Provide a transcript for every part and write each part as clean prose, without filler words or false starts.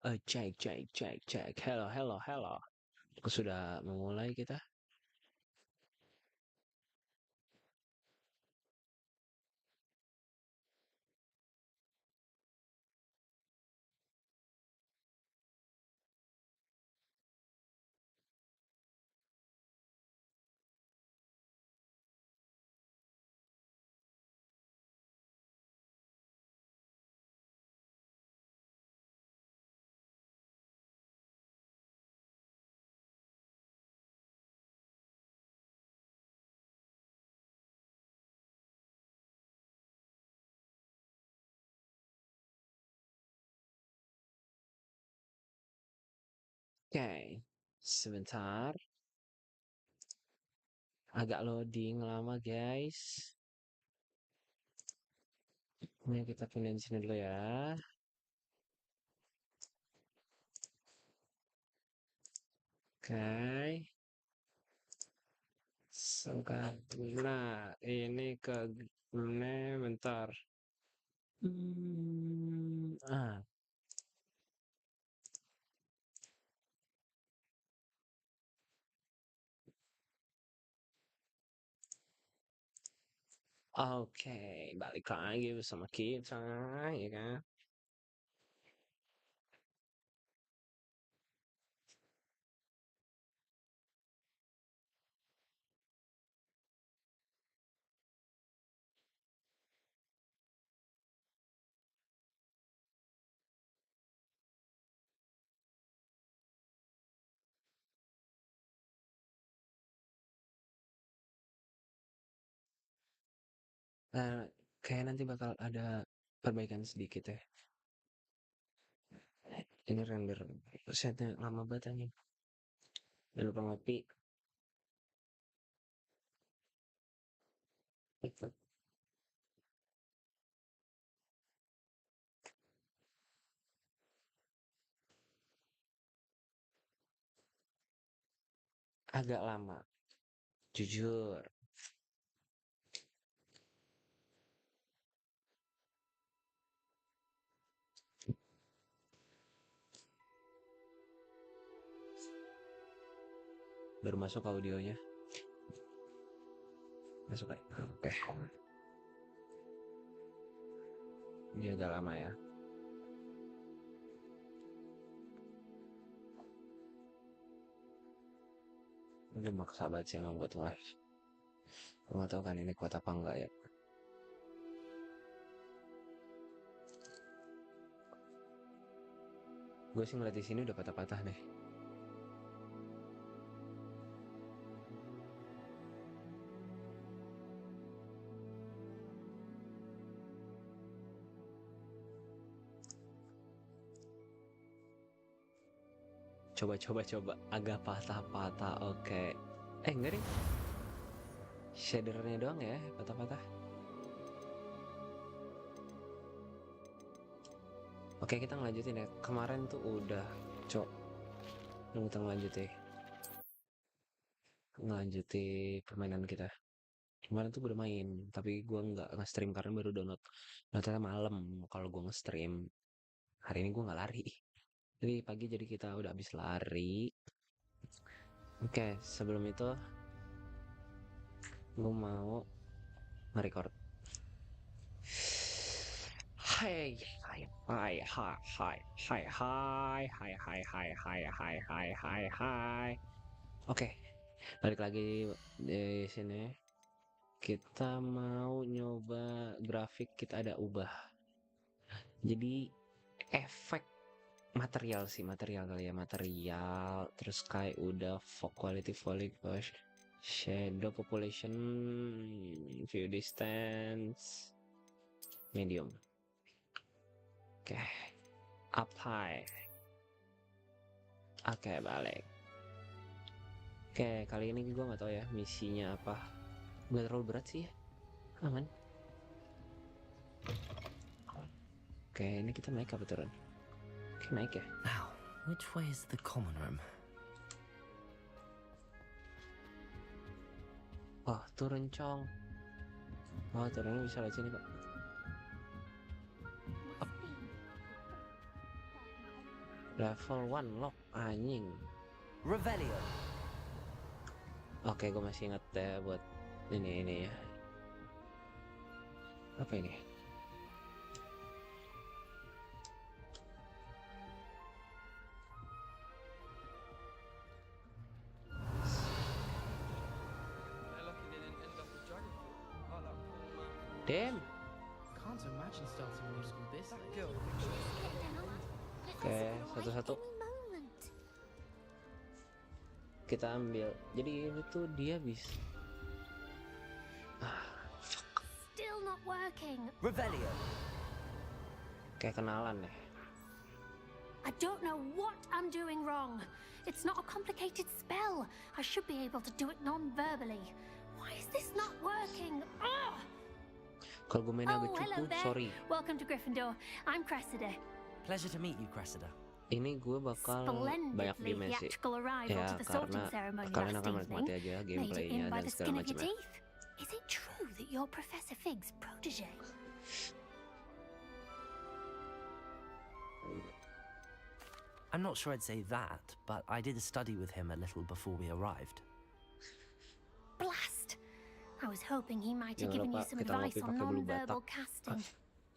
Cek, cek, cek, cek. Hello, hello, hello. Sudah memulai kita? Oke, sebentar. Agak loading lama, guys. Ini kita pindah di sini dulu ya. Oke. Nah, ini ke ini bentar. Hmm, ah, oke. Balik lagi bersama kita, ya kan? Nah, kayak nanti bakal ada perbaikan sedikit ya. Ini render setnya lama banget anjing. Jangan lupa ngopi. Agak lama, jujur. Baru masuk audionya. Masuk ya. Oke. Ini agak lama ya. Udah maksa banget sih emang buat live. Gue gak tau kan ini kuat apa enggak ya. Gue sih ngeliat di sini udah patah-patah nih. Coba. Agak patah-patah. Oke. Enggak deh. Shadernya doang ya patah-patah. Oke, kita ngelanjutin ya. Kemarin tuh udah. Cok. Kita ngelanjutin. Ngelanjutin permainan kita. Kemarin tuh udah main. Tapi gue nggak nge-stream karena baru download. Nah, ternyata malam kalau gue nge-stream. Hari ini gue nggak lari. Jadi pagi jadi kita udah habis lari. Oke, sebelum itu gue mau nge-record. Hai, hai. Oke, balik lagi di sini. Kita mau nyoba grafik kita ada ubah. Jadi efek material sih, material kali ya, material. Terus kayak udah fog quality, shadow population, view distance, medium. Oke, up high. Oke, balik. Oke, kali ini gue nggak tahu ya misinya apa. Gak terlalu berat sih ya, aman. Oke, ini kita naik apa turun? Oke, naik ya. Now, which way is the common room? Oh, turun cong. Oh, turunnya bisa lewat sini kok. Level 1 lock anjing. Revelio. Oke, gue masih inget ya buat ini ya. Apa ini? Damn. Can't imagine starting new school this late. Oke, satu-satu kita ambil. Jadi ini tuh dia bisa. Still not working. Revelio. Kayak kenalan deh. I don't know what I'm doing wrong. It's not a complicated spell. I should be able to do it non-verbally. Why is this not working? Ugh! Kalau gue main agak hello cukup, there. sorry. Welcome to Gryffindor. I'm Cressida. Pleasure to meet you, Cressida. Ini gue bakal banyak Splendidly game sih. theatrical arrival Ya, to the sorting karena ceremony kalian last akan evening. menikmati aja Made it gameplaynya in by dan the segala skin of your macamnya. teeth. Is it true that you're Professor Fig's protege? I'm not sure I'd say that, but I did study with him a little before we arrived. Blast! I was hoping he might have Jangan given you lupa some kita advice ngopi on pakai blue non-verbal batak. casting.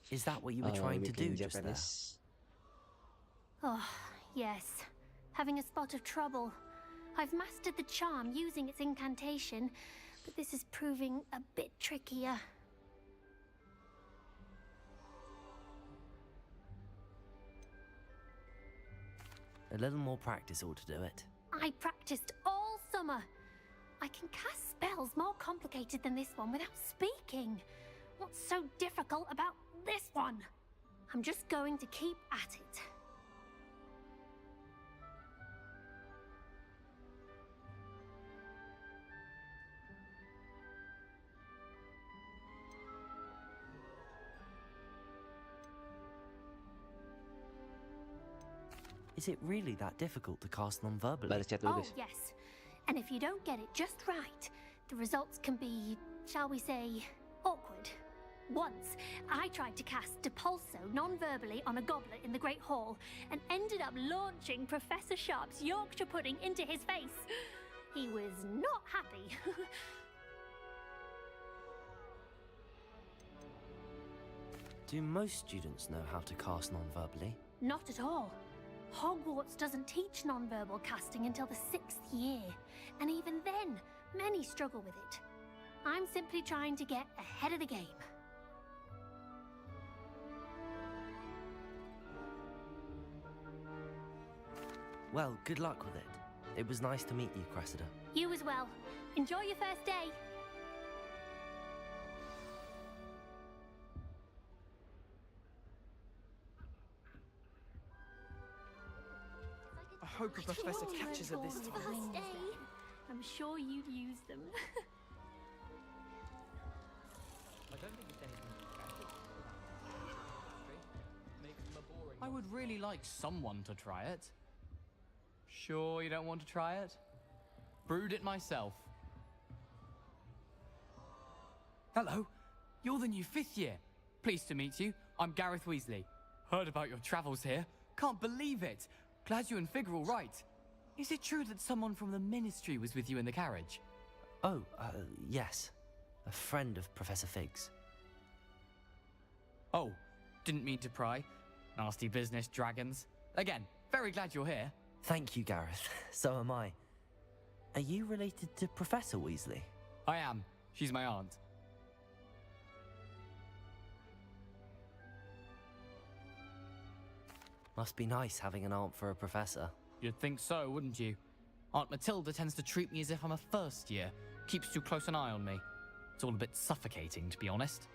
Is that what you were trying to do Bikin just there? Japanese. Oh, yes. Having a spot of trouble. I've mastered the charm using its incantation, but this is proving a bit trickier. A little more practice ought to do it. I practiced all summer. I can cast spells more complicated than this one without speaking. What's so difficult about this one? I'm just going to keep at it. Is it really that difficult to cast non-verbally? Balas chat dulu Oh, guys. yes. And if you don't get it just right, the results can be, shall we say, awkward. Once, I tried to cast Depulso non-verbally on a goblet in the Great Hall and ended up launching Professor Sharp's Yorkshire pudding into his face. He was not happy. Do most students know how to cast non-verbally? Not at all. Hogwarts doesn't teach non-verbal casting until the 6th year, and even then, many struggle with it. I'm simply trying to get ahead of the game. Well, good luck with it. It was nice to meet you, Cressida. You as well. Enjoy your first day. I hope a professor catches her this time. First day. I'm sure you'd use them. I would really like someone to try it. Sure you don't want to try it? Brewed it myself. Hello, you're the new 5th year. Pleased to meet you. I'm Gareth Weasley. Heard about your travels here. Can't believe it. Glad you and Fig are all right. Is it true that someone from the Ministry was with you in the carriage? Oh, yes. A friend of Professor Fig's. Oh, didn't mean to pry. Nasty business, dragons. Again, very glad you're here. Thank you, Gareth. So am I. Are you related to Professor Weasley? I am. She's my aunt. Must be nice having an aunt for a professor. You'd think so, wouldn't you? Aunt Matilda tends to treat me as if I'm a first year. Keeps too close an eye on me. It's all a bit suffocating, to be honest.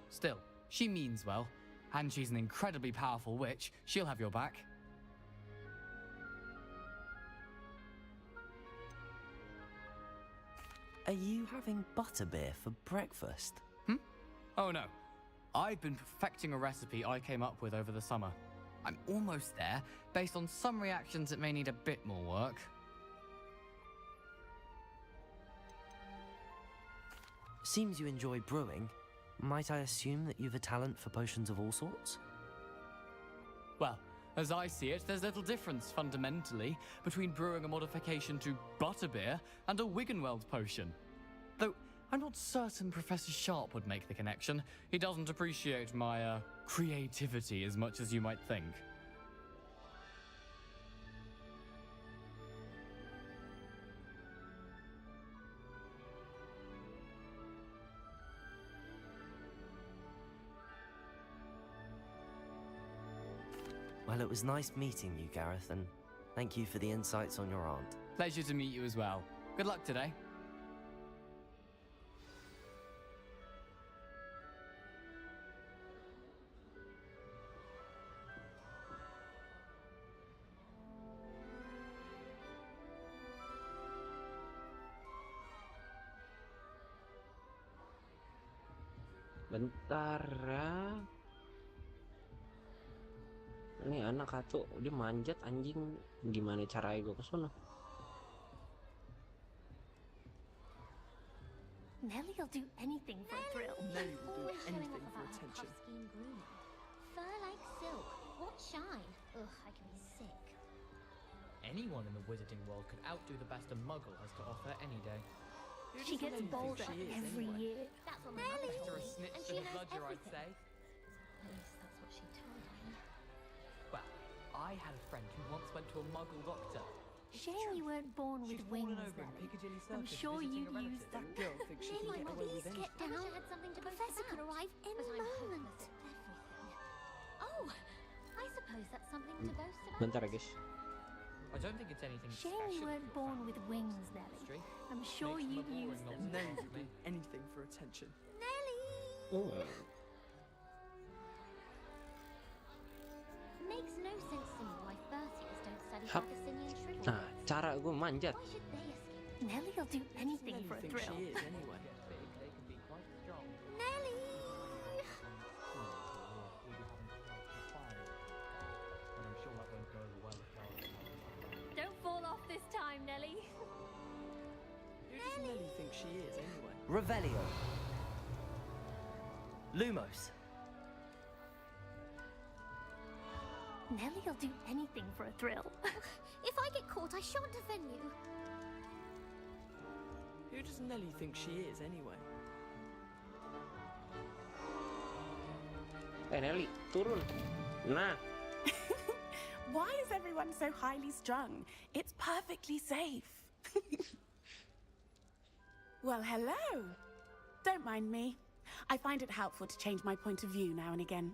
Still, she means well. And she's an incredibly powerful witch. She'll have your back. Are you having butterbeer for breakfast? Oh no. I've been perfecting a recipe I came up with over the summer. I'm almost there, based on some reactions that may need a bit more work. Seems you enjoy brewing. Might I assume that you've a talent for potions of all sorts? Well, As I see it, there's little difference, fundamentally, between brewing a modification to butterbeer and a Wiggenweld potion. Though, I'm not certain Professor Sharp would make the connection. He doesn't appreciate my, creativity as much as you might think. Well, it was nice meeting you, Gareth, and thank you for the insights on your aunt. Pleasure to meet you as well. Good luck today. Bentar ya. Ini anak satu dia manjat anjing. Gimana caranya gue ke sono? Nelly'll do anything for a thrill. Nelly will do anything for attention. Fur like silk. What shine? Ugh, I can be sick. Anyone in the wizarding world could outdo the best a muggle has to offer any day. Who She does gets Nelly think bolder she is, every anyway? year. That's what my mother Better told a me. snitch And than she a knows bludger, I'd everything. say. At least that's what she told me. Well, I had a friend who once went to a muggle doctor. Shame you weren't born with She's fallen wings, over in Nelly. Piccadilly I'm Circus sure visiting you'd a use relative. them. That girl thinks she Nelly, can get away with please anything. get down. I wish I had something to boast Professor about. could arrive any But I'm moment. hopeless at everything. Oh, I suppose that's something to boast about. Bentar ya guys. I don't think it's anything Shame special. you weren't if you're born found with in wings, the Nelly. industry. I'm sure Makes them a you'd use boring them. nonsense. Nelly will do anything for attention. Nelly! Oh. Makes no sense to me why Bertias don't study Hap. Abyssinian shrivel. Nah, cara gue manjat. Why should they escape? Nelly'll do anything Nelly for a thinks thrill. she is, anyway. Get big, they can be quite strong. Nelly! And I'm sure that won't go over well if I Don't fall off this time, Nelly. Who does Nelly think she is, anyway? Revelio. Lumos. Nelly'll do anything for a thrill. If I get caught, I shan't defend you. Who does Nelly think she is, anyway? Nelly, turun. Nah. Why is everyone so highly strung? It's perfectly safe. Well, hello. Don't mind me. I find it helpful to change my point of view now and again.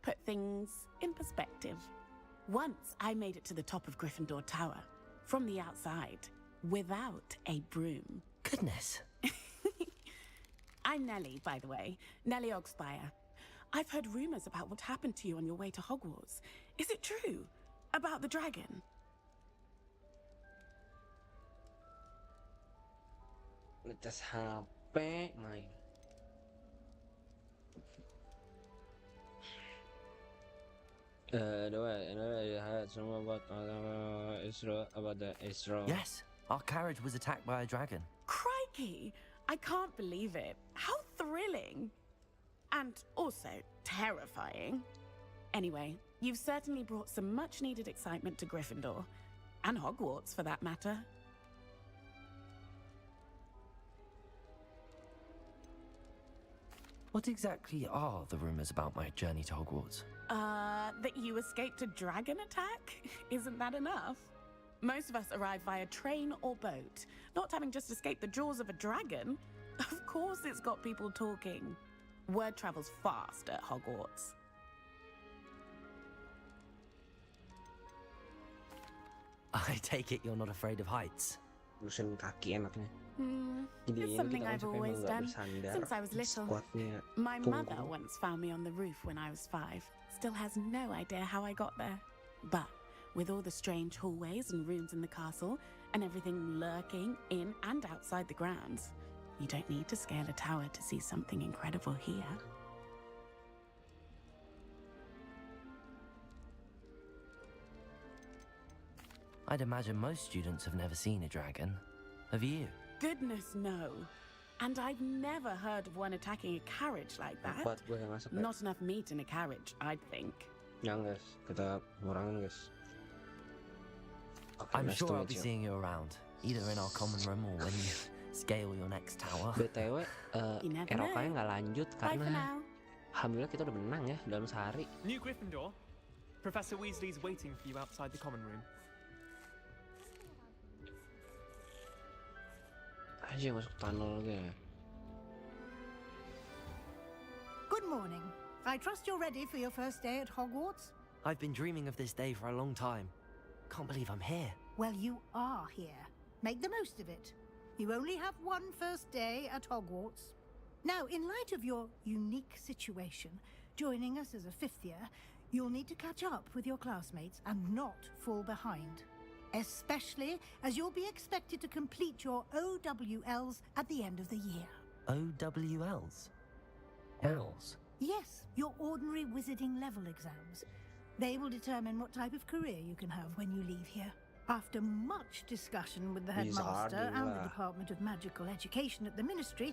Put things in perspective. Once I made it to the top of Gryffindor Tower, from the outside, without a broom. Goodness. I'm Nellie, by the way. Nellie Ogspire. I've heard rumors about what happened to you on your way to Hogwarts. Is it true? About the dragon? Ngecas HP main. Semua buat Isra about the Isra. Yes, our carriage was attacked by a dragon. Crikey! I can't believe it. How thrilling! And also terrifying. Anyway, you've certainly brought some much-needed excitement to Gryffindor. And Hogwarts, for that matter. What exactly are the rumors about my journey to Hogwarts? That you escaped a dragon attack? Isn't that enough? Most of us arrive via train or boat, not having just escaped the jaws of a dragon. Of course it's got people talking. Word travels fast at Hogwarts. I take it you're not afraid of heights. Lusin kaki enaknya. Jadi It's ini something kita I've konsepnya always emang nggak done bersandar. since I was little. Squatnya My mother punggung. once found me on the roof when I was 5. Still has no idea how I got there. But with all the strange hallways and rooms in the castle, and everything lurking in and outside the grounds, you don't need to scale a tower to see something incredible here. I'd imagine most students have never seen a dragon. Have you? Goodness, no. And I've never heard of one attacking a carriage like that. Kuat gue yang masuk ya. Not enough meat in a carriage, I'd think. Yang guys, kita ngurangin guys. Okay, I'm nice to sure I'll meet be you. seeing you around, either in our common room or when you scale your next tower. BTW, You never Erokanya know. nggak lanjut Bye for karena now. alhamdulillah kita udah menang ya dalam sehari. New Gryffindor. Professor Weasley's waiting for you outside the common room. Aja masuk tunnel kayak. Good morning. I trust you're ready for your first day at Hogwarts? I've been dreaming of this day for a long time. Can't believe I'm here. Well, you are here. Make the most of it. You only have one first day at Hogwarts. Now, in light of your unique situation, joining us as a fifth year, you'll need to catch up with your classmates and not fall behind. Especially as you'll be expected to complete your OWLs at the end of the year. OWLs? Ls? Yes, your ordinary wizarding level exams. They will determine what type of career you can have when you leave here. After much discussion with the headmaster and the Department of Magical Education at the Ministry,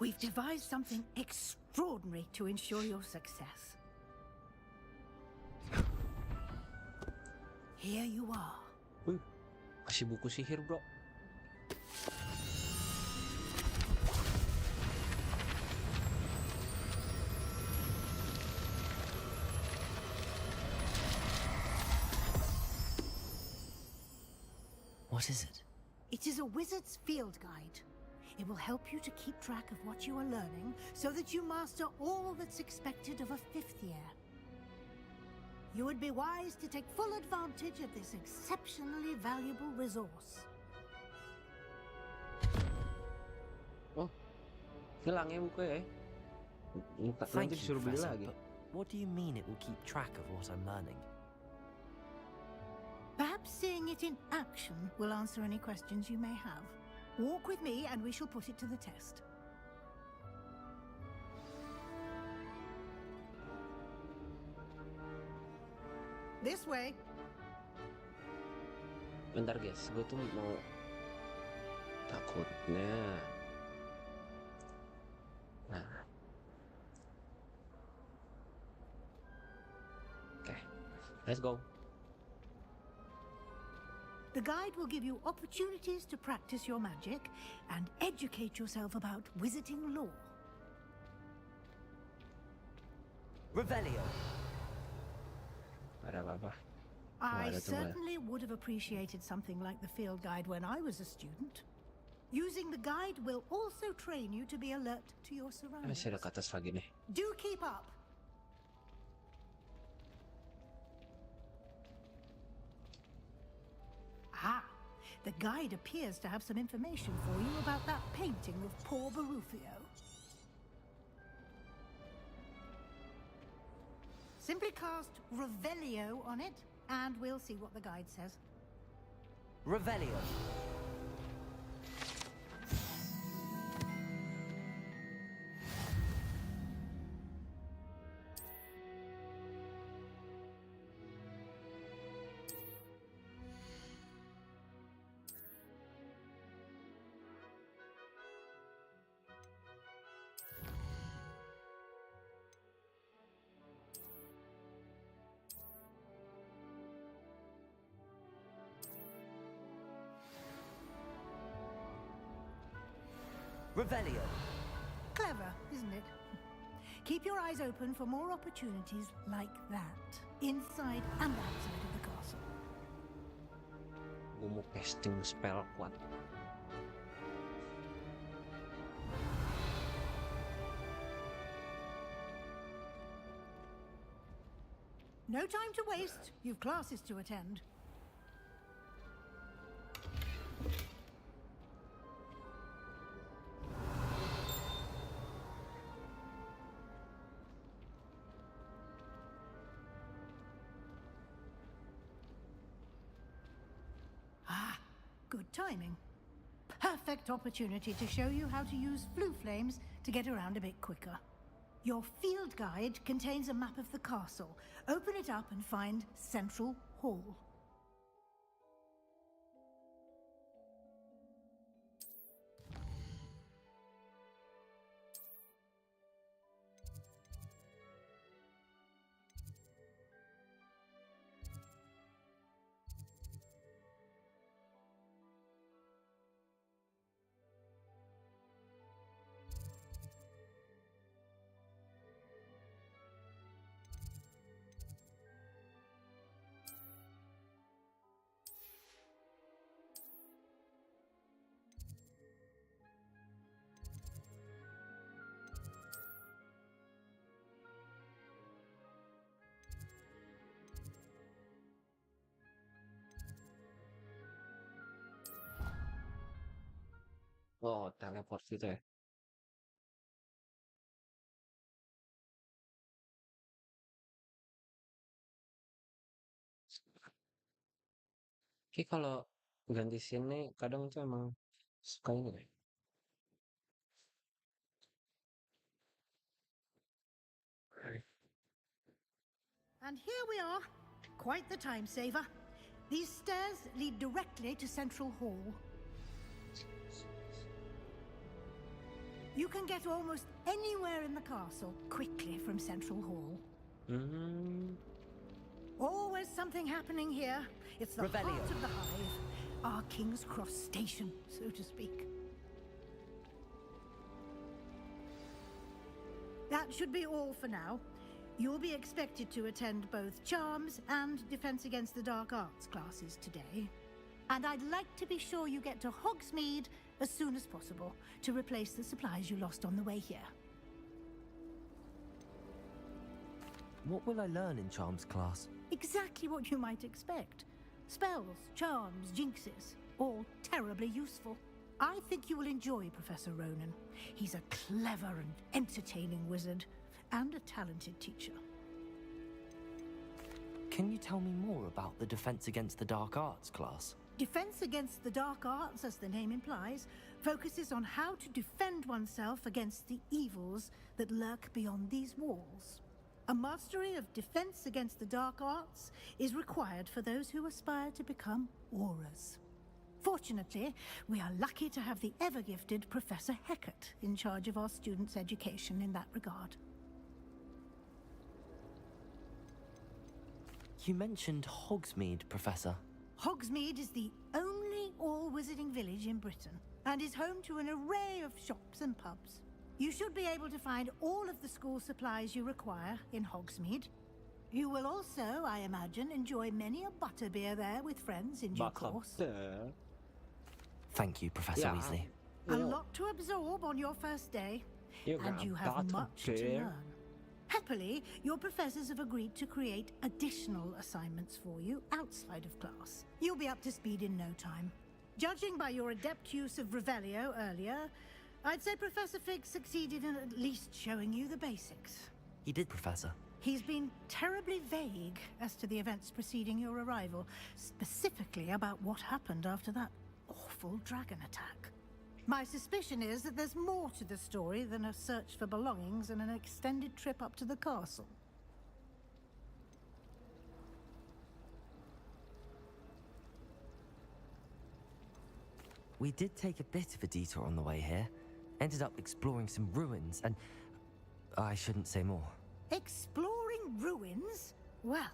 we've devised something extraordinary to ensure your success. Here you are. Kasih buku sihir bro. What is it? It is a wizard's field guide. It will help you to keep track of what you are learning so that you master all that's expected of a fifth year. You would be wise to take full advantage of this exceptionally valuable resource. Oh, hilang ya buku ya. Thank Nanti you, disuruh beli Professor, lagi. but what do you mean it will keep track of what I'm learning? Perhaps seeing it in action will answer any questions you may have. Walk with me and we shall put it to the test. This way. Bentar guys, gue tuh mau takutnya. Nah. Oke, let's go. The guide will give you opportunities to practice your magic and educate yourself about wizarding lore. Revelio. Ada apa-apa. I ada tuh, Mbak. certainly would have appreciated something like the field guide when I was a student. Using the guide will also train you to be alert to your surroundings. Masih ada ke atas lagi nih. Do keep up. Ah, the guide appears to have some information for you about that painting of poor Barufio. Simply cast Revelio on it, and we'll see what the guide says. Revelio. Revelio. Clever, isn't it? Keep your eyes open for more opportunities like that, inside and outside of the castle. Gue mau casting spell kuat. No time to waste. You've classes to attend. Ah, good timing. Perfect opportunity to show you how to use flue flames to get around a bit quicker. Your field guide contains a map of the castle. Open it up and find Central Hall. Oh, teleport gitu ya. Oke, kalau ganti scene nih kadang tuh emang suka ini deh. And here we are. Quite the time saver. These stairs lead directly to Central Hall. You can get almost anywhere in the castle quickly from Central Hall. Hmm. Always something happening here. It's the Revelio. heart of the hive. Our King's Cross station, so to speak. That should be all for now. You'll be expected to attend both Charms and Defense Against the Dark Arts classes today. And I'd like to be sure you get to Hogsmeade as soon as possible to replace the supplies you lost on the way here. What will I learn in Charms class? Exactly what you might expect. Spells, charms, jinxes, all terribly useful. I think you will enjoy Professor Ronan. He's a clever and entertaining wizard, and a talented teacher. Can you tell me more about the Defense Against the Dark Arts class? Defense Against the Dark Arts, as the name implies, focuses on how to defend oneself against the evils that lurk beyond these walls. A mastery of Defense Against the Dark Arts is required for those who aspire to become auras. Fortunately, we are lucky to have the ever-gifted Professor Hecat in charge of our students' education in that regard. You mentioned Hogsmeade, Professor. Hogsmeade is the only all-wizarding village in Britain and is home to an array of shops and pubs. You should be able to find all of the school supplies you require in Hogsmeade. You will also, I imagine, enjoy many a butterbeer there with friends in due course. Thank you, Professor Yeah. Weasley. A lot to absorb on your first day, and you have much to learn. Happily, your professors have agreed to create additional assignments for you outside of class. You'll be up to speed in no time. Judging by your adept use of Revelio earlier, I'd say Professor Fig succeeded in at least showing you the basics. He did, Professor. He's been terribly vague as to the events preceding your arrival, specifically about what happened after that awful dragon attack. My suspicion is that there's more to the story than a search for belongings and an extended trip up to the castle. We did take a bit of a detour on the way here. Ended up exploring some ruins and... I shouldn't say more. Exploring ruins? Well,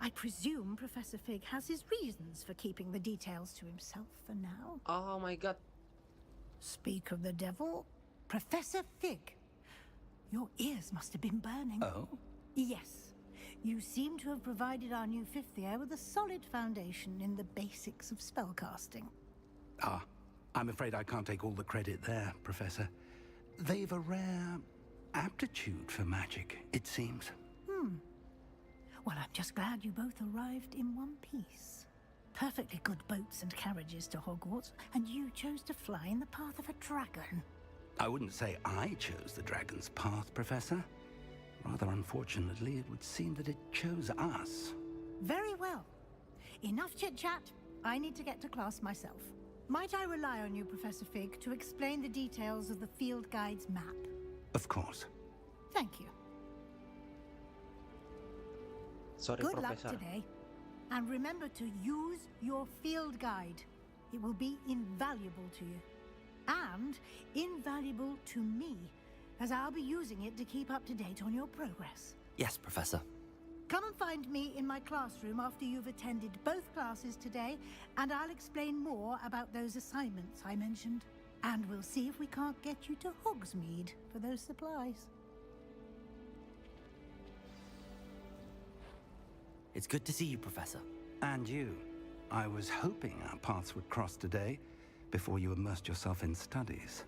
I presume Professor Fig has his reasons for keeping the details to himself for now. Oh my god. Speak of the devil, Professor Fig. Your ears must have been burning. Oh? Yes. You seem to have provided our new fifth year with a solid foundation in the basics of spellcasting. Ah, I'm afraid I can't take all the credit there, Professor. They've a rare aptitude for magic, it seems. Well, I'm just glad you both arrived in one piece. Perfectly good boats and carriages to Hogwarts, and you chose to fly in the path of a dragon. I wouldn't say I chose the dragon's path, Professor. Rather unfortunately, it would seem that it chose us. Very well. Enough chit-chat. I need to get to class myself. Might I rely on you, Professor Fig, to explain the details of the field guide's map? Of course. Thank you. Sorry, Good Professor. luck today. And remember to use your field guide. It will be invaluable to you. And invaluable to me, as I'll be using it to keep up to date on your progress. Yes, Professor. Come and find me in my classroom after you've attended both classes today, and I'll explain more about those assignments I mentioned. And we'll see if we can't get you to Hogsmeade for those supplies. It's good to see you, Professor. And you. I was hoping our paths would cross today, before you immersed yourself in studies.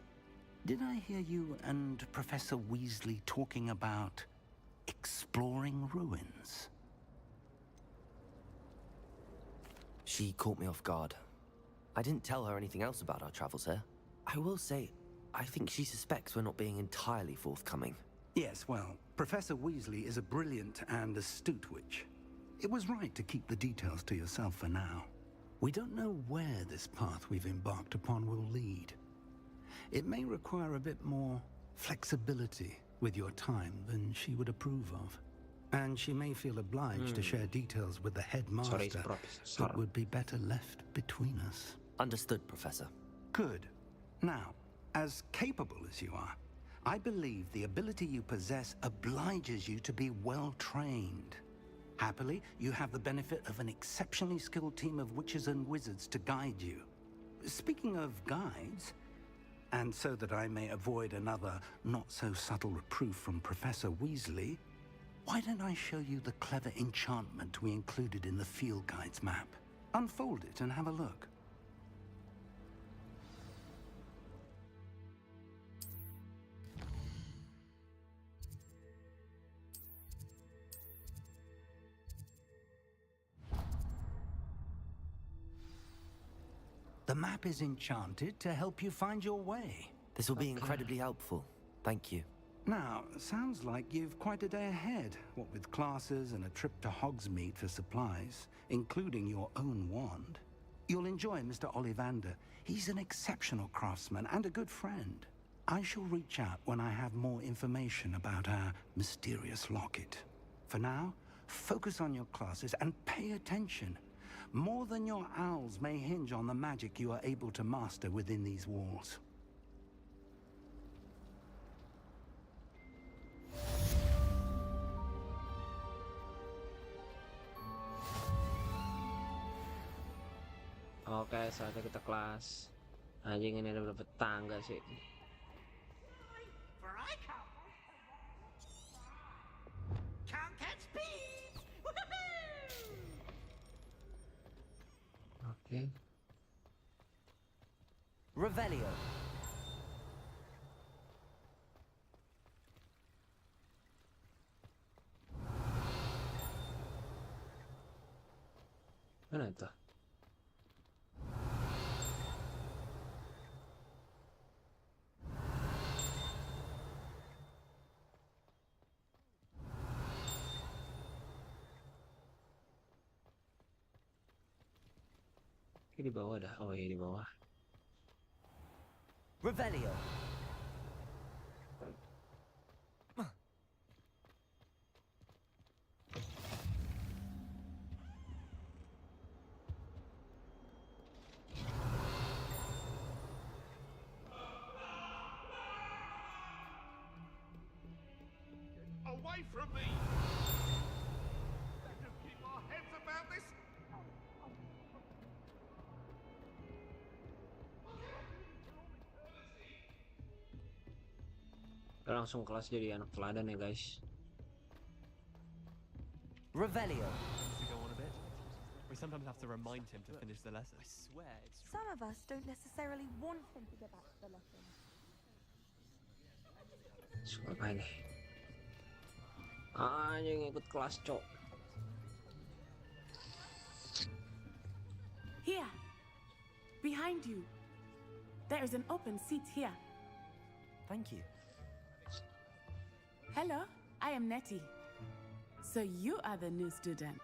Did I hear you and Professor Weasley talking about exploring ruins? She caught me off guard. I didn't tell her anything else about our travels here. I will say, I think she suspects we're not being entirely forthcoming. Yes, well, Professor Weasley is a brilliant and astute witch. It was right to keep the details to yourself for now. We don't know where this path we've embarked upon will lead. It may require a bit more flexibility with your time than she would approve of. And she may feel obliged to share details with the headmaster that would be better left between us. Understood, Professor. Good. Now, as capable as you are, I believe the ability you possess obliges you to be well trained. Happily, you have the benefit of an exceptionally skilled team of witches and wizards to guide you. Speaking of guides, and so that I may avoid another not-so-subtle reproof from Professor Weasley, why don't I show you the clever enchantment we included in the field guide's map? Unfold it and have a look. The map is enchanted to help you find your way. This will be incredibly helpful. Thank you. Now, sounds like you've quite a day ahead, what with classes and a trip to Hogsmeade for supplies, including your own wand. You'll enjoy Mr. Ollivander. He's an exceptional craftsman and a good friend. I shall reach out when I have more information about our mysterious locket. For now, focus on your classes and pay attention. More than your owls may hinge on the magic you are able to master within these walls. Oke, saatnya kita kelas. Anjing, ini ada berapa tangga sih? Oke. Revelio. Mana itu? Ini di bawah dah. Oh iya, di bawah. Revelio. Away from me! Let's just keep our heads about this. Kita langsung kelas jadi anak teladan ya guys. Revelio. To go on a bit. We sometimes have to remind him to finish the lesson. I swear it's true. Some of us don't necessarily want him to go back to the lesson. Suka apa ini? Anjing ikut kelas, cok. Here. Behind you. There is an open seat here. Thank you. Hello, I am Nettie. So you are the new student.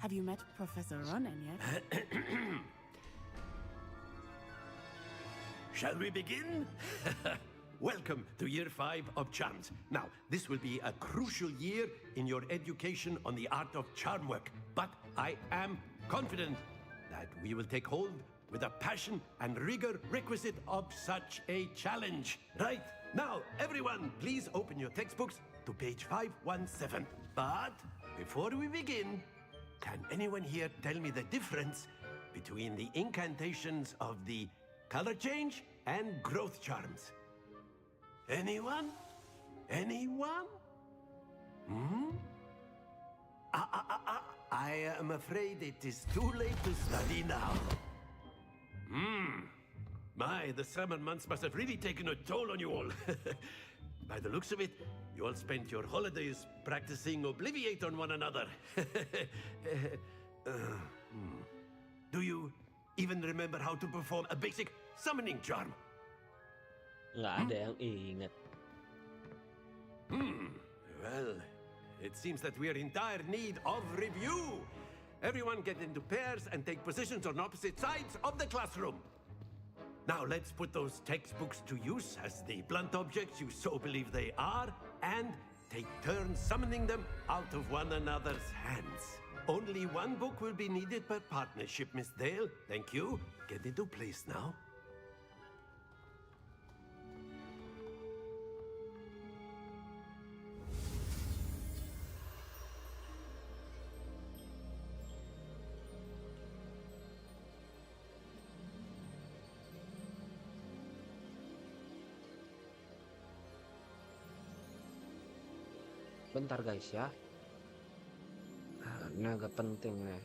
Have you met Professor Ronen yet? Shall we begin? Welcome to Year 5 of Charms. Now, this will be a crucial year in your education on the art of charm work, but I am confident that we will take hold with the passion and rigor requisite of such a challenge. Right, now, everyone, please open your textbooks to page 517. But before we begin, can anyone here tell me the difference between the incantations of the color change and growth charms? Anyone? Anyone? Hmm? I am afraid it is too late to study now. My, the summer months must have really taken a toll on you all. By the looks of it, you all spent your holidays practicing Obliviate on one another. Do you even remember how to perform a basic summoning charm? Nggak ada yang inget. Well, it seems that we are in dire need of review. Everyone get into pairs and take positions on opposite sides of the classroom. Now let's put those textbooks to use as the blunt objects you so believe they are, and take turns summoning them out of one another's hands. Only one book will be needed per partnership, Miss Dale. Thank you. Get into place now. Bentar guys ya. Ini agak penting nih.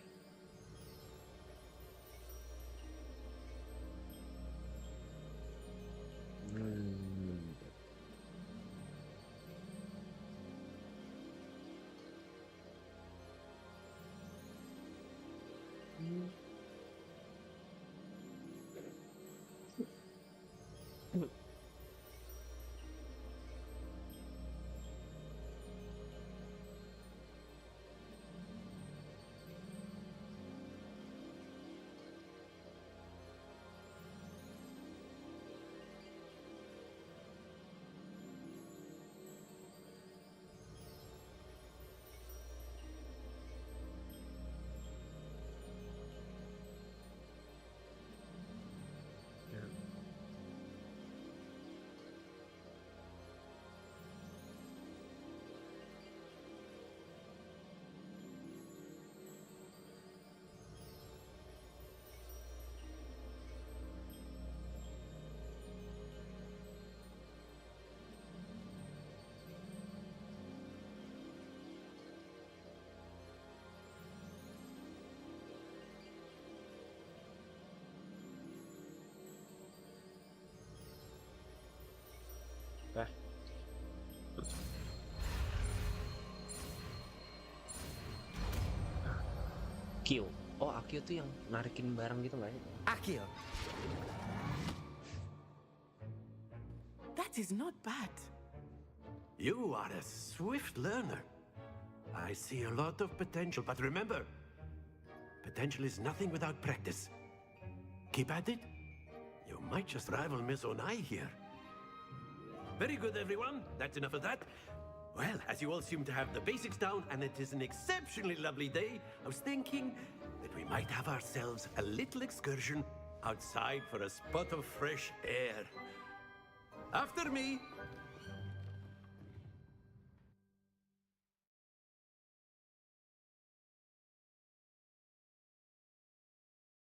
Akio. Oh, Akio tuh yang narikin barang gitu nggak ya? Akio. That is not bad. You are a swift learner. I see a lot of potential, but remember, potential is nothing without practice. Keep at it. You might just rival Miss Onai here. Very good, everyone. That's enough of that. Well, as you all seem to have the basics down, and it is an exceptionally lovely day, I was thinking that we might have ourselves a little excursion outside for a spot of fresh air. After me.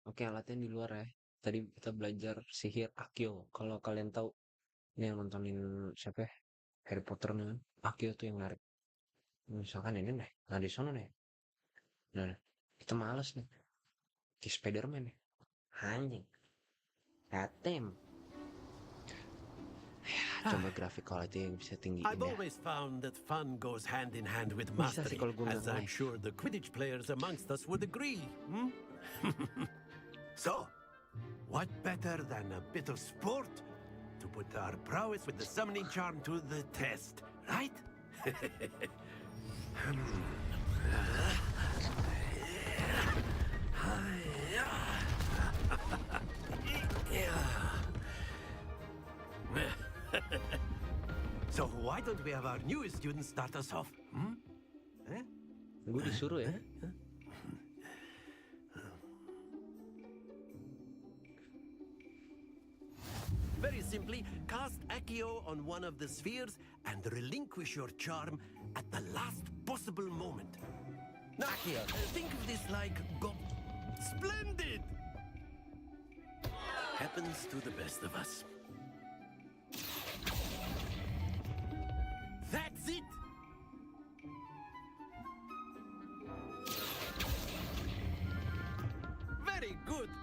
Oke, latihan di luar ya. Tadi kita belajar sihir Akio. Kalau kalian tahu, ini yang nontonin siapa ya? Harry Potter nih kan. Akio tuh yang narik. Misalkan ini nih, nah di sana nih. Nah, kita males nih. Di Spiderman nih. Anjing. Atem. Ya, coba grafik quality yang bisa tinggiin I've ya. always found that fun goes hand in hand with Bisa sih mastery, kalau gue as I'm mulai. sure the Quidditch players amongst us would agree. So, what better than a bit of sport to put our prowess with the summoning charm to the test, right? So why don't we have our newest student start us off? Gue disuruh ya. Very simply, cast Accio on one of the spheres and relinquish your charm at the last possible moment. Now, think of this like splendid! Happens to the best of us. That's it! Very good!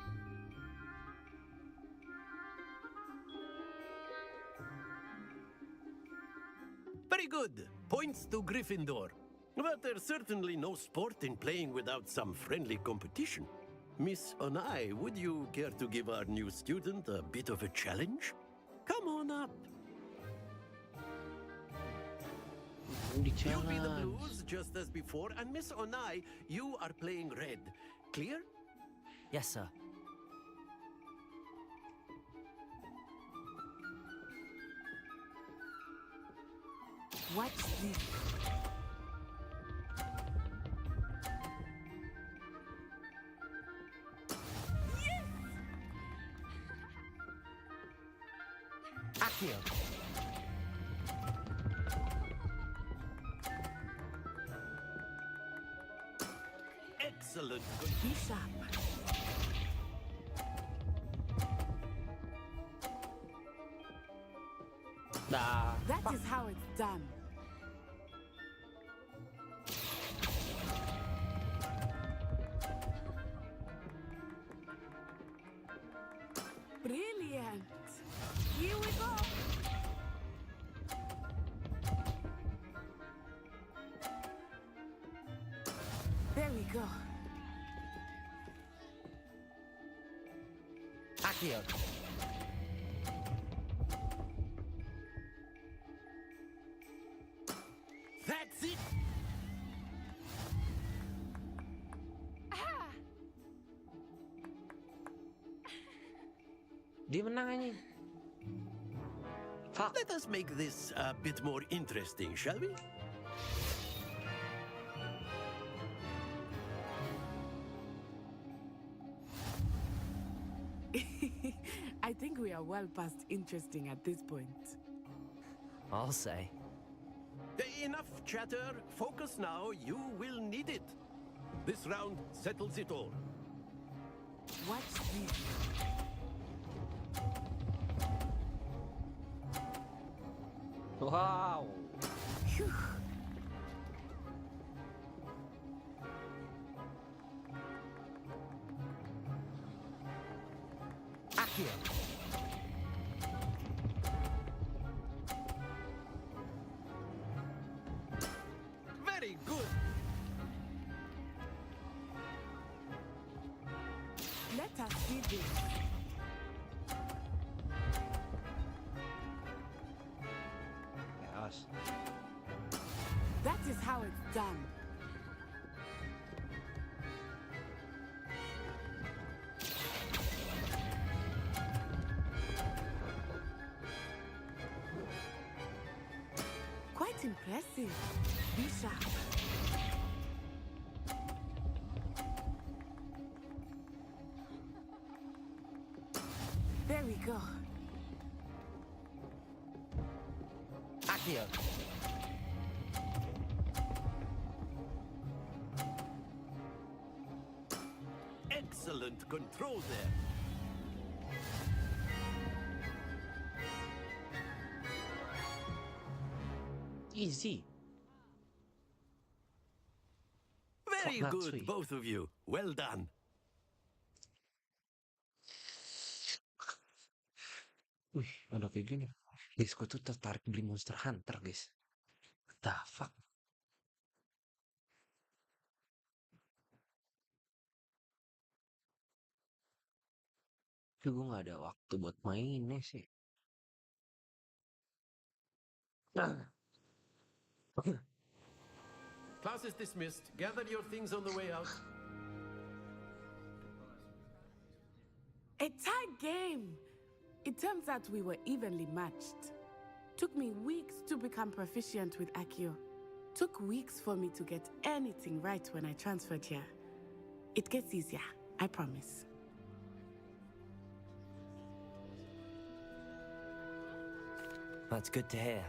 Very good. Points to Gryffindor. But there's certainly no sport in playing without some friendly competition. Miss Onai, would you care to give our new student a bit of a challenge? Come on up. You'll be the blues just as before, and Miss Onai, you are playing red. Clear? Yes, sir. Watch this. Accio. Excellent. Be sharp. That is how it's done. Brilliant. Here we go. There we go. Accio. That's it. Dia menang anjing. Fuck. Let us make this a bit more interesting, shall we? I think we are well past interesting at this point. I'll say. Enough chatter. Focus now. You will need it. This round settles it all. Watch this. Wow. Phew. Accio. Very good. Let us see this. Chaos. That is how it's done. Quite impressive. Be sharp. There we go. Accio. Excellent control there. Easy. Very Not good, sweet. both of you. Well done. Wih, ada kayak gini. Guys, gue tuh tertarik beli Monster Hunter, guys. What the fuck? Tapi gue gak ada waktu buat mainnya sih. Class is dismissed. Gather your things on the way out. A tight game. It turns out we were evenly matched. Took me weeks to become proficient with Accio. Took weeks for me to get anything right when I transferred here. It gets easier, I promise. That's good to hear.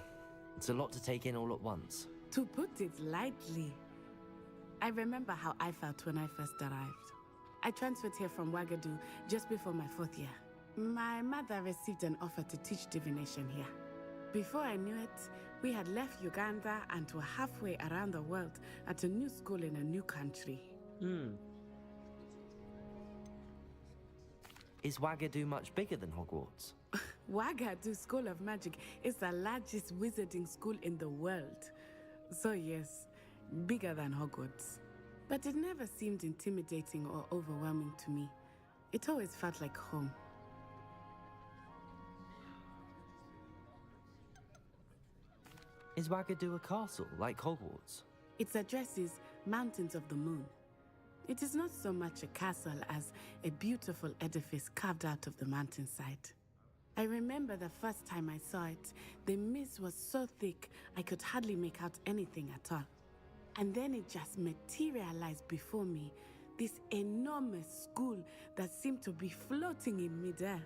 It's a lot to take in all at once. To put it lightly, I remember how I felt when I first arrived. I transferred here from Ouagadougou just before my 4th year. My mother received an offer to teach divination here. Before I knew it, we had left Uganda and were halfway around the world at a new school in a new country. Is Ouagadougou much bigger than Hogwarts? Ouagadougou School of Magic is the largest wizarding school in the world. So yes, bigger than Hogwarts. But it never seemed intimidating or overwhelming to me. It always felt like home. Is Wagadu a castle, like Hogwarts? Its address is Mountains of the Moon. It is not so much a castle as a beautiful edifice carved out of the mountainside. I remember the first time I saw it, the mist was so thick I could hardly make out anything at all. And then it just materialized before me, this enormous school that seemed to be floating in midair.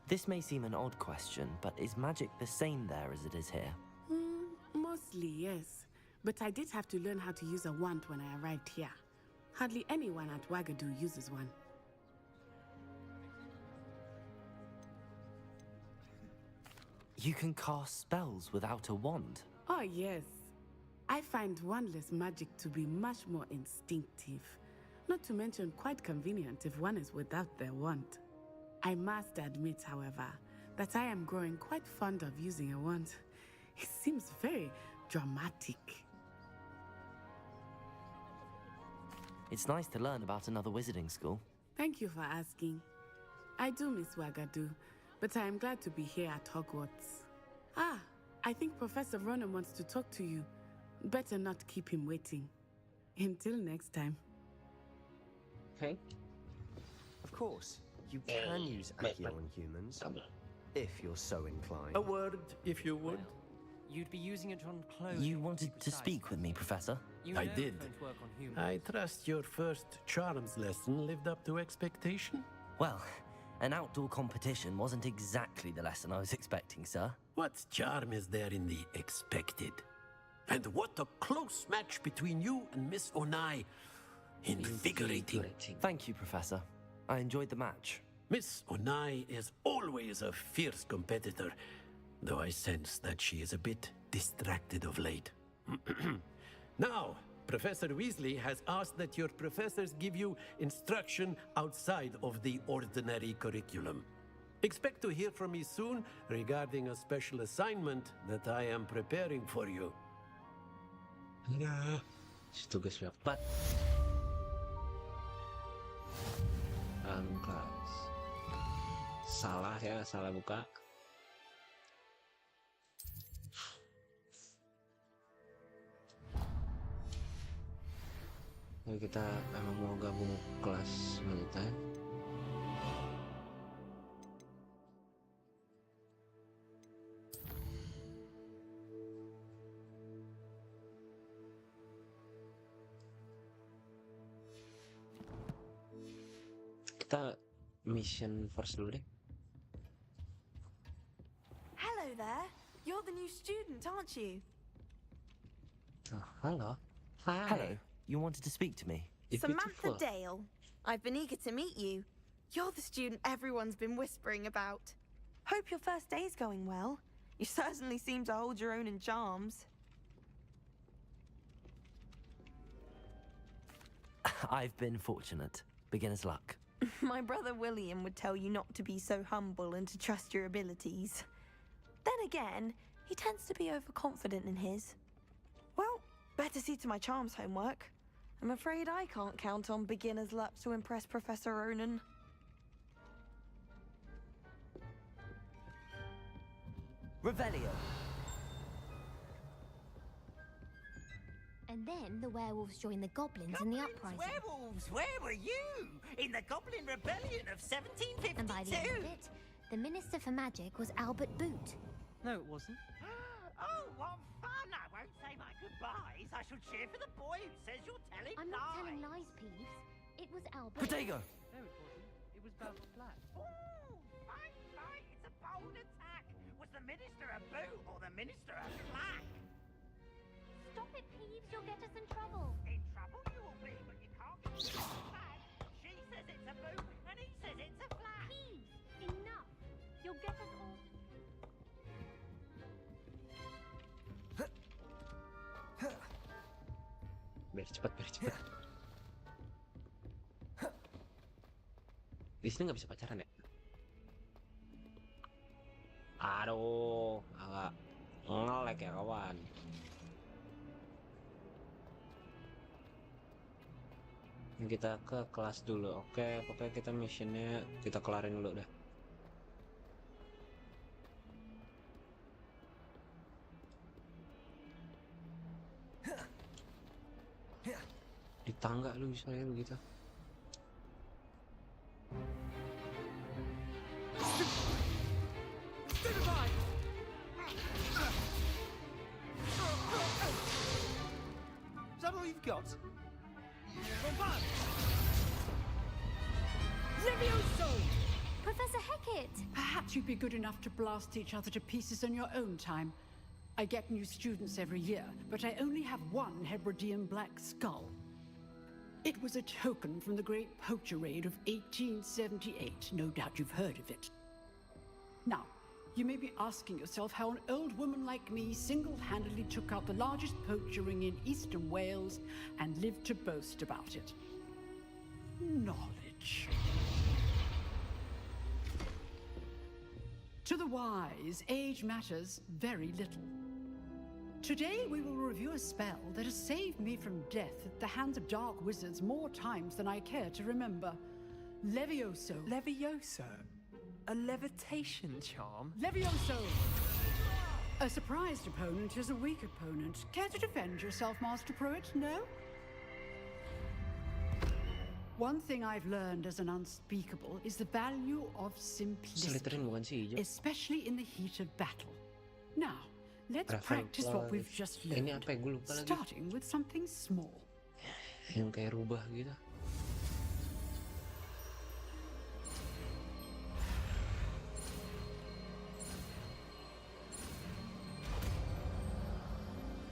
This may seem an odd question, but is magic the same there as it is here? Mostly, yes. But I did have to learn how to use a wand when I arrived here. Hardly anyone at Wagadu uses one. You can cast spells without a wand? Oh, yes. I find wandless magic to be much more instinctive. Not to mention quite convenient if one is without their wand. I must admit, however, that I am growing quite fond of using a wand. It seems very dramatic. It's nice to learn about another wizarding school. Thank you for asking. I do miss Wagadu, but I am glad to be here at Hogwarts. Ah, I think Professor Ronan wants to talk to you. Better not keep him waiting. Until next time. Okay. Of course, you can use Accio on humans, if you're so inclined. A word, if you would. You'd be using it on clothing. You wanted to speak with me, Professor? I did. I trust your first charms lesson lived up to expectation? Well, an outdoor competition wasn't exactly the lesson I was expecting, sir. What charm is there in the expected? And what a close match between you and Miss Onai. Invigorating. Thank you, Professor. I enjoyed the match. Miss Onai is always a fierce competitor, though I sense that she is a bit distracted of late. Now, Professor Weasley has asked that your professors give you instruction outside of the ordinary curriculum. Expect to hear from me soon regarding a special assignment that I am preparing for you. Tugas dapat. Kelas. Salah ya, salah buka. Kita emang mau gabung kelas lanjutan. Kita mission first dulu deh. Hello there. You're the new student, aren't you? Oh, hello. Hi. Hello. You wanted to speak to me? Samantha Dale. I've been eager to meet you. You're the student everyone's been whispering about. Hope your first day's going well. You certainly seem to hold your own in charms. I've been fortunate. Beginner's luck. My brother William would tell you not to be so humble and to trust your abilities. Then again, he tends to be overconfident in his. Well, better see to my charms homework. I'm afraid I can't count on beginner's luck to impress Professor Ronan. Revelio. And then the werewolves joined the goblins in the uprising. Werewolves, where were you? In the Goblin Rebellion of 1752? And by the end of it, the Minister for Magic was Albert Boot. No, it wasn't. Oh, what fun! I won't say my goodbyes. I shall cheer for the boy who says you're telling I'm lies. not telling lies, Peeves. It was Albert. Protego! No, it wasn't. It was Belfast Black. Oh, fight, fight! It's a bold attack. Was the Minister a boot or the Minister a flack? Stop it, Peeves. You'll get us in trouble. In trouble you will be, but you can't get me back. She says it's a boot and he says it's a flack. Peeves, enough. You'll get us all. Biar cepat, biar cepat. Di sini nggak bisa pacaran ya? Aduh, agak ngelek ya kawan. Kita ke kelas dulu. Oke, pokoknya kita missionnya kita kelarin dulu dah. Di tangga lu bisa ya begitu. Is that all you've got? Levioso! Professor Hecat! Perhaps you'd be good enough to blast each other to pieces in your own time. I get new students every year, but I only have one Hebridean black skull. It was a token from the Great Poacher Raid of 1878. No doubt you've heard of it. Now, you may be asking yourself how an old woman like me single-handedly took out the largest poacher ring in eastern Wales and lived to boast about it. Knowledge. To the wise, age matters very little. Today we will review a spell that has saved me from death at the hands of dark wizards more times than I care to remember. Levioso. Levioso? A levitation charm? Levioso! A surprised opponent is a weak opponent. Care to defend yourself, Master Pruitt? No? One thing I've learned as an unspeakable is the value of simplicity, especially in the heat of battle. Now, let's practice what we've just learned, starting with something small. Yang kayak rubah gitu.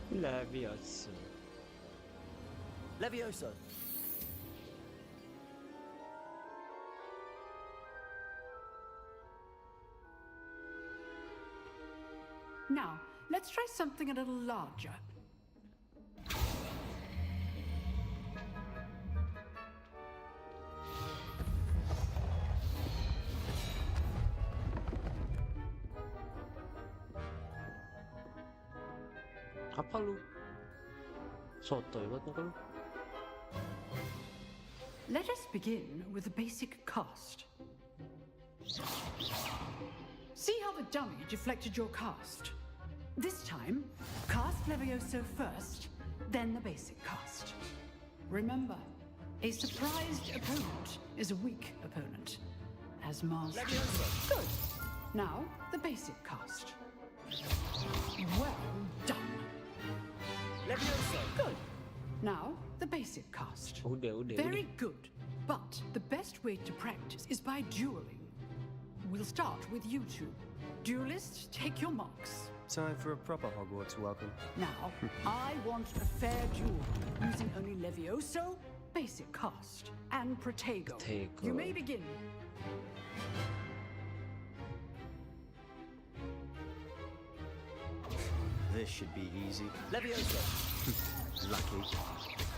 Levioso. Levioso. Now, let's try something a little larger. Apa lu? Sotoy buat muka lu. Let us begin with the basic cast. See how the dummy deflected your cast? This time, cast Levioso first, then the basic cast. Remember, a surprised opponent is a weak opponent. As Master. Levioso! Good. Now, the basic cast. Well done. Levioso! Good. Now, the basic cast. Very good. But the best way to practice is by dueling. We'll start with you two. Duelists, take your marks. Time for a proper Hogwarts welcome. Now, I want a fair duel, using only Levioso, basic cast, and Protego. You may begin. This should be easy. Levioso! Lucky.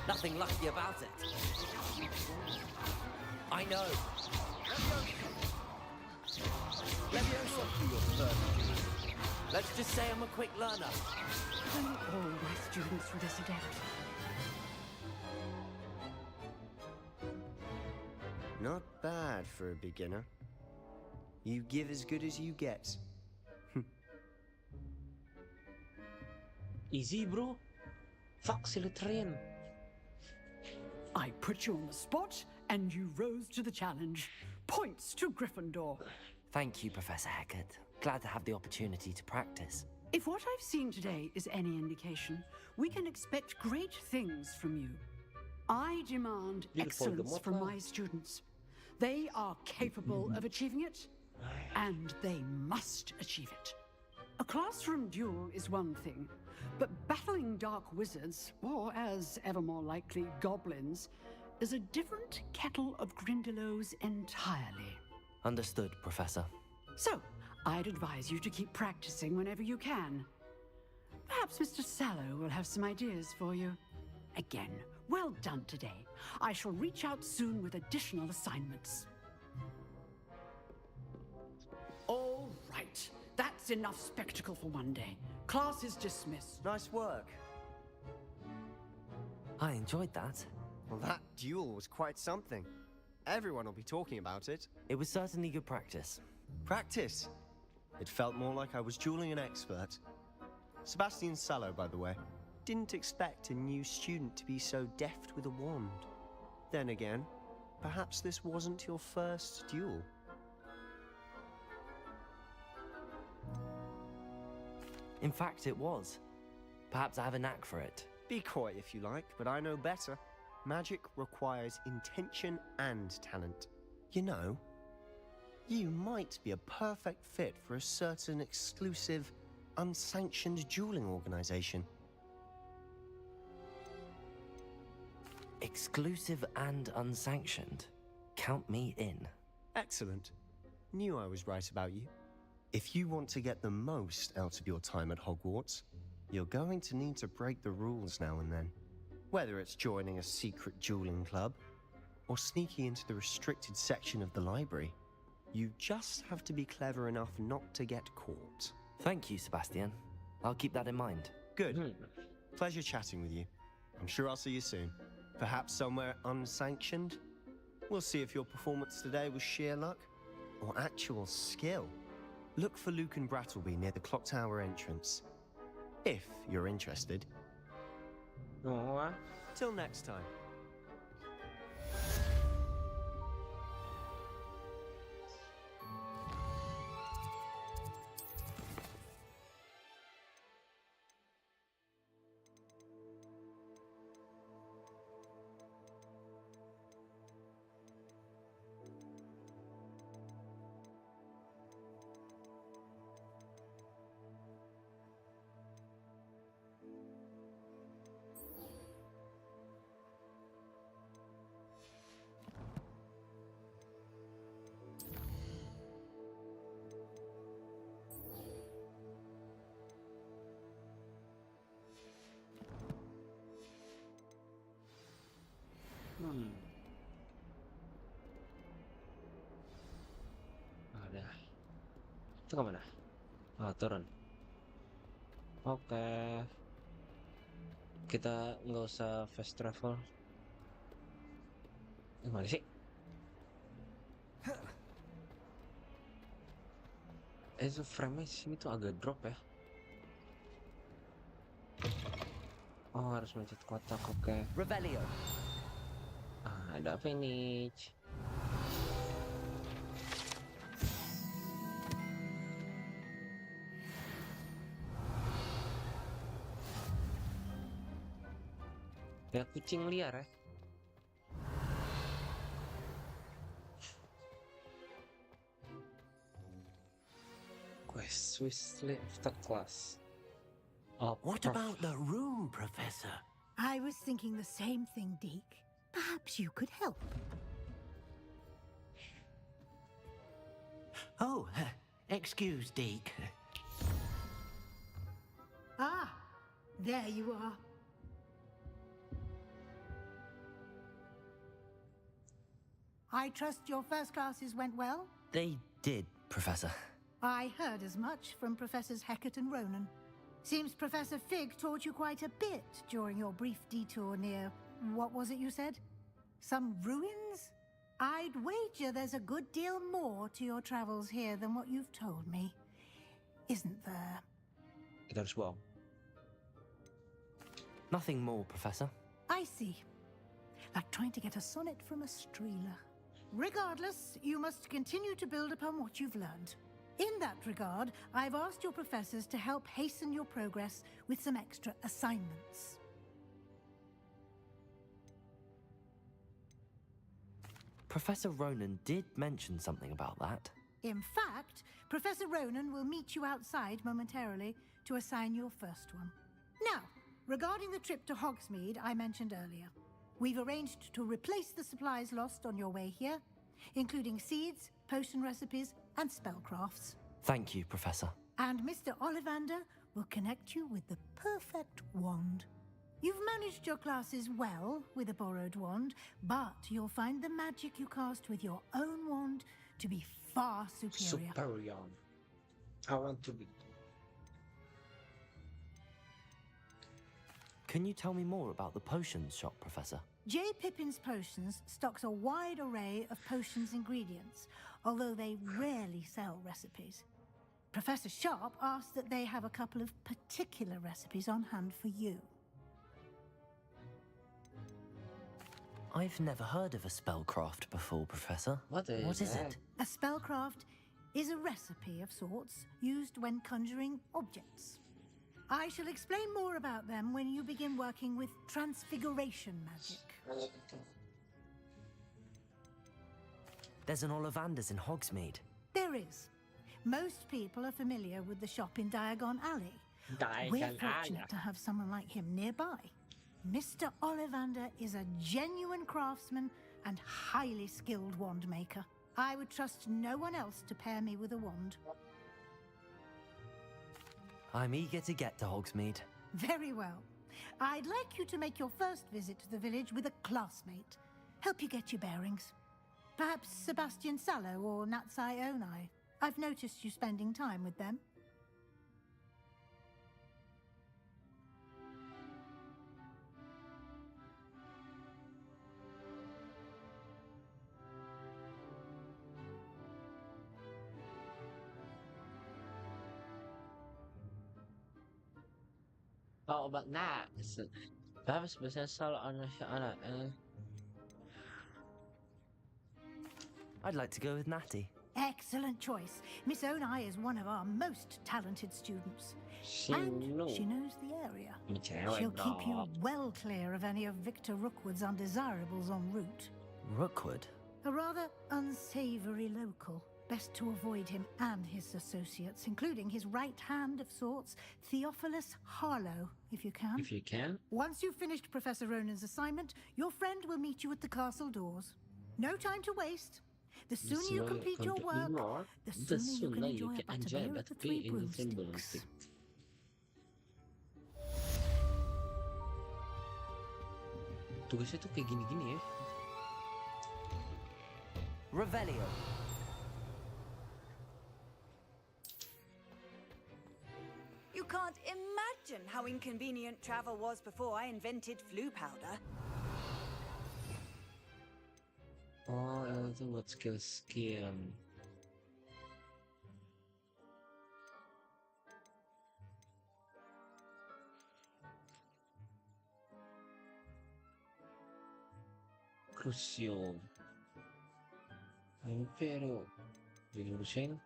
Nothing lucky about it. I know. Levioso! Let's just say I'm a quick learner. Don't all my students were this adept. Not bad for a beginner. You give as good as you get. Easy, bro. Fuck Slytherin. I put you on the spot, and you rose to the challenge. Points to Gryffindor. Thank you, Professor Hecat. Glad to have the opportunity to practice. If what I've seen today is any indication, we can expect great things from you. I demand excellence from my students. They are capable of achieving it, and they must achieve it. A classroom duel is one thing, but battling dark wizards, or as ever more likely, goblins, is a different kettle of Grindylows entirely. Understood, Professor. So, I'd advise you to keep practicing whenever you can. Perhaps Mr. Sallow will have some ideas for you. Again, well done today. I shall reach out soon with additional assignments. All right. That's enough spectacle for one day. Class is dismissed. Nice work. I enjoyed that. Well, that duel was quite something. Everyone will be talking about it. It was certainly good practice. Practice? It felt more like I was dueling an expert. Sebastian Sallow, by the way. Didn't expect a new student to be so deft with a wand. Then again, perhaps this wasn't your first duel. In fact, it was. Perhaps I have a knack for it. Be coy if you like, but I know better. Magic requires intention and talent. You know, you might be a perfect fit for a certain exclusive, unsanctioned dueling organization. Exclusive and unsanctioned. Count me in. Excellent. Knew I was right about you. If you want to get the most out of your time at Hogwarts, you're going to need to break the rules now and then. Whether it's joining a secret dueling club, or sneaking into the restricted section of the library, you just have to be clever enough not to get caught. Thank you, Sebastian. I'll keep that in mind. Good. Pleasure chatting with you. I'm sure I'll see you soon. Perhaps somewhere unsanctioned? We'll see if your performance today was sheer luck or actual skill. Look for Luke and Brattleby near the clock tower entrance. If you're interested. Till next time. Ada. Itu kemana? Oh, turun. Oke. Kita nggak usah fast travel. Gimana sih? Itu frame-nya sini tuh agak drop ya. Oh, harus mencet kotak, oke. Revelio. Ada apa ini? Ya kucing liar ya. Quest Swiss lifted class. What about the room, Professor? I was thinking the same thing, Deke. Perhaps you could help. Oh, excuse, Deke. Ah, there you are. I trust your first classes went well? They did, Professor. I heard as much from Professors Hecat and Ronan. Seems Professor Fig taught you quite a bit during your brief detour near... what was it you said? Some ruins? I'd wager there's a good deal more to your travels here than what you've told me. Isn't there? Kita harus bohong. Nothing more, Professor. I see. Like trying to get a sonnet from a streeler. Regardless, you must continue to build upon what you've learned. In that regard, I've asked your professors to help hasten your progress with some extra assignments. Professor Ronan did mention something about that. In fact, Professor Ronan will meet you outside momentarily to assign your first one. Now, regarding the trip to Hogsmeade I mentioned earlier, we've arranged to replace the supplies lost on your way here, including seeds, potion recipes, and spellcrafts. Thank you, Professor. And Mr. Ollivander will connect you with the perfect wand. You've managed your classes well with a borrowed wand, but you'll find the magic you cast with your own wand to be far superior. Superior. I want to be. Can you tell me more about the potions shop, Professor? J. Pippin's Potions stocks a wide array of potions ingredients, although they rarely sell recipes. Professor Sharp asked that they have a couple of particular recipes on hand for you. I've never heard of a spellcraft before, Professor. What is it? A spellcraft is a recipe of sorts used when conjuring objects. I shall explain more about them when you begin working with transfiguration magic. There's an Ollivander's in Hogsmeade. There is. Most people are familiar with the shop in Diagon Alley. We're fortunate to have someone like him nearby. Mr. Ollivander is a genuine craftsman and highly skilled wand maker. I would trust no one else to pair me with a wand. I'm eager to get to Hogsmeade. Very well. I'd like you to make your first visit to the village with a classmate. Help you get your bearings. Perhaps Sebastian Sallow or Natsai Onai. I've noticed you spending time with them. Oh, but nah. Perhaps business on I'd like to go with Natty. Excellent choice. Miss Onai is one of our most talented students. She and knows. she knows the area. Cewek, She'll keep you no. well clear of any of Victor Rookwood's undesirables en route. Rookwood? A rather unsavory local. Best to avoid him and his associates, including his right hand of sorts, Theophilus Harlow, if you can. If you can. Once you've finished Professor Ronan's assignment, your friend will meet you at the castle doors. No time to waste. The sooner you complete your work, the sooner you can enjoy a butterbeer of the three broomsticks. Tugasnya tuh kayak gini-gini ya. Revelio. You can't imagine how inconvenient travel was before I invented flu powder. Oh, itu buat skill. Crucio. Impero. Revolution.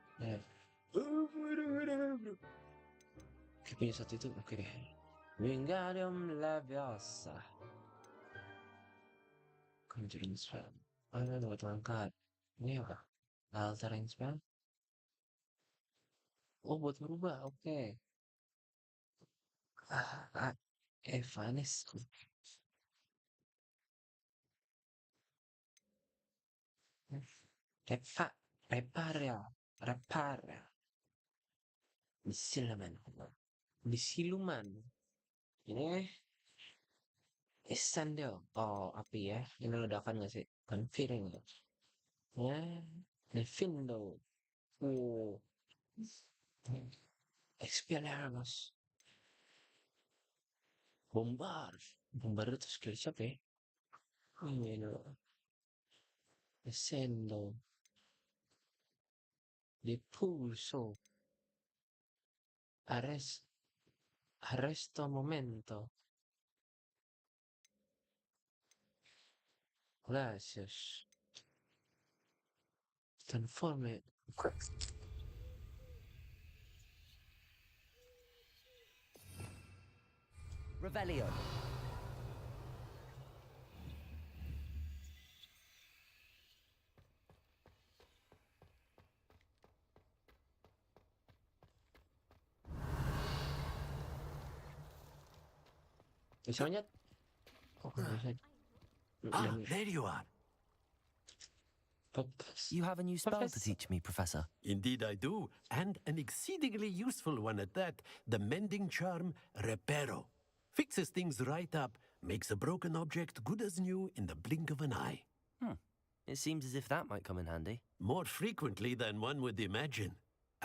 Oke, punya satu itu. Oke deh. Wingardium Leviosa. Conjuring spell. Ada buat angkat. Ini apa? Altering spell. Oh, buat merubah. Oke. Evanes. Repara. Disiluman. Ini Esandel. Oh, api ya. Ini ledakan nggak sih? Confiring. Ya. Nefindo. Oh. Expelliarmus. Bombar. Bombar itu skill siapa ya? Ini loh. Descendo. Depulso. Arresto momento. Gracias. Transforme. Revelio. Bisa nyet? Oh, bisa. There you are. You have a new spell to teach me, Professor. Indeed I do, and an exceedingly useful one at that. The mending charm, Reparo. Fixes things right up, makes a broken object good as new in the blink of an eye. It seems as if that might come in handy. More frequently than one would imagine.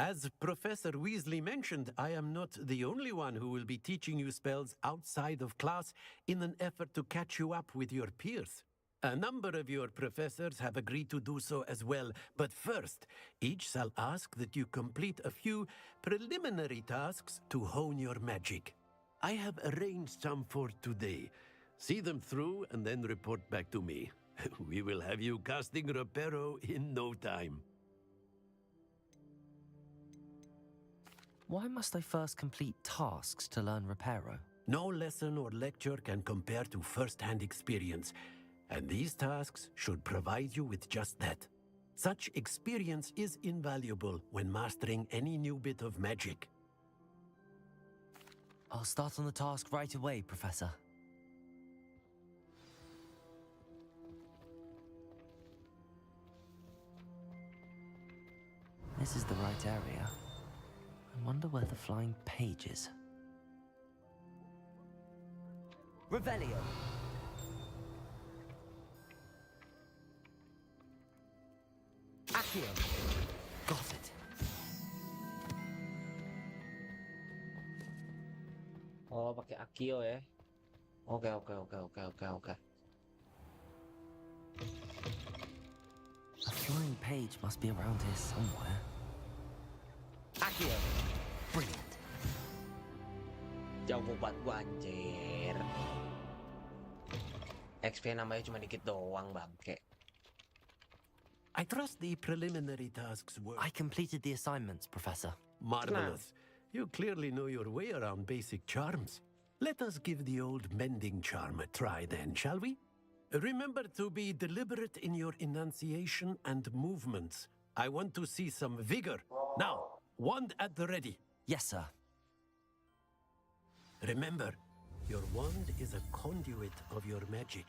As Professor Weasley mentioned, I am not the only one who will be teaching you spells outside of class in an effort to catch you up with your peers. A number of your professors have agreed to do so as well, but first, each shall ask that you complete a few preliminary tasks to hone your magic. I have arranged some for today. See them through and then report back to me. We will have you casting Reparo in no time. Why must I first complete tasks to learn Reparo? No lesson or lecture can compare to first-hand experience, and these tasks should provide you with just that. Such experience is invaluable when mastering any new bit of magic. I'll start on the task right away, Professor. This is the right area. I wonder where the flying page is. Revelio! Accio! Got it. Oh, pakai Akio ya. Oke. A flying page must be around here somewhere. Accio! Brilliant. Jauh banget gua anjir. XP nambahnya cuma dikit doang, bangke. I trust the preliminary tasks were... I completed the assignments, Professor. Marvelous. You clearly know your way around basic charms. Let us give the old mending charm a try then, shall we? Remember to be deliberate in your enunciation and movements. I want to see some vigor. Now, wand at the ready. Yes, sir. Remember, your wand is a conduit of your magic.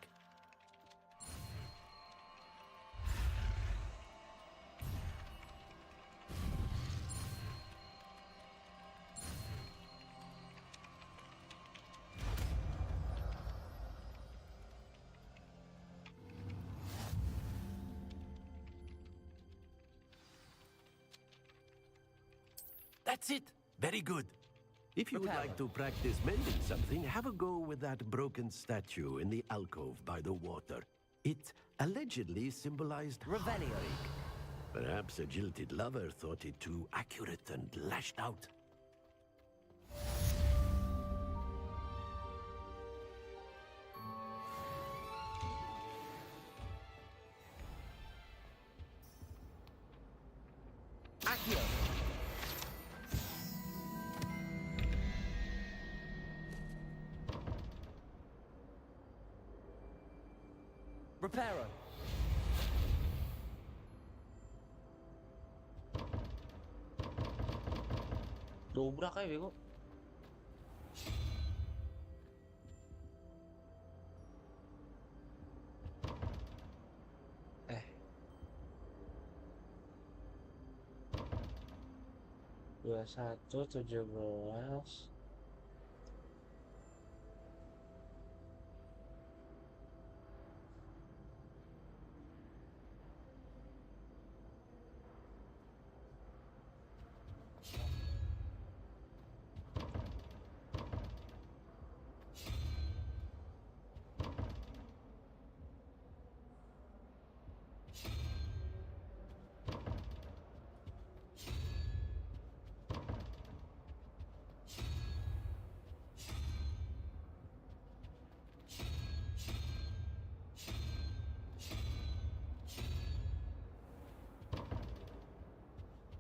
That's it. Very good. If you would like to practice mending something, have a go with that broken statue in the alcove by the water. It allegedly symbolized Revelio. Perhaps a jilted lover thought it too accurate and lashed out. Accio! Reparo. Dobrak kayak bego. Dua 21:17.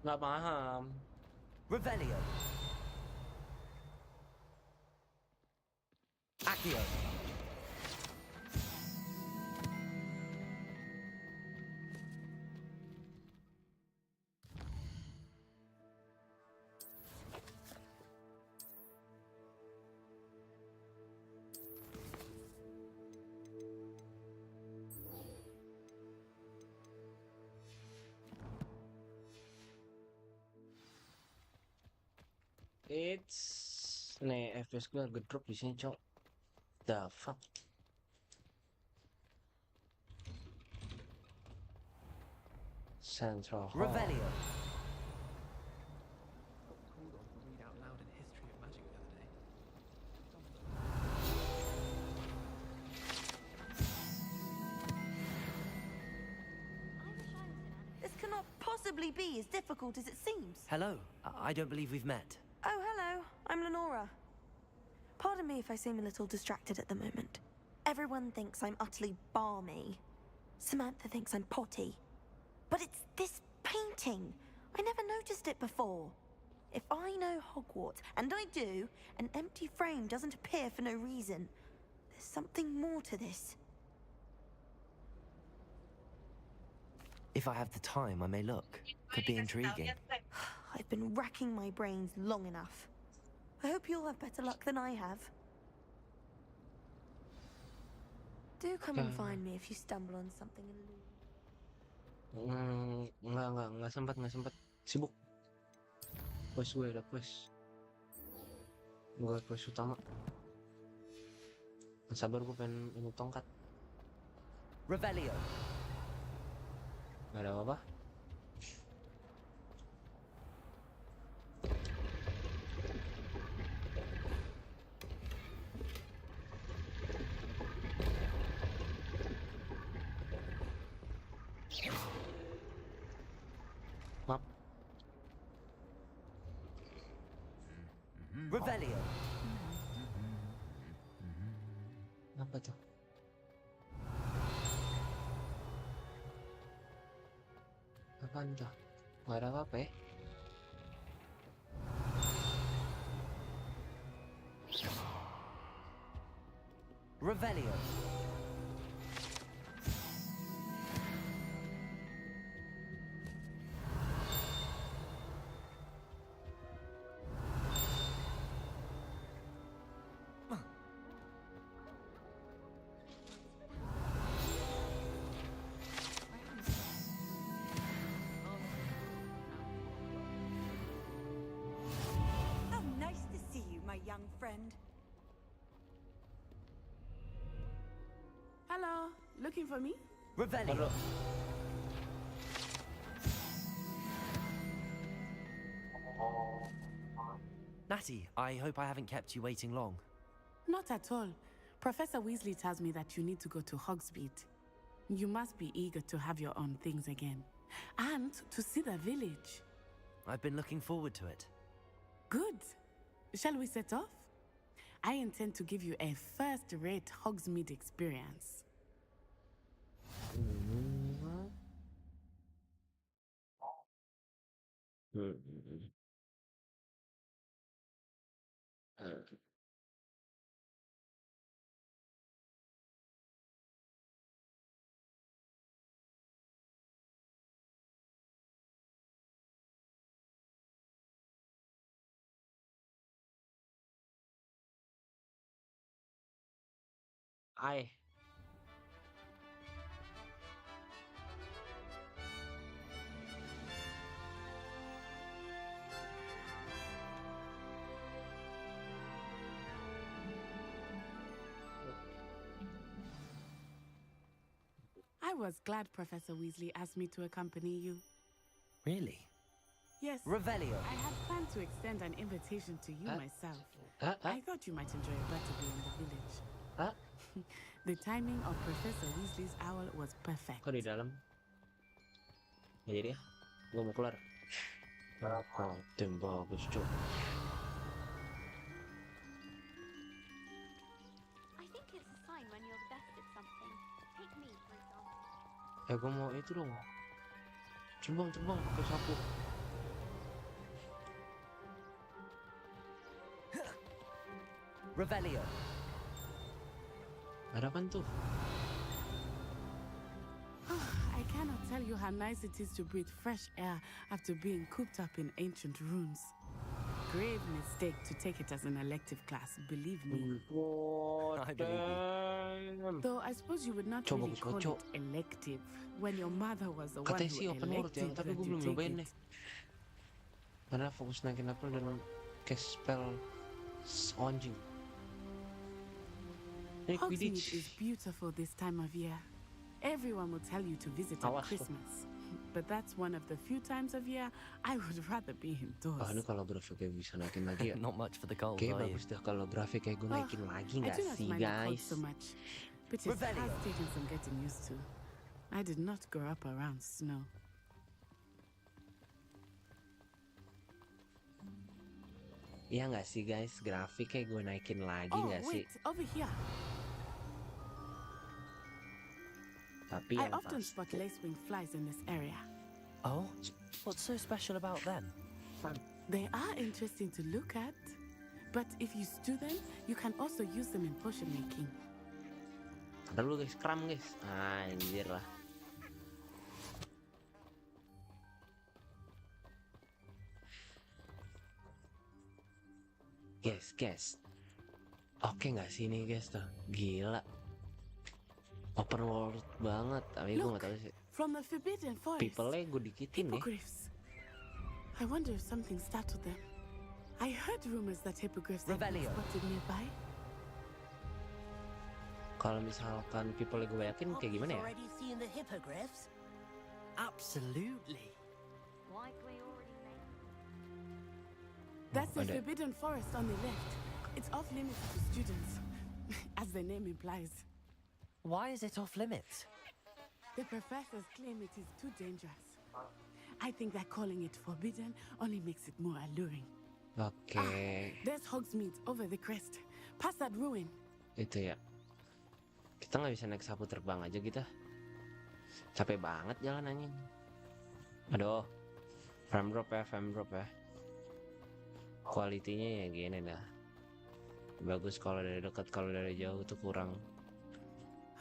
Nggak paham. Revelio. Accio. Nih FPS gue agak drop di sini, cok. The fuck. Central Hall. Revelio. possibly be as difficult as it seems. Hello. I don't believe we've met. Oh, hello. I'm Lenora. Pardon me if I seem a little distracted at the moment. Everyone thinks I'm utterly balmy. Samantha thinks I'm potty. But it's this painting. I never noticed it before. If I know Hogwarts, and I do, an empty frame doesn't appear for no reason. There's something more to this. If I have the time, I may look. Could be intriguing. I've been racking my brains long enough. I hope you'll have better luck than I have. Do come and find me if you stumble on something elusive. Nggak sempat. Sibuk. Quest gue ada quest. Gue quest utama. Nggak sabar gue pengen ini tongkat. Revelio. Nggak ada apa-apa. Maaf. Revelio. Apa tuh? Apaan tuh? Nggak ada apa-apa ya? Revelio. How nice to see you, my young friend. Hello, looking for me? Revelio. Natty, I hope I haven't kept you waiting long. Not at all. Professor Weasley tells me that you need to go to Hogsmeade. You must be eager to have your own things again. And to see the village. I've been looking forward to it. Good. Shall we set off? I intend to give you a first-rate Hogsmeade experience. Ay. I was glad Professor Weasley asked me to accompany you. Really? Yes. Revelio. I had planned to extend an invitation to you myself. I thought you might enjoy a butterbeer in the village. The timing of Professor Weasley's owl was perfect. Kok di dalam? Nggak jadi ya? Gue mau keluar. Tim bagus, Cuk. I think it's a sign when you're the best at something. Take me, for example. Gue mau itu dong. Terbang pakai sapu. Revelio. Ada apaan tuh? I cannot tell you how nice it is to breathe fresh air after being cooped up in ancient ruins. Grave mistake to take it as an elective class, believe me. I believe you. Though I suppose you would not really call it elective when your mother was the one Katanya sih who open world ya, elected tapi that gue you belum take nyobain it. deh. Karena fokus naikin level dan cast spell anjing. Hogsmeade is beautiful this time of year. Everyone will tell you to visit at Christmas. But that's one of the few times of year I would rather be indoors. Ini kalau grafiknya bisa naikin lagi ya. Not much for the cold, Kayak are you? bagus dah kalau grafiknya gue naikin lagi I nggak do not sih mind the cold guys? so much, but it has taken some getting used to. I did not grow up around snow. Iya nggak sih guys, grafiknya gue naikin lagi Oh, nggak sih? wait, over here. Tapi I yang often pasti spot lacewing flies in this area. Oh? What's so special about them? They are interesting to look at, but if you stew them, you can also use them in potion making. ada lu guys, kram guys. Anjir lah. Guys. Oke nggak sih ini guys tuh? Gila. Open world banget, tapi gue nggak tahu sih. From the Forbidden Forest. People-nya gue dikitin nih. Hippogriffs. I wonder if something startled them. I heard rumors that hippogriffs have been spotted nearby. Kalau misalkan people gue yakin kayak gimana ya? Already seen the hippogriffs? Absolutely. Likely already made. That's the Ada. Forbidden Forest on the left. It's off limits to students, as the name implies. Why is it off limits? The professors claim it is too dangerous. I think that calling it forbidden only makes it more alluring. Oke, There's Hogsmeade over the crest. Past that ruin. itu ya. Kita nggak bisa naik sapu terbang aja kita. Capek banget jalan anjing. Aduh, frame drop ya. Kualitinya ya gini dah. Bagus kalau dari dekat, kalau dari jauh tuh kurang.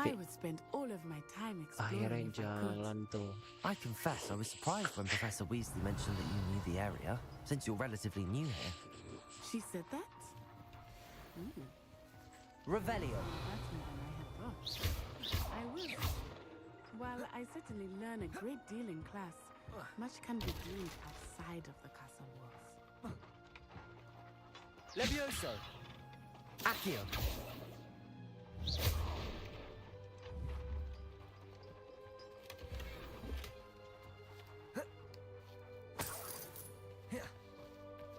I would spend all of my time Akhirnya exploring if I could. jalan tuh. I confess I was surprised when Professor Weasley mentioned that you knew the area, since you're relatively new here. She said that? Revelio. That's more than I had thought. I will. While I certainly learn a great deal in class, much can be gleaned outside of the castle walls. Levioso. Accio.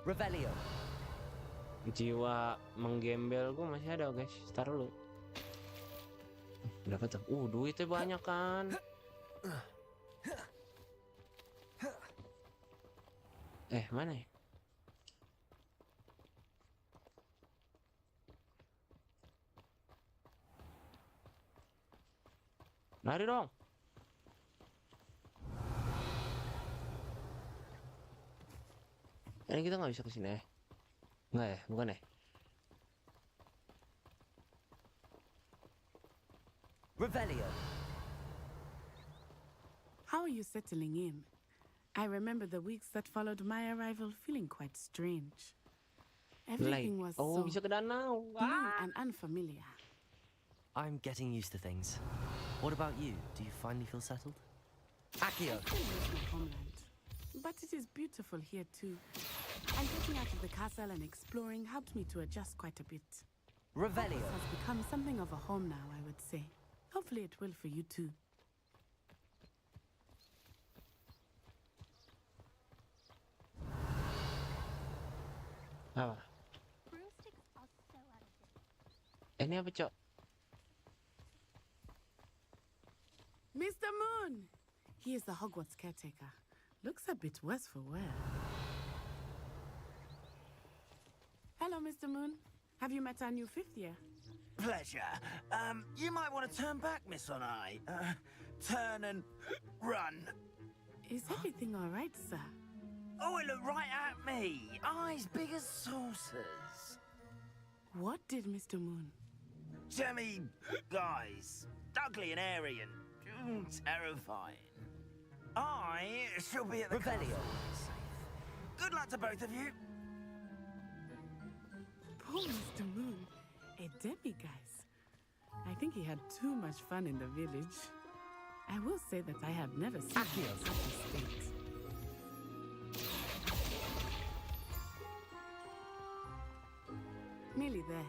Revelio. Jiwa menggembel gue masih ada guys. Taruh lu. Berapa tuh? Duitnya banyak kan. Mana ya? Lari dong. Ini kita nggak bisa kesini ya? Nggak ya? Bukan ya? Revelio. How are you settling in? I remember the weeks that followed my arrival feeling quite strange. Everything was so bisa ke danau. new and unfamiliar. I'm getting used to things. What about you? Do you finally feel settled? Accio. I still miss my homeland, but it is beautiful here too. And getting out of the castle and exploring helped me to adjust quite a bit. Revelio. Hogwarts has become something of a home now, I would say. Hopefully it will for you too. Apa? Broomsticks are so out of date. Ini apa, Cok? Mr. Moon! He is the Hogwarts caretaker. Looks a bit worse for wear. Hello, Mr. Moon. Have you met our new fifth year? Pleasure. You might want to turn back, Miss Onai. Turn and run. Is everything all right, sir? Oh, it looked right at me. Eyes big as saucers. What did Mr. Moon? Jemmy, guys. Ugly and airy and terrifying. I shall be at the Revelio. castle. Good luck to both of you. Poor Mr. Moon. A demiguise. I think he had too much fun in the village. I will say that I have never seen him in such a state. Nearly there.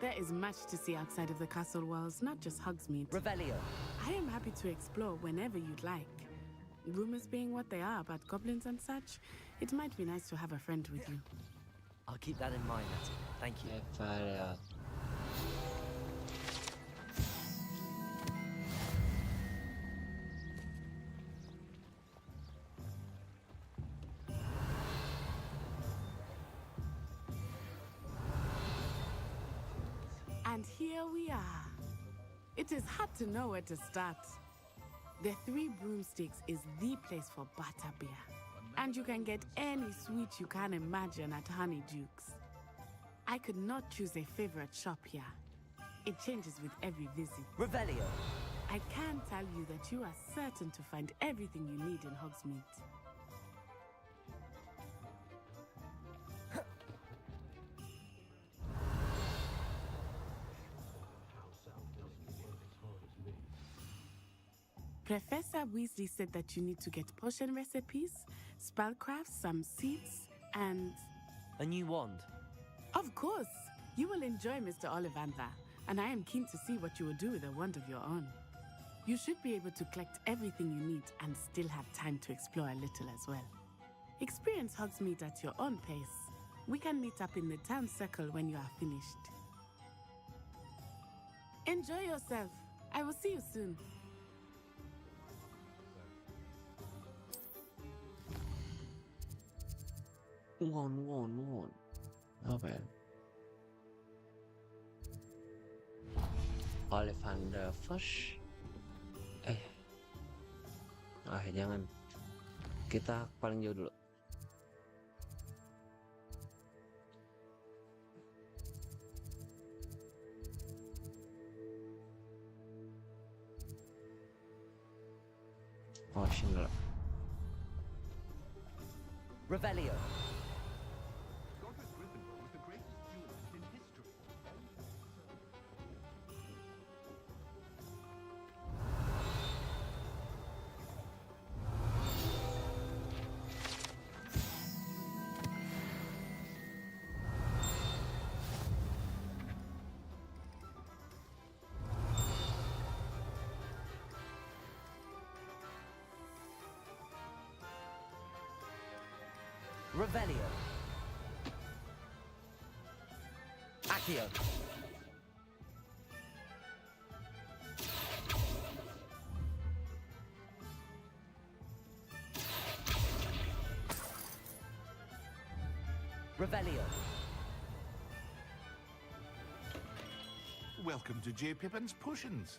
There is much to see outside of the castle walls, not just Hogsmeade. Revelio. I am happy to explore whenever you'd like. Rumors being what they are about goblins and such, it might be nice to have a friend with you. I'll keep that in mind, Natty. Thank you. And here we are. It is hard to know where to start. The Three Broomsticks is the place for butterbeer. And you can get any sweet you can imagine at Honeydukes. I could not choose a favorite shop here. It changes with every visit. Revelio. I can tell you that you are certain to find everything you need in Hogsmeade. Professor Weasley said that you need to get potion recipes, spellcrafts, some seeds, and... A new wand. Of course! You will enjoy Mr. Ollivander, and I am keen to see what you will do with a wand of your own. You should be able to collect everything you need and still have time to explore a little as well. Experience Hogsmeade at your own pace. We can meet up in the town circle when you are finished. Enjoy yourself. I will see you soon. Won. Apa ya? Ollivander Fish. Jangan. Kita paling jauh dulu. Potion dulu. Revelio. Revelio. Accio. Revelio. Welcome to J. Pippin's Potions.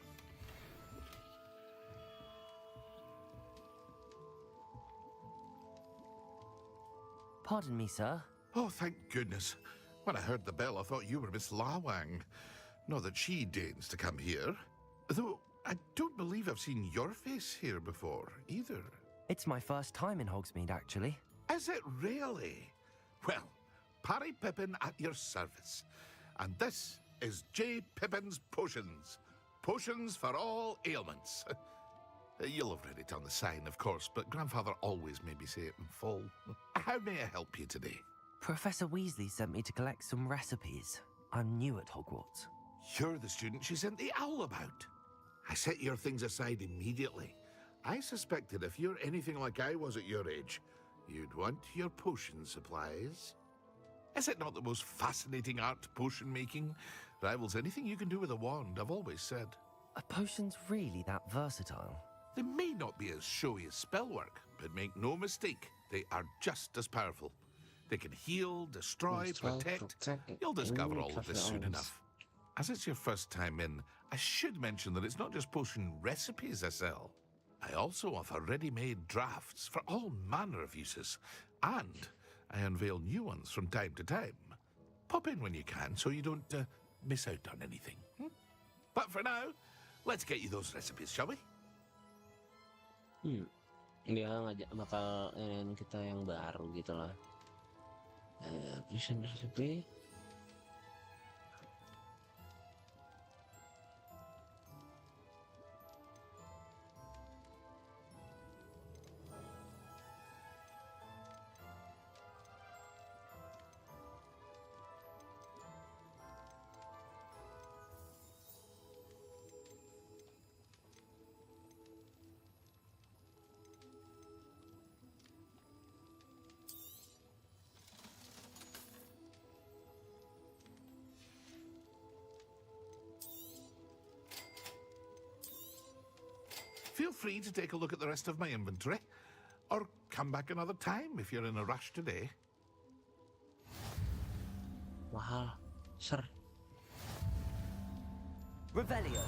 Pardon me, sir. Oh, thank goodness. When I heard the bell, I thought you were Miss Lawang. Not that she deigns to come here. Though I don't believe I've seen your face here before, either. It's my first time in Hogsmeade, actually. Is it really? Well, Parry Pippin at your service. And this is J. Pippin's Potions. Potions for all ailments. You'll have read it on the sign, of course, but Grandfather always made me say it in full. How may I help you today? Professor Weasley sent me to collect some recipes. I'm new at Hogwarts. You're the student she sent the owl about. I set your things aside immediately. I suspected if you're anything like I was at your age, you'd want your potion supplies. Is it not the most fascinating art, potion making? Rivals anything you can do with a wand, I've always said. Are potions really that versatile? They may not be as showy as spellwork, but make no mistake, they are just as powerful. They can heal, destroy, protect. You'll discover all of this soon enough. As it's your first time in, I should mention that it's not just potion recipes I sell. I also offer ready-made drafts for all manner of uses, and I unveil new ones from time to time. Pop in when you can so you don't miss out on anything. But for now, let's get you those recipes, shall we? Dia bakal kita yang baru gitu lah. Vision recipe. Feel free to take a look at the rest of my inventory, or come back another time if you're in a rush today. Mahal, sir. Revelio.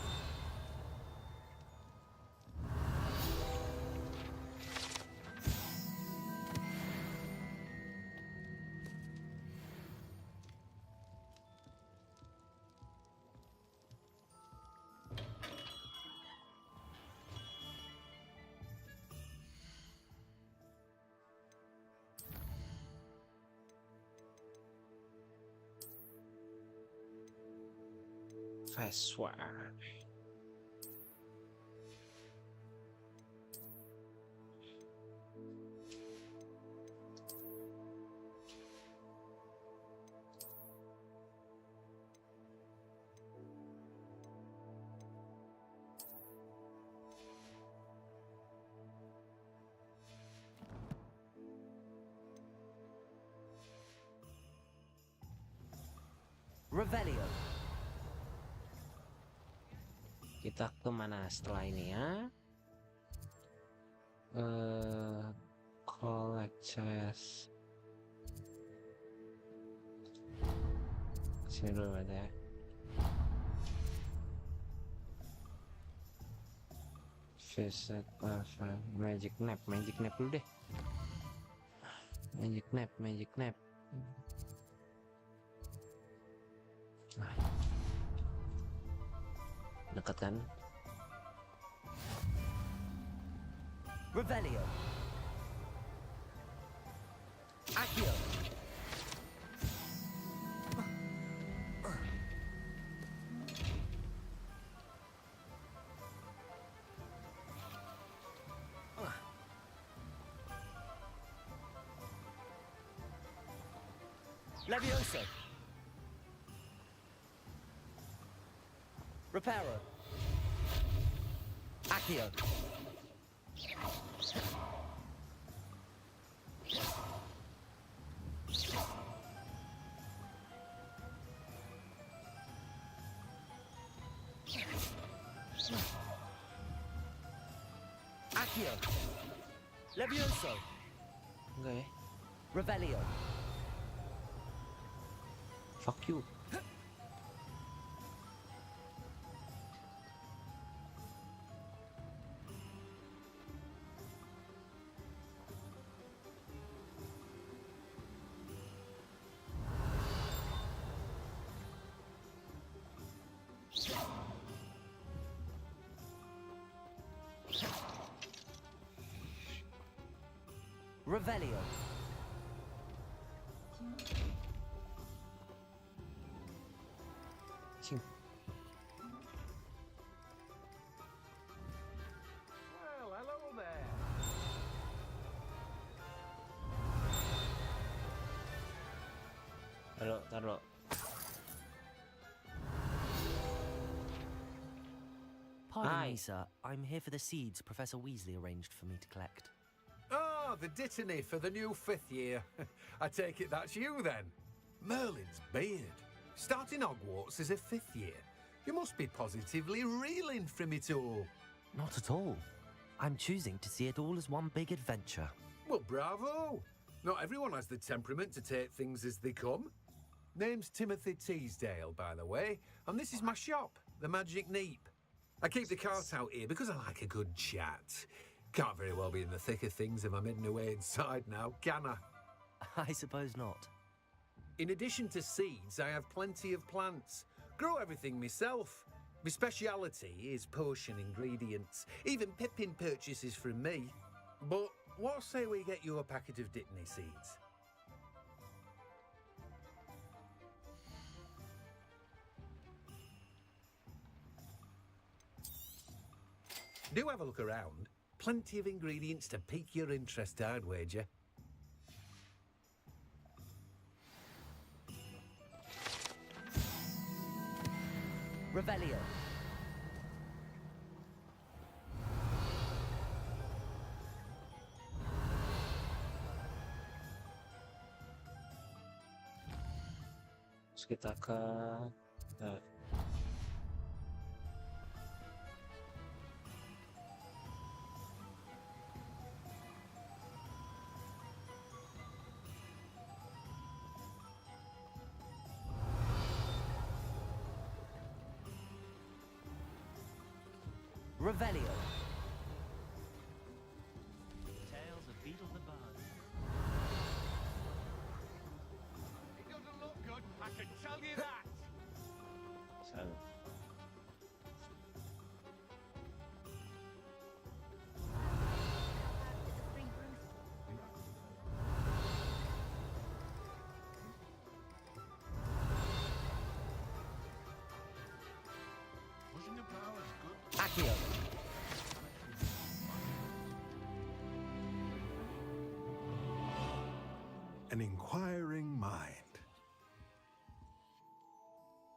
Fast one. Revelio. Kita kemana setelah ini ya? Collect chest. Sini dulu ada ya. Visit magic nap dulu deh. Magic nap. Nah. Dekat kan? Revelio. Accio. Levioso. Reparo. Accio. Accio. Levioso. Okay. Revelio. Fuck you. Revelio. Sing. Well, hello there. Taruh. Pardon me, sir. I'm here for the seeds Professor Weasley arranged for me to collect. Ah, the dittany for the new 5th year. I take it that's you, then. Merlin's beard. Starting Hogwarts as a 5th year. You must be positively reeling from it all. Not at all. I'm choosing to see it all as one big adventure. Well, bravo. Not everyone has the temperament to take things as they come. Name's Timothy Teasdale, by the way, and this is my shop, the Magic Neep. I keep the cart out here because I like a good chat. Can't very well be in the thick of things if I'm hidden away inside now, can I? I suppose not. In addition to seeds, I have plenty of plants. Grow everything myself. My speciality is potion ingredients. Even Pippin purchases from me. But what say we get you a packet of Dittany seeds? Do have a look around. Plenty of ingredients to pique your interest, I'd wager. Revelio. Terus kita ke Revelio. Tales of Beetle the Bard. It doesn't look good, I can tell you that. So. Accio. An inquiring mind.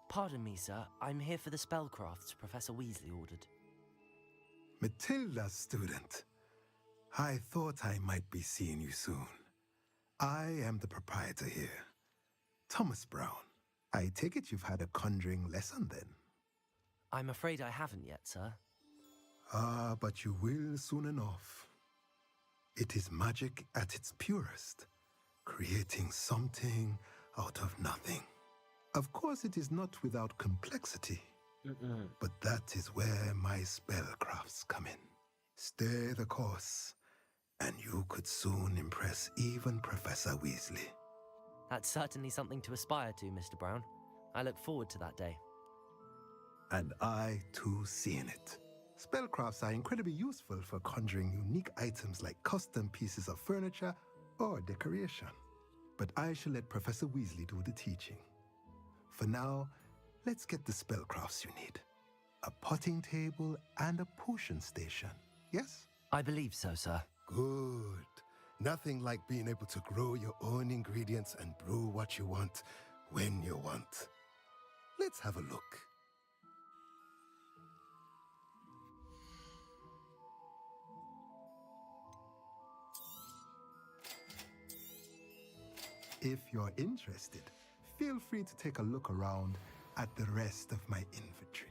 Pardon me, sir. I'm here for the spellcrafts Professor Weasley ordered. Matilda, student. I thought I might be seeing you soon. I am the proprietor here, Thomas Brown. I take it you've had a conjuring lesson then? I'm afraid I haven't yet, sir. Ah, but you will soon enough. It is magic at its purest, creating something out of nothing. Of course, it is not without complexity, but that is where my spellcrafts come in. Stay the course, and you could soon impress even Professor Weasley. That's certainly something to aspire to, Mr. Brown. I look forward to that day. And I, too, seeing it. Spellcrafts are incredibly useful for conjuring unique items like custom pieces of furniture or decoration. But I shall let Professor Weasley do the teaching. For now, let's get the spellcrafts you need. A potting table and a potion station, yes? I believe so, sir. Good. Nothing like being able to grow your own ingredients and brew what you want when you want. Let's have a look. If you're interested, feel free to take a look around at the rest of my inventory.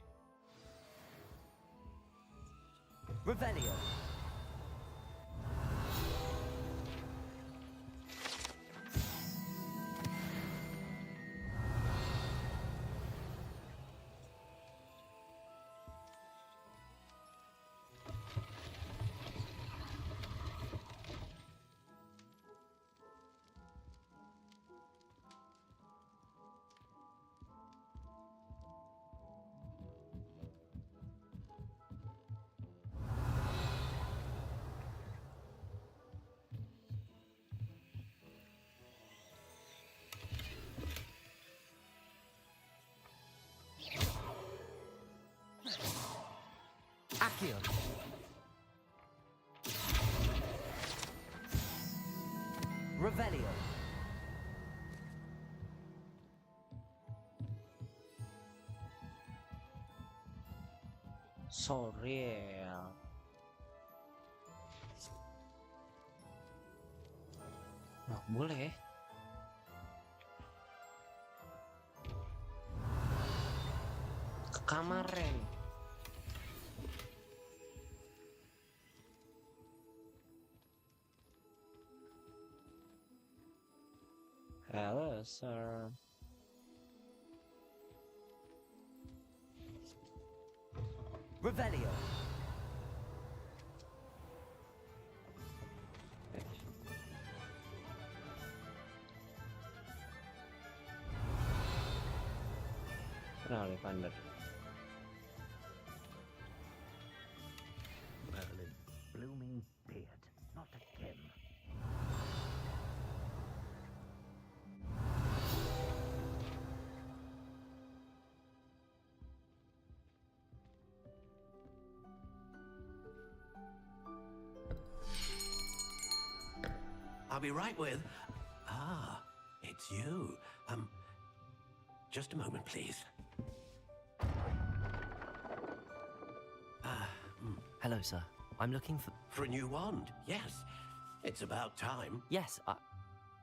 Revelio. Accio. Revelio. Saweria. Nah, boleh. Ke kamar, Ren. Hello, sir. Revelio. Ollivander. Merlin, blooming beard, not a gem. I'll be right with... Ah, it's you. Just a moment, please. Hello, sir. I'm looking for... For a new wand, yes. It's about time. Yes,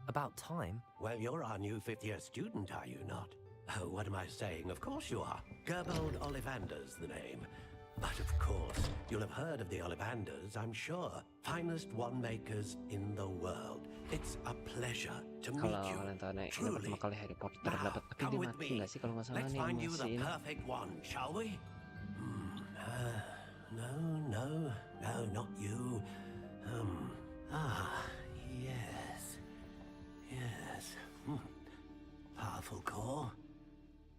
about time? Well, you're our new fifth-year student, are you not? Oh, what am I saying? Of course you are. Gerbold Ollivander's the name. But of course, you'll have heard of the Ollivanders, I'm sure. Finest wand makers in the world. It's a pleasure to meet Kalau you. kalian tahu nih, ini Truly. pertama kali Harry Potter Now, dapat, tapi come dia with mati me. nggak sih kalau nggak salah Let's nih find you the masih ini. perfect one, shall we? No, not you. Yes. Yes. Powerful core.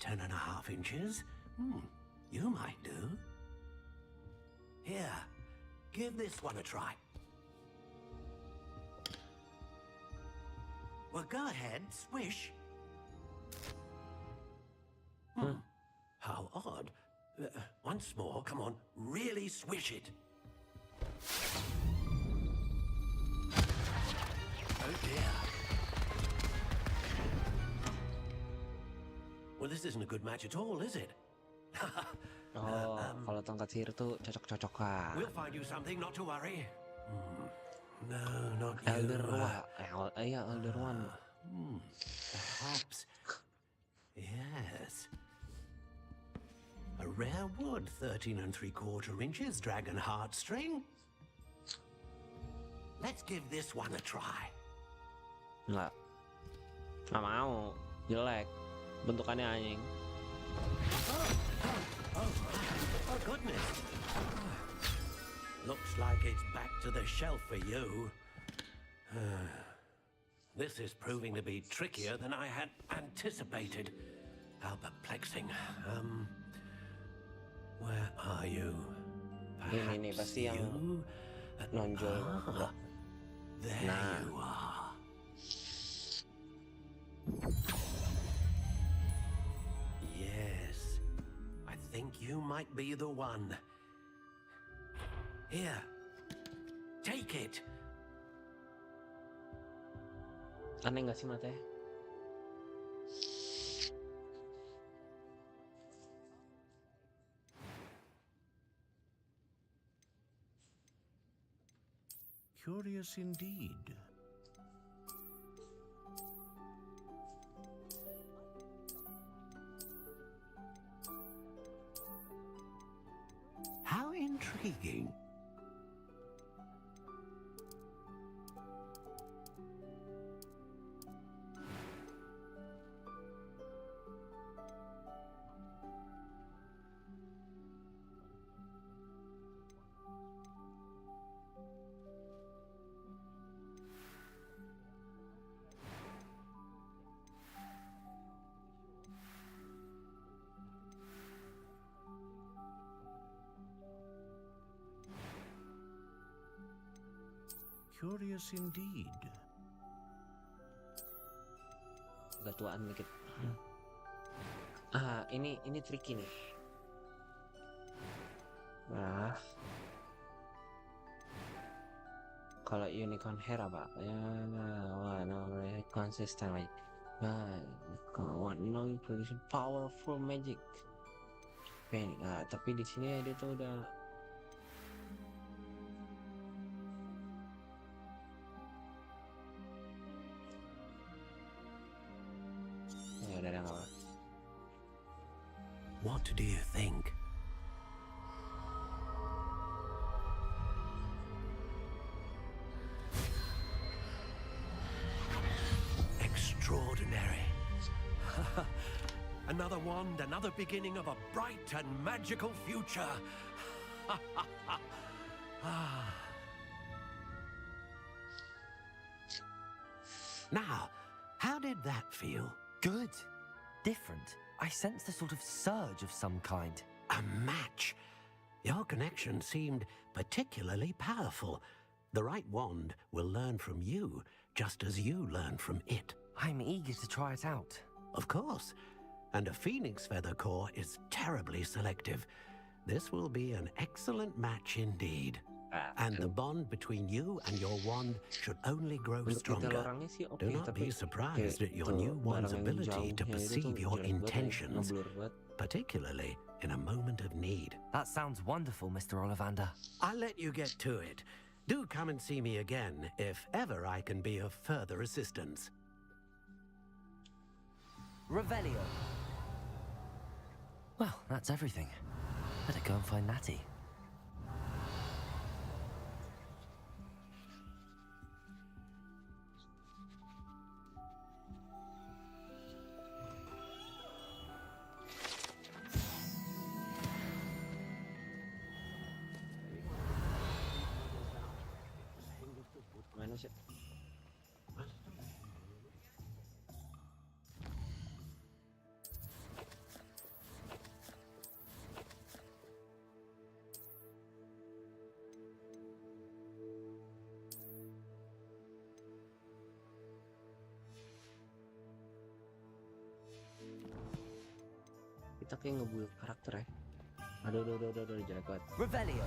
10.5 inches. You might do. Here, give this one a try. Well, go ahead, swish. How odd. Once more, come on, really swish it. Oh dear. Well, this isn't a good match at all, is it? Kalau tongkat sihir tuh cocok-cocokan. We'll find you something, not to worry. No, not you. Elder One. Elder One. Perhaps. Yes. A rare wood, 13 3/4 inches, dragon heartstring. Let's give this one a try. Nggak mau. Jelek. Bentukannya anjing. Oh, goodness. Looks like it's back to the shelf for you. This is proving to be trickier than I had anticipated. How perplexing. Where are you? Ini pasti yang nonjol. There you are. Yes, I think you might be the one. Here, take it. Aneh nggak sih matanya? Curious indeed. How intriguing. Curious indeed. Agak tuaan dikit. Ini tricky nih. Nah, kalau unicorn hair apa? Ya, namanya konsisten lagi. No production powerful magic. Tapi di sini dia tuh udah What do you think? Extraordinary. Another wand, another beginning of a bright and magical future. Now, how did that feel? Good. Different. I sensed a sort of surge of some kind. A match. Your connection seemed particularly powerful. The right wand will learn from you, just as you learn from it. I'm eager to try it out. Of course. And a phoenix feather core is terribly selective. This will be an excellent match indeed. And the bond between you and your wand should only grow stronger. Do not be surprised at your new wand's ability to perceive your intentions, particularly in a moment of need. That sounds wonderful, Mr. Ollivander. I'll let you get to it. Do come and see me again if ever I can be of further assistance. Revelio. Well, that's everything. Better go and find Natty. sih. Kita kayak ngebuild karakter ya. Aduh, jelek banget. Revelio.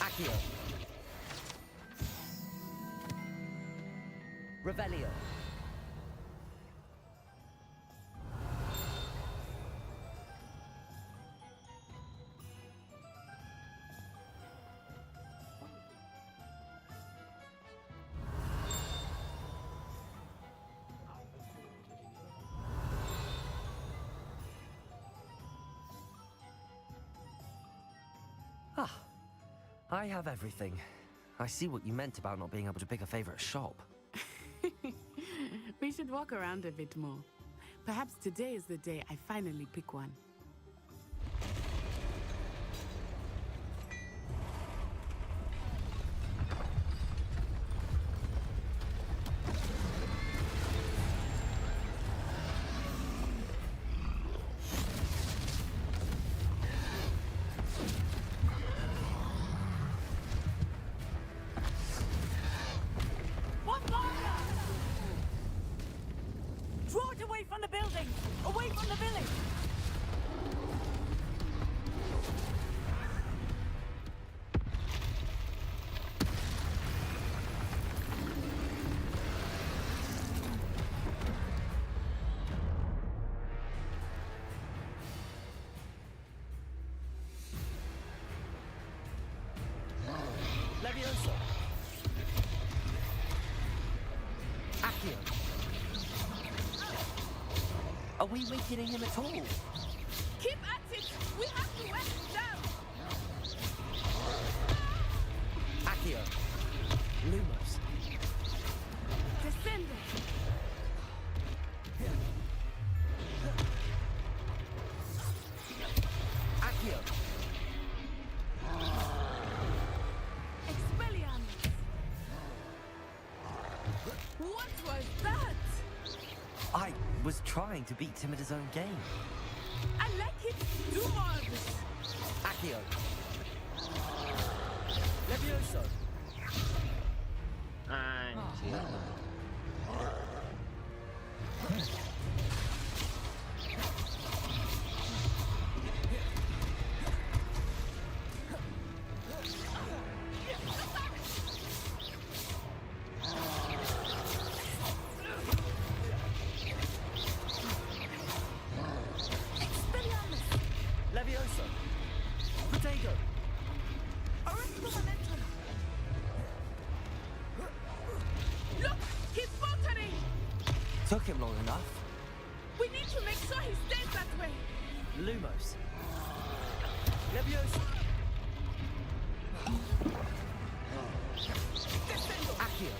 Accio. Revelio. Ah, I have everything. I see what you meant about not being able to pick a favorite shop. We should walk around a bit more. Perhaps today is the day I finally pick one. Draw it away from the building! Away from the village! Levioso. Accio. Are we weakening him at all? Keep at it! We have to wear him down! Accio. Lumos. Descend. Accio. Expelliarmus. What was that? I was trying to beat him at his own game. I like it. Do more of this. Accio. Levioso. Anjir. Levioso. Potato. Look! He's faltering! Took him long enough. We need to make sure he stays that way. Lumos. Levioso. Accio.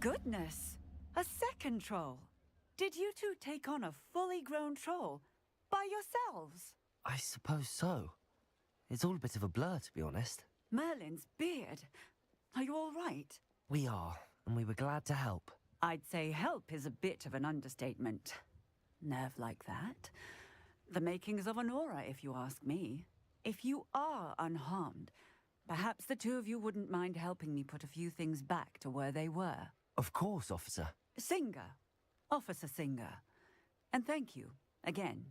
Goodness! A second troll! Did you two take on a fully grown troll by yourselves? I suppose so. It's all a bit of a blur, to be honest. Merlin's beard. Are you all right? We are, and we were glad to help. I'd say help is a bit of an understatement. Nerve like that. The makings of an aura, if you ask me. If you are unharmed, perhaps the two of you wouldn't mind helping me put a few things back to where they were. Of course, officer. Singer. Officer Singer. And thank you, again,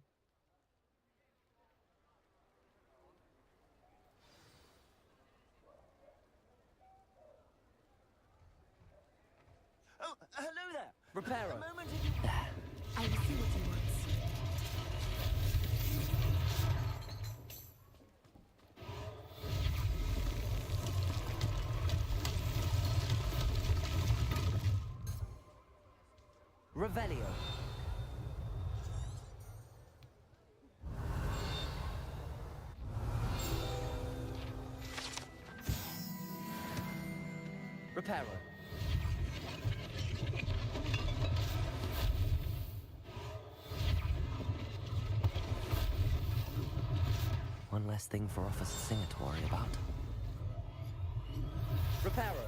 hello there. Reparo. A moment if you... I will see what he wants. Revelio. Reparo. One less thing for Officer Singer to worry about. Reparo.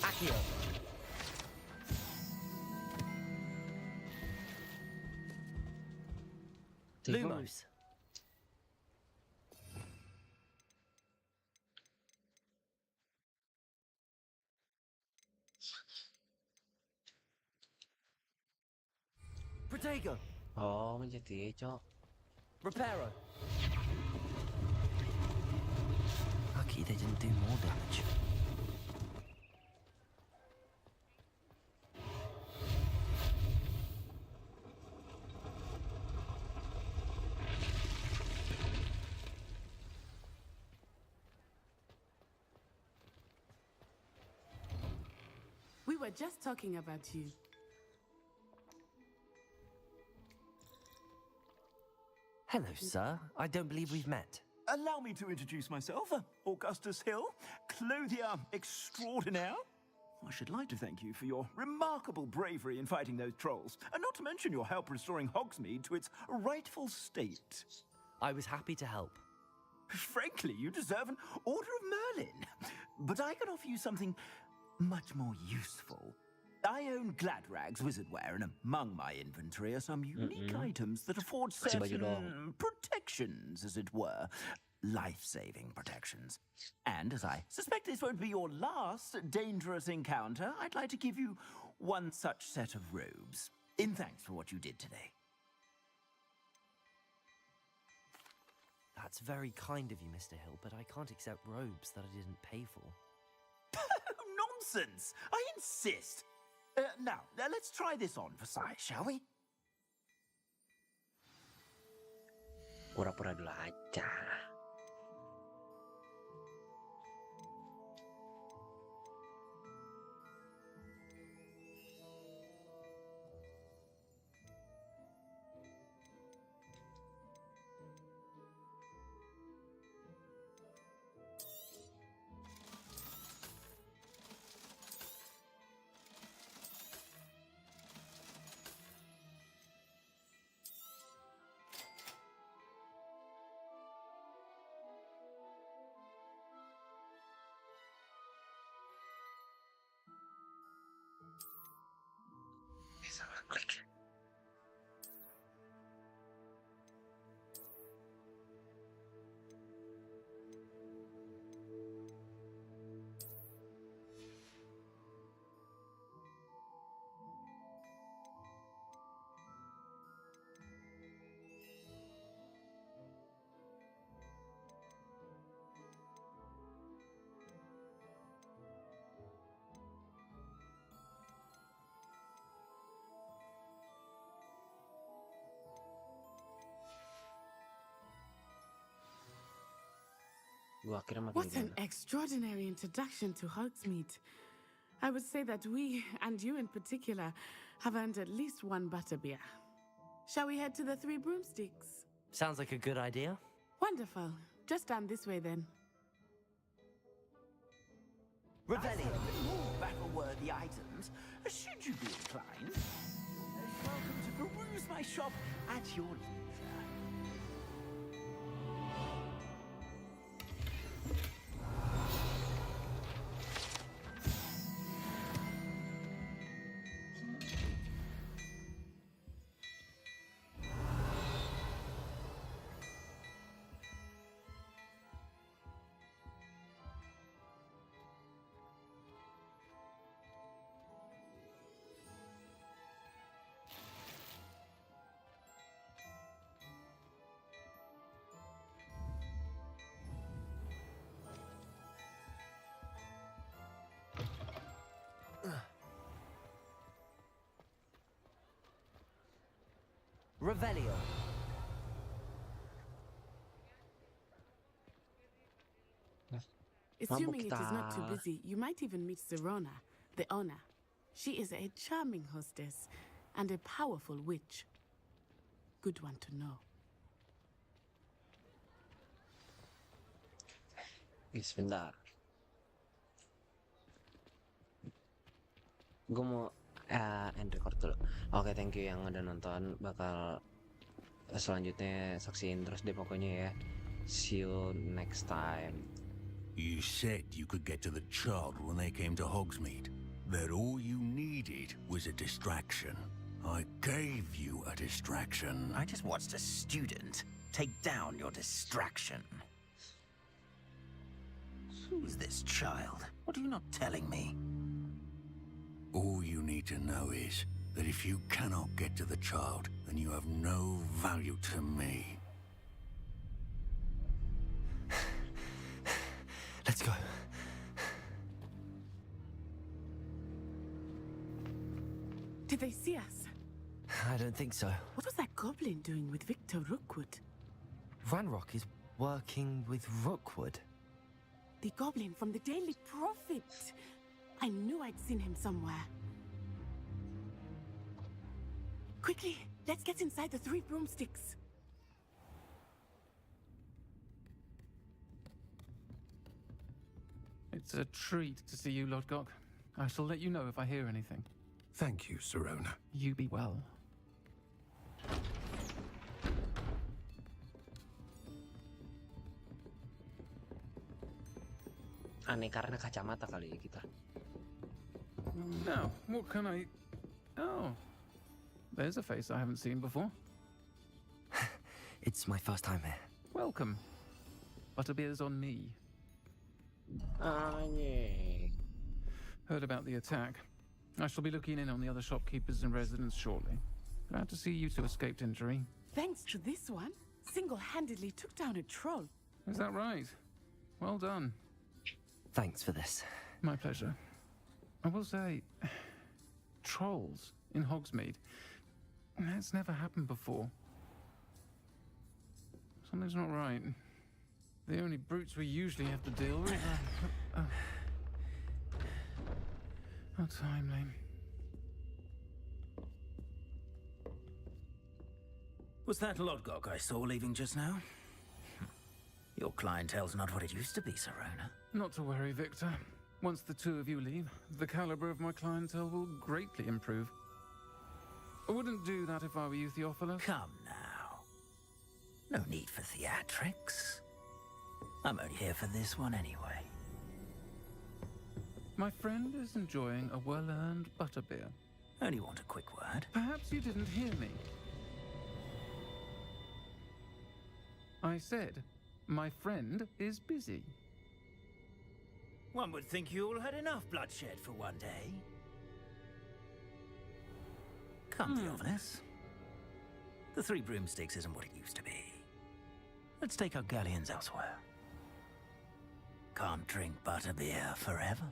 Accio. Lumos. Protego. Oh, menjadi cok. Reparo. Lucky they didn't do more damage. We were just talking about you. Hello, sir. I don't believe we've met. Allow me to introduce myself, Augustus Hill, clothier extraordinaire. I should like to thank you for your remarkable bravery in fighting those trolls, and not to mention your help restoring Hogsmeade to its rightful state. I was happy to help. Frankly, you deserve an Order of Merlin. But I can offer you something much more useful. I own Gladrag's wizardware, and among my inventory are some unique items that afford certain protections, as it were. Life-saving protections. And as I suspect this won't be your last dangerous encounter, I'd like to give you one such set of robes, in thanks for what you did today. That's very kind of you, Mr. Hill, but I can't accept robes that I didn't pay for. Nonsense! I insist! Now, let's try this on for size, shall we? Pura-pura dulu aja. Salah klik. What an extraordinary introduction to Hogsmeade. I would say that we, and you in particular, have earned at least one butterbeer. Shall we head to the Three Broomsticks? Sounds like a good idea. Wonderful. Just down this way then. Revelio. More battle-worthy items, should you be inclined. Welcome to peruse my shop at your leisure. Revelio. Assuming it is not too busy, you might even meet Serona, the owner. She is a charming hostess and a powerful witch. Good one to know. Sebentar. Gue mau end record dulu. Oke, thank you yang udah nonton. Bakal selanjutnya saksiin terus deh pokoknya ya. See you next time. You said you could get to the child when they came to Hogsmeade. That all you needed was a distraction. I gave you a distraction. I just watched a student take down your distraction. Who's this child? What are you not telling me? All you need to know is that if you cannot get to the child, then you have no value to me. Let's go. Did they see us? I don't think so. What was that goblin doing with Victor Rookwood? Ranrock is working with Rookwood. The goblin from the Daily Prophet. I knew I'd seen him somewhere. Quickly, let's get inside the 3 broomsticks. It's a treat to see you, Lodgok. I shall let you know if I hear anything. Thank you, Serona. You be well. Aneh karena kacamata kali ya kita. Now, what can I... Oh, there's a face I haven't seen before. It's my first time here. Welcome. Butterbeer's on me. Ah, yeah. Heard about the attack. I shall be looking in on the other shopkeepers and residents shortly. Glad to see you two escaped injury. Thanks to this one, single-handedly took down a troll. Is that right? Well done. Thanks for this. My pleasure. I will say, trolls in Hogsmeade. That's never happened before. Something's not right. The only brutes we usually have to deal with are... How timely. Was that Lodgok I saw leaving just now? Your clientele's not what it used to be, Serona. Not to worry, Victor. Once the two of you leave, the caliber of my clientele will greatly improve. I wouldn't do that if I were you, Theophilus. Come now. No need for theatrics. I'm only here for this one anyway. My friend is enjoying a well-earned butterbeer. Only want a quick word. Perhaps you didn't hear me. I said, my friend is busy. One would think you all had enough bloodshed for one day. Come, Theophilus. The 3 broomsticks isn't what it used to be. Let's take our galleons elsewhere. Can't drink butterbeer forever.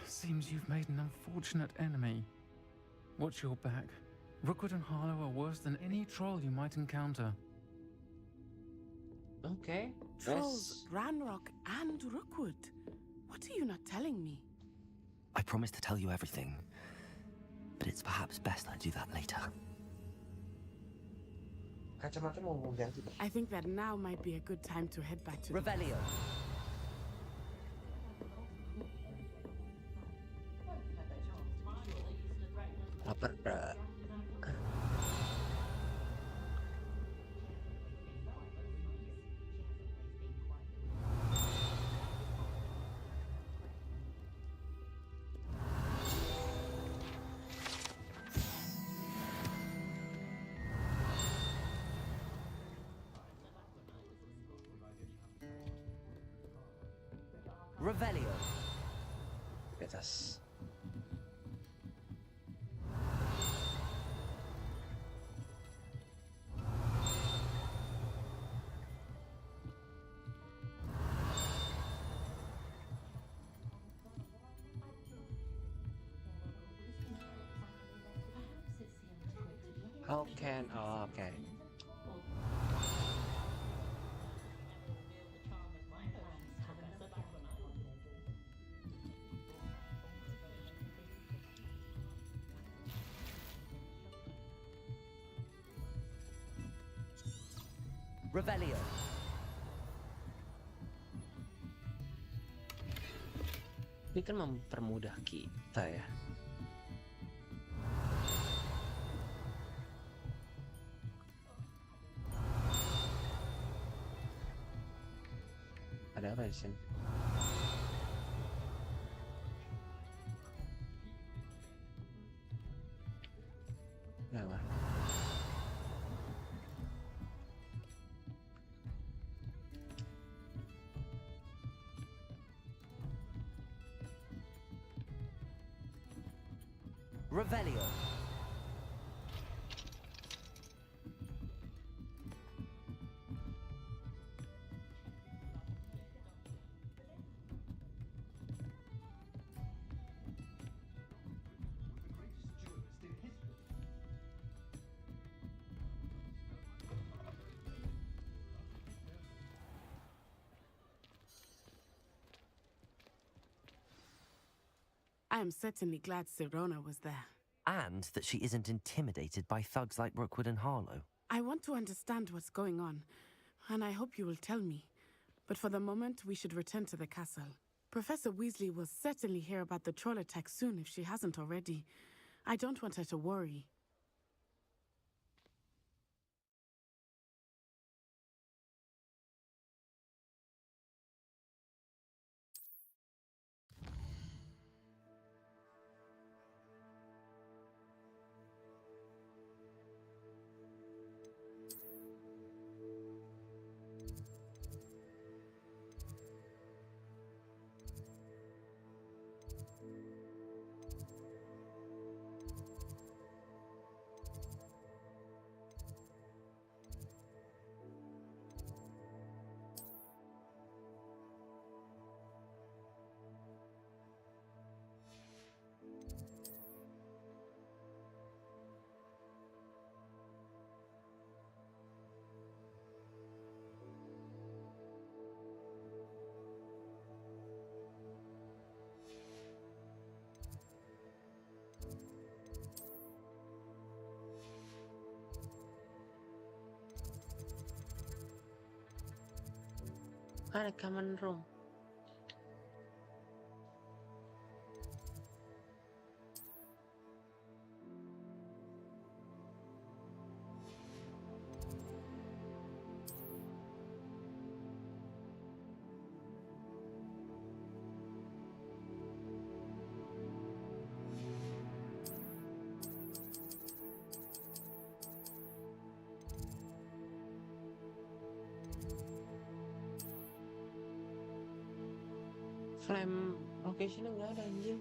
Seems you've made an unfortunate enemy. Watch your back. Rookwood and Harlow are worse than any troll you might encounter. Okay. Trolls, Ranrock, and Rookwood. What are you not telling me? I promise to tell you everything, but it's perhaps best I do that later. I think that now might be a good time to head back to Revelio. Lapar, bro. Revelio. Di atas. How can... Oh, oke. Revelio. Ini kan mempermudah kita ya. Ada apa di sini? Kenapa? Revelio. I am certainly glad Sirona was there. And that she isn't intimidated by thugs like Rookwood and Harlow. I want to understand what's going on, and I hope you will tell me. But for the moment, we should return to the castle. Professor Weasley will certainly hear about the troll attack soon if she hasn't already. I don't want her to worry. Ada common room. Flame location nggak ada anjing.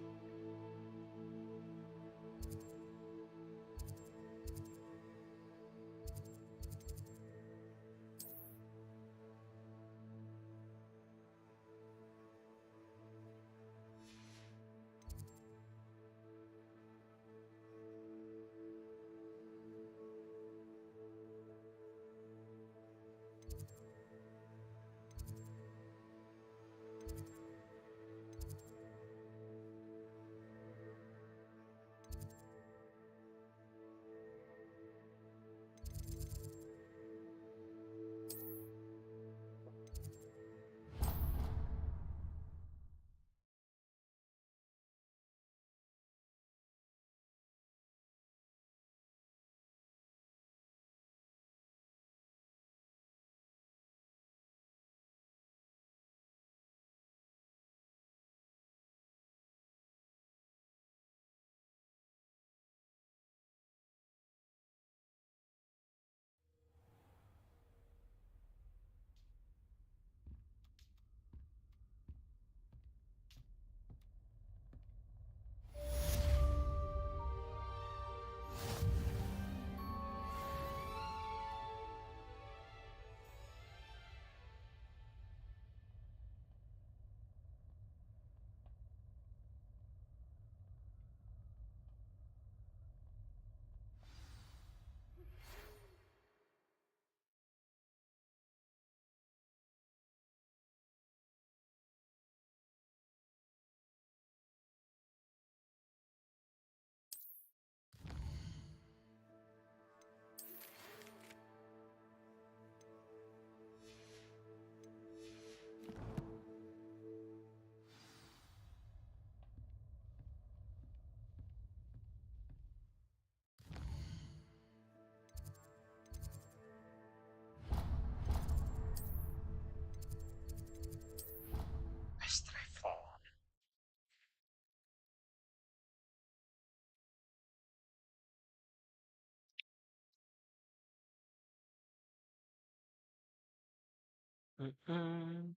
Mm-mm.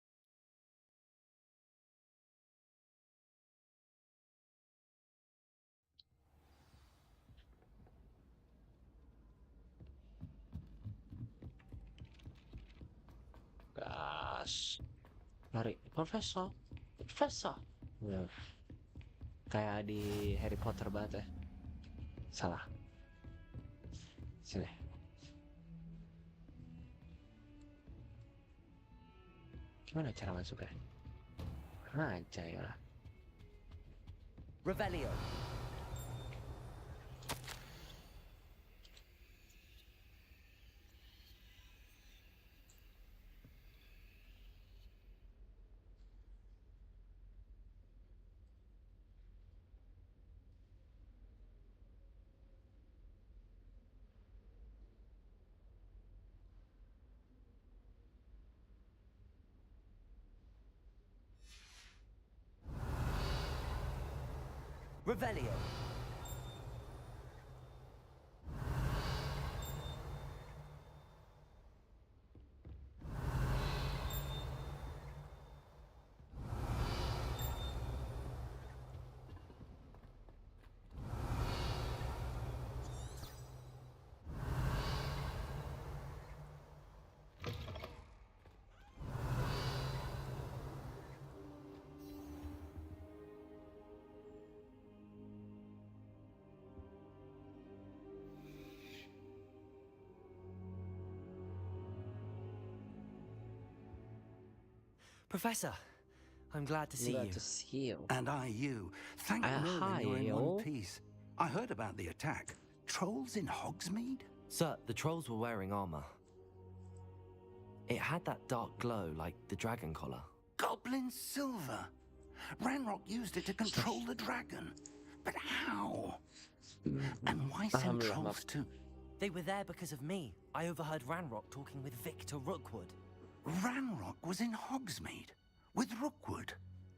Gas. Lari. Profesor. Profesor. Ya. Kayak di Harry Potter banget ya. Salah. Sini. Gimana cara masuknya? Mana aja ya lah. Revelio. Revelio. Professor, I'm glad to see you. Glad to see you. And I you. Thank Merlin you're in one piece. I heard about the attack. Trolls in Hogsmeade? Sir, the trolls were wearing armor. It had that dark glow like the dragon collar. Goblin silver. Ranrock used it to control the dragon. But how? And why send trolls to... They were there because of me. I overheard Ranrock talking with Victor Rookwood. Ranrock was in Hogsmeade? With Rookwood?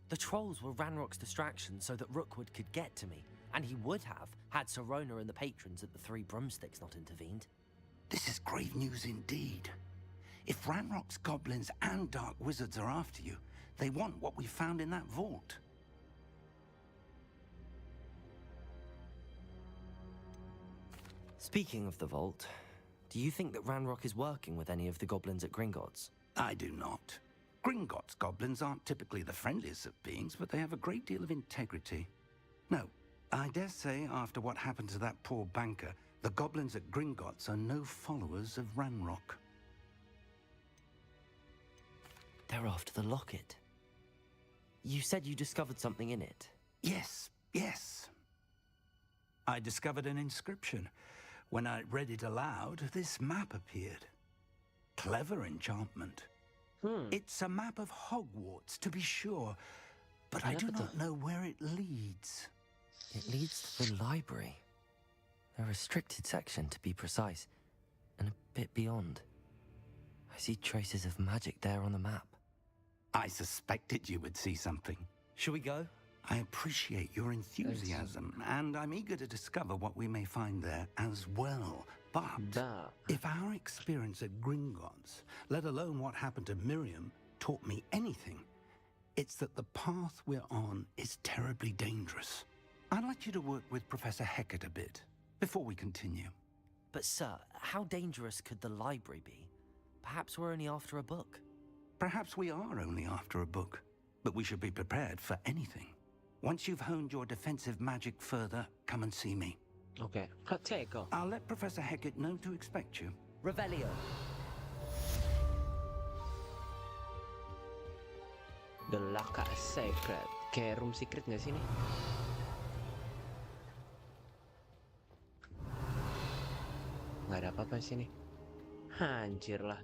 The trolls were Ranrock's distraction so that Rookwood could get to me. And he would have, had Sirona and the patrons at the Three Broomsticks not intervened. This is grave news indeed. If Ranrock's goblins and dark wizards are after you, they want what we found in that vault. Speaking of the vault, do you think that Ranrock is working with any of the goblins at Gringotts? I do not. Gringotts goblins aren't typically the friendliest of beings, but they have a great deal of integrity. No, I dare say after what happened to that poor banker, the goblins at Gringotts are no followers of Ranrock. They're after the locket. You said you discovered something in it. Yes, yes. I discovered an inscription. When I read it aloud, this map appeared. Clever enchantment. It's a map of Hogwarts, to be sure, but I do not know where it leads. It leads to the library. A restricted section, to be precise, and a bit beyond. I see traces of magic there on the map. I suspected you would see something. Shall we go? I appreciate your enthusiasm, and I'm eager to discover what we may find there as well. But if our experience at Gringotts, let alone what happened to Miriam, taught me anything, it's that the path we're on is terribly dangerous. I'd like you to work with Professor Hecat a bit before we continue. But sir, how dangerous could the library be? Perhaps we're only after a book. Perhaps we are only after a book, but we should be prepared for anything. Once you've honed your defensive magic further, come and see me. Okay, protego. I'll let Professor Hecat know to expect you. Revelio. The Laka Secret. Kayak room secret nggak sih nih? Nggak ada apa-apa sih nih. Hancur lah.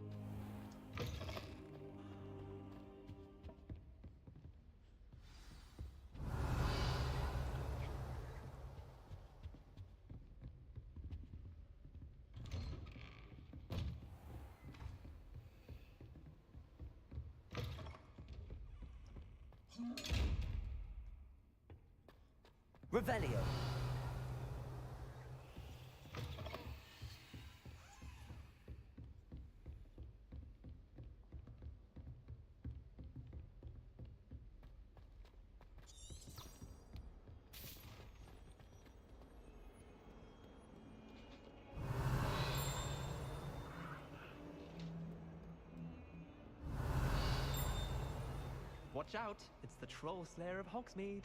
Revelio. Watch out, it's the troll slayer of Hogsmeade.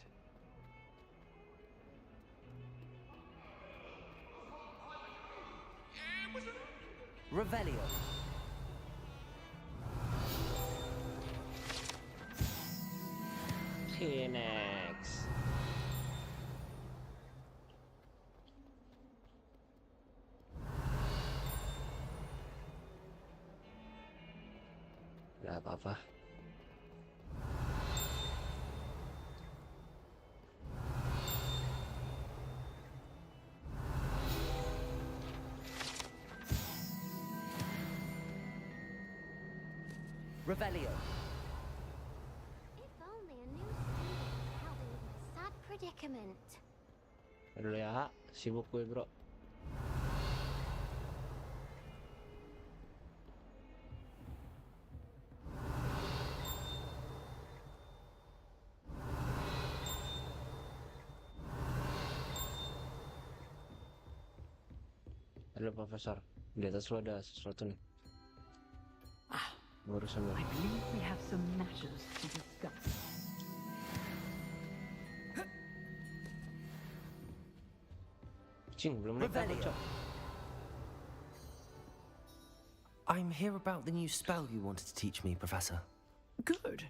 Revelio. Next. Gak apa-apa. Revelio. If only I knew students how they with my sad predicament. Dulu ya, sibuk gue bro. Halo Profesor, di atas lo ada sesuatu nih. Urusan lo. I believe we have some matters to discuss. Cing, belum naik apa, Cok? I'm here about the new spell you wanted to teach me, Professor. Good.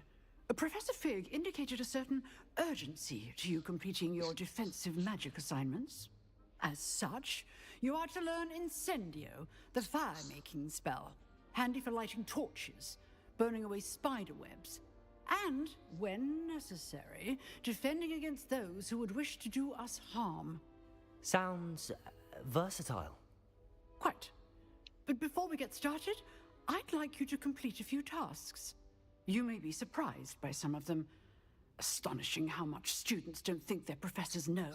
Professor Fig indicated a certain urgency to you completing your defensive magic assignments. As such, you are to learn Incendio, the fire-making spell, handy for lighting torches, burning away spider webs, and, when necessary, defending against those who would wish to do us harm. Sounds versatile. Quite. But before we get started, I'd like you to complete a few tasks. You may be surprised by some of them. Astonishing how much students don't think their professors know.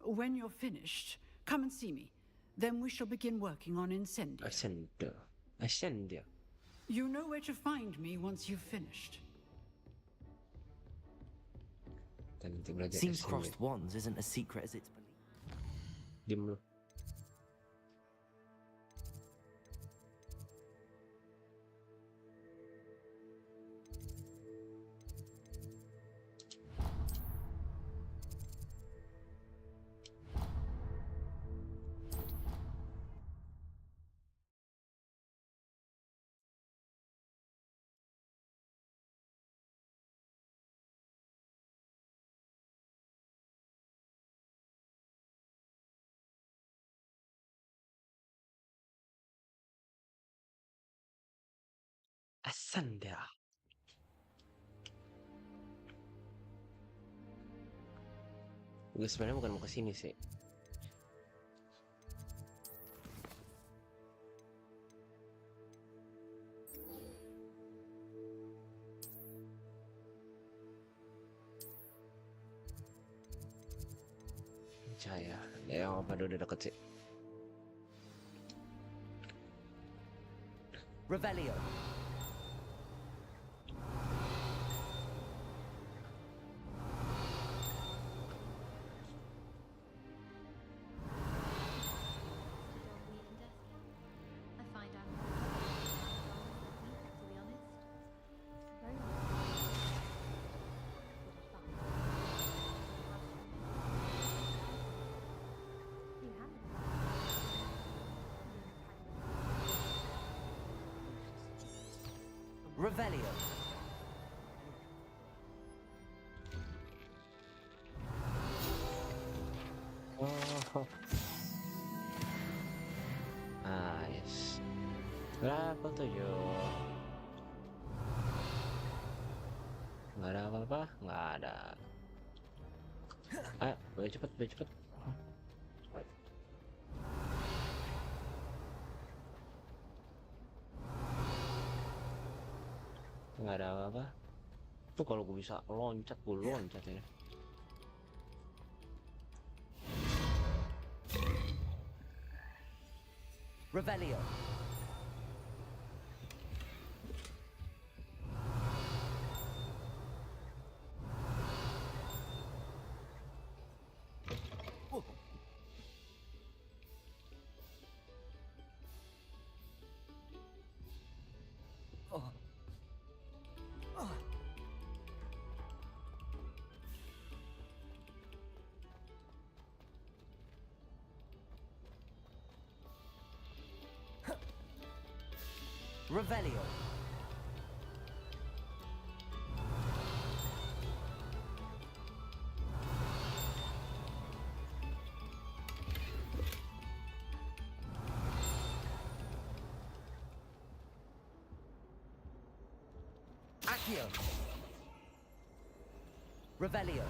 When you're finished, come and see me. Then we shall begin working on Incendio. Incendio. You know where to find me once you've finished. Seems crossed wands isn't as secret as it's believed. Diem lu. Asanda. Gue sebenarnya bukan mau kesini sih. Percaya, ya apa udah deket sih. Revelio. Revelio. Oh. Nice. Berapa tuh yo? Nggak ada apa-apa? Nggak ada. Ayo, boleh cepet, boleh cepet. Nggak ada apa-apa. Tuh kalau gue bisa loncat, gue loncat ya. Revelio. Revelio. Accio. Revelio.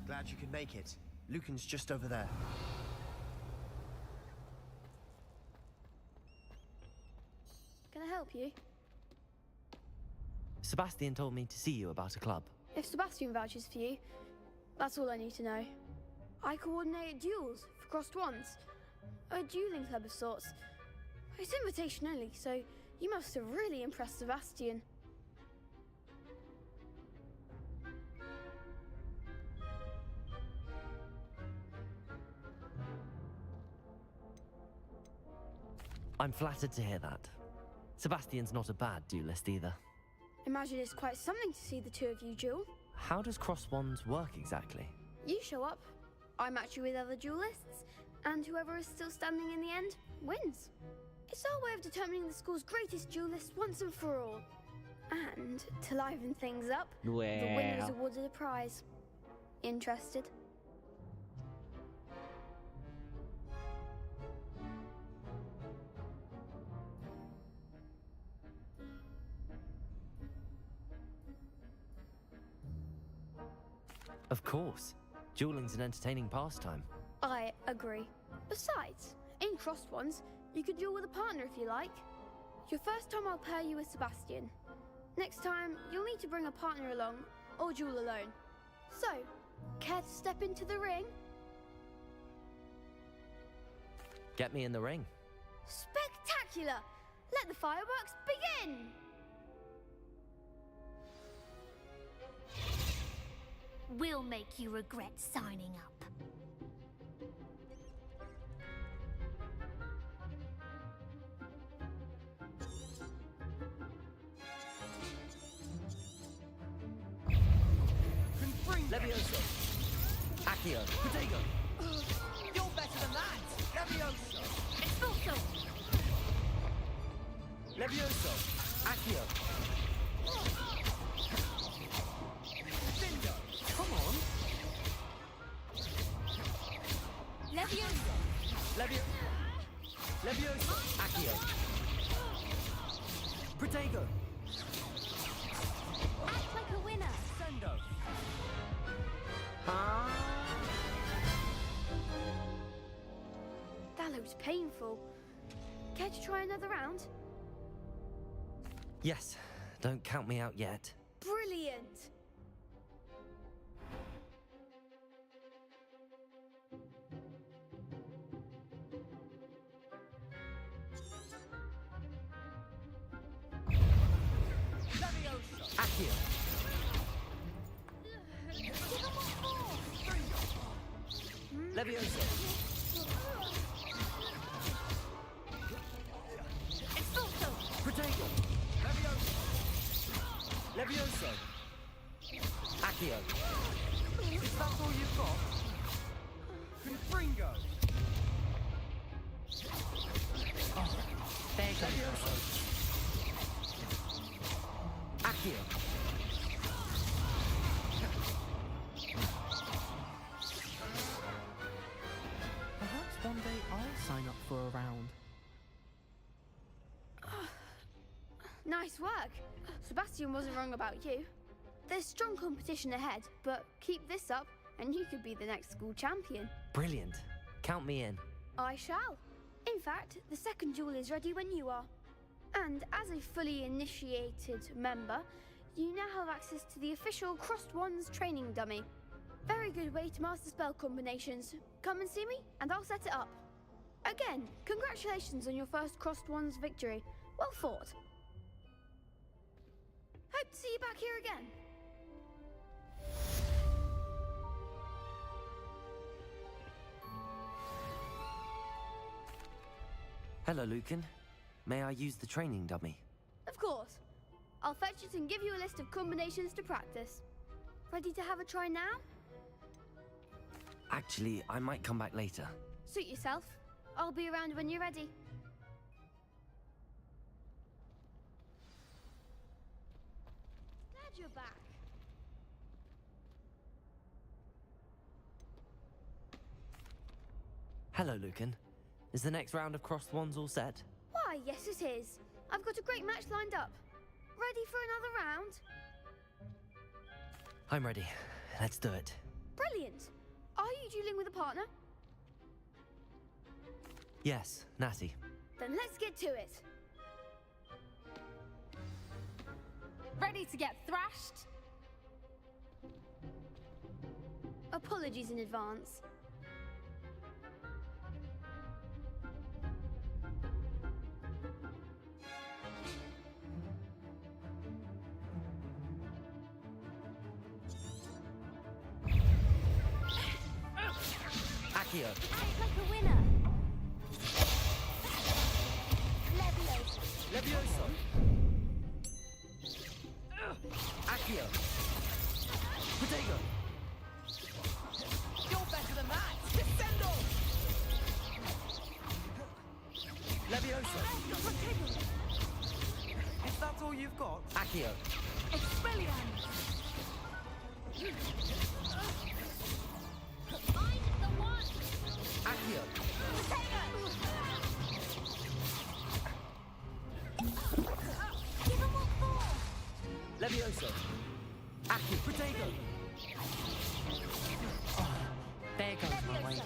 Glad you could make it. Lucan's just over there. Can I help you? Sebastian told me to see you about a club. If Sebastian vouches for you, that's all I need to know. I coordinate duels for crossed ones. A dueling club of sorts. It's invitation only, so you must have really impressed Sebastian. I'm flattered to hear that. Sebastian's not a bad duelist either. Imagine it's quite something to see the two of you duel. How does cross wands work exactly? You show up, I match you with other duelists, and whoever is still standing in the end wins. It's our way of determining the school's greatest duelist once and for all. And to liven things up, the winner is awarded a prize. Interested? Of course. Dueling's an entertaining pastime. I agree. Besides, in crossed ones, you could duel with a partner if you like. Your first time I'll pair you with Sebastian. Next time, you'll need to bring a partner along, or duel alone. So, care to step into the ring? Get me in the ring. Spectacular! Let the fireworks begin! We'll make you regret signing up. Levioso. Accio. Protego. You're better than that. Levioso. Expulso. Levioso. Accio. Bingo. Come on. Levioso. Levioso. Accio. Protego. Act like a winner. Sendo. That looks painful. Care to try another round? Yes. Don't count me out yet. Brilliant! Accio. Levioso. Expulso. Protego. Levioso. Accio. Is that all you've got? Confringo. Oh, there you go. Levioso. Accio. Perhaps one day I'll sign up for a round. Nice work. Sebastian wasn't wrong about you. There's strong competition ahead, but keep this up and you could be the next school champion. Brilliant. Count me in. I shall. In fact, the second duel is ready when you are. And as a fully initiated member, you now have access to the official Crossed Wands training dummy. Very good way to master spell combinations. Come and see me, and I'll set it up. Again, congratulations on your first Crossed Wands victory. Well fought. Hope to see you back here again. Hello, Lucan. May I use the training dummy? Of course. I'll fetch it and give you a list of combinations to practice. Ready to have a try now? Actually, I might come back later. Suit yourself. I'll be around when you're ready. Glad you're back. Hello, Lucan. Is the next round of crossed wands all set? Why, yes it is. I've got a great match lined up. Ready for another round? I'm ready. Let's do it. Brilliant. Are you dueling with a partner? Yes, Natty. Then let's get to it. Ready to get thrashed? Apologies in advance. Accio. Act like a winner. Leviosa. Levioso. Accio. Protego. You're better than that! Descendo! Levioso. If that's all you've got... Accio. Expelliarmus. I'm the one. Accio. Give him what for. Levioso. Accio. Protego. Oh, there goes my weight.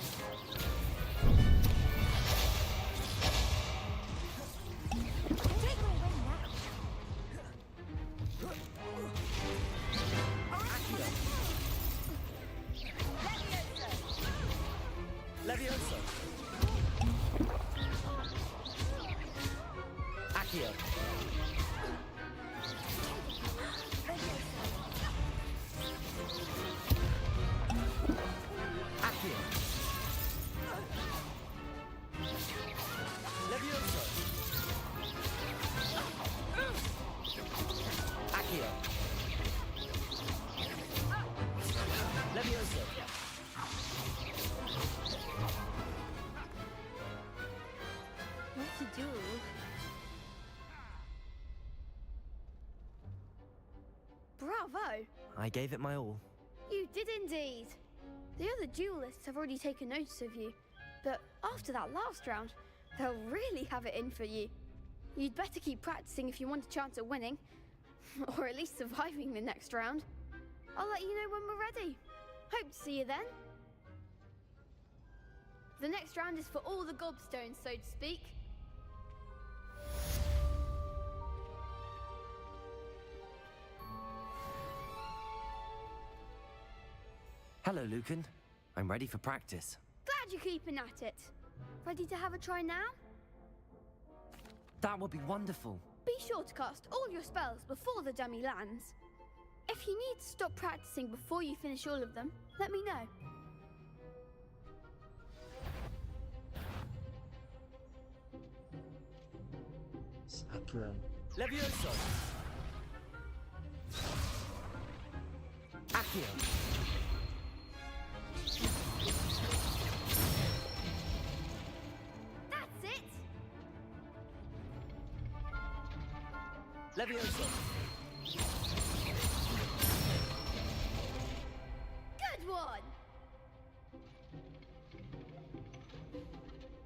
Take my win now. Levioso. Accio. Accio. Levioso. Accio. Levioso. What's a duel? Bravo! I gave it my all. You did indeed. The other duelists have already taken notice of you, but after that last round, they'll really have it in for you. You'd better keep practicing if you want a chance at winning, or at least surviving the next round. I'll let you know when we're ready. Hope to see you then. The next round is for all the gobstones, so to speak. Hello, Lucan. I'm ready for practice. Glad you're keeping at it. Ready to have a try now? That would be wonderful. Be sure to cast all your spells before the dummy lands. If you need to stop practicing before you finish all of them, let me know. Sakura. Levioso. Accio. That's it! Levioso. Good one!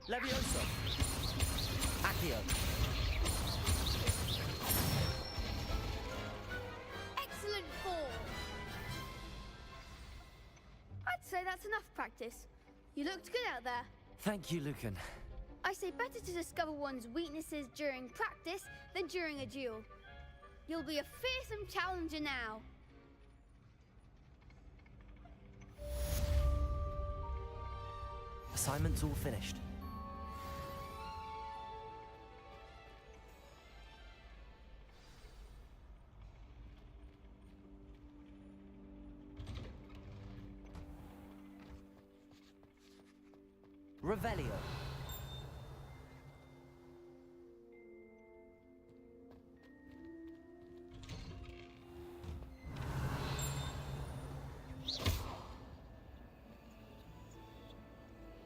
Levioso. Accio. Excellent form! I'd say that's enough practice. You looked good out there. Thank you, Lucan. I say better to discover one's weaknesses during practice than during a duel. You'll be a fearsome challenger now. Assignment's all finished. Revelio.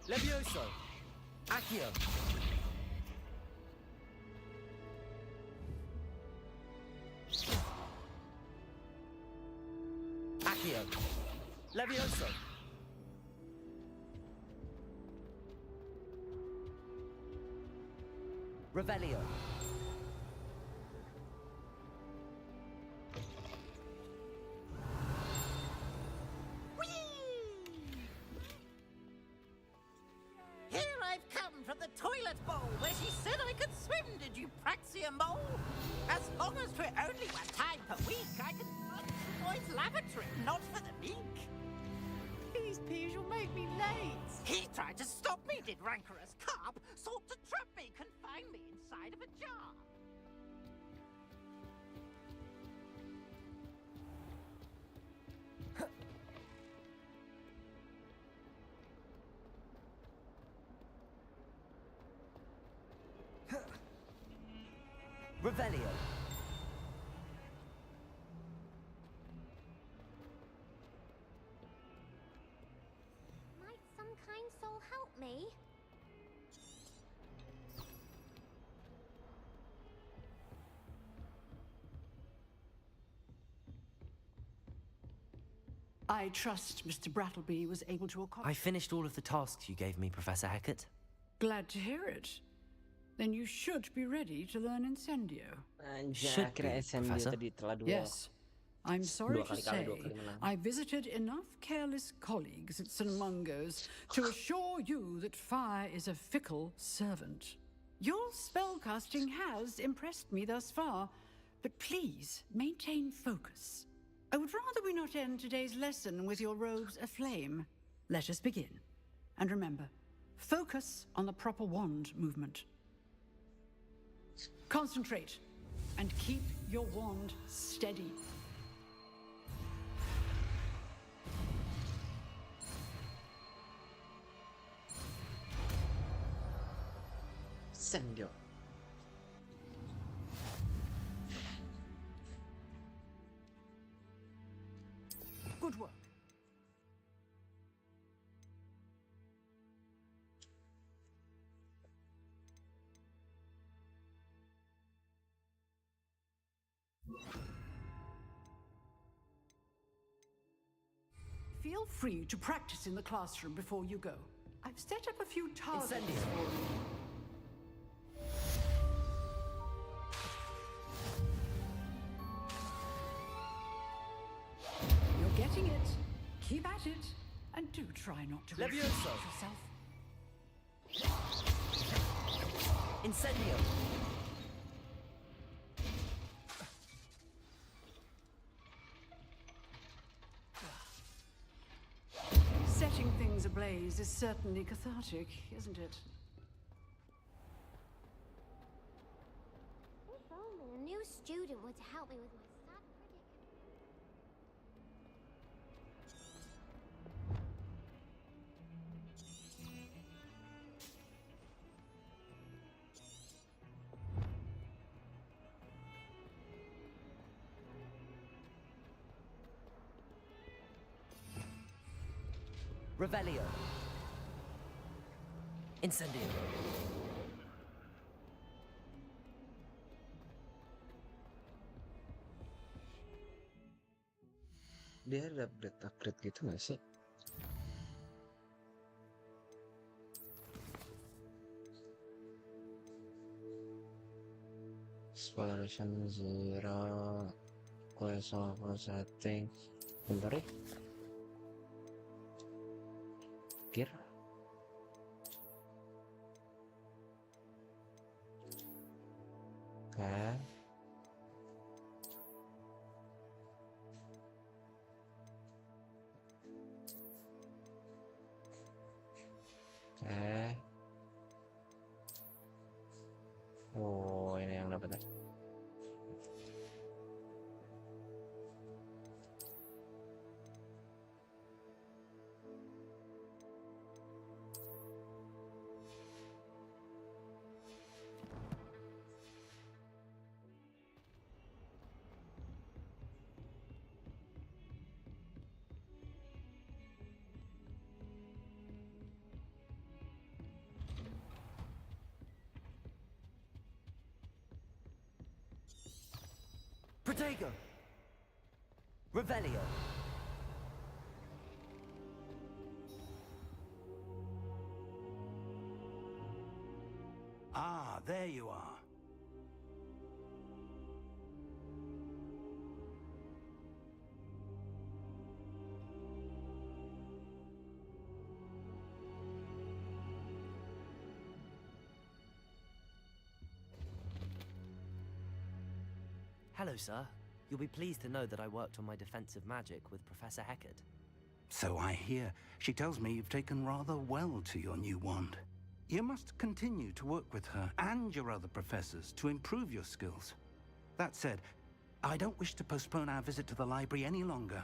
Levioso! Accio! Accio! Levioso! Revelio! Here I've come from the toilet bowl where she said I could swim, did you praxia mole? As long as we're only one time per week, I can run to the boys' lavatory, not for the meek. Please, Peas, you'll make me late. He tried to stop me, did rancorous carp, sought to trap me, confine me inside of a jar. Revelio! Might some kind soul help me? I trust Mr. Brattleby was able to accomplish. I finished all of the tasks you gave me, Professor Hackett. Glad to hear it. Then you should be ready to learn Incendio. Should be, Professor. Yes. I'm sorry to say, dua kali menang. I visited enough careless colleagues at St. Mungo's to assure you that fire is a fickle servant. Your spellcasting has impressed me thus far, but please maintain focus. I would rather we not end today's lesson with your robes aflame. Let us begin. And remember, focus on the proper wand movement. Concentrate and keep your wand steady. Incendio. Good work. Feel free to practice in the classroom before you go. I've set up a few targets for you. You're getting it. Keep at it. And do try not to repeat Levioso. yourself. Incendio! Setting things ablaze is certainly cathartic, isn't it? If only a new student were to help me with my sad predicament. Revelio! Incendio! Dia ada upgrade gitu nggak sih? Exploration zero, quest of setting. Bentar ya. Gear. Oke. Oke. Oh, ini yang dapat. Protego! Revelio! Ah, there you are. Hello, sir. You'll be pleased to know that I worked on my defensive magic with Professor Heckard. So I hear. She tells me you've taken rather well to your new wand. You must continue to work with her and your other professors to improve your skills. That said, I don't wish to postpone our visit to the library any longer.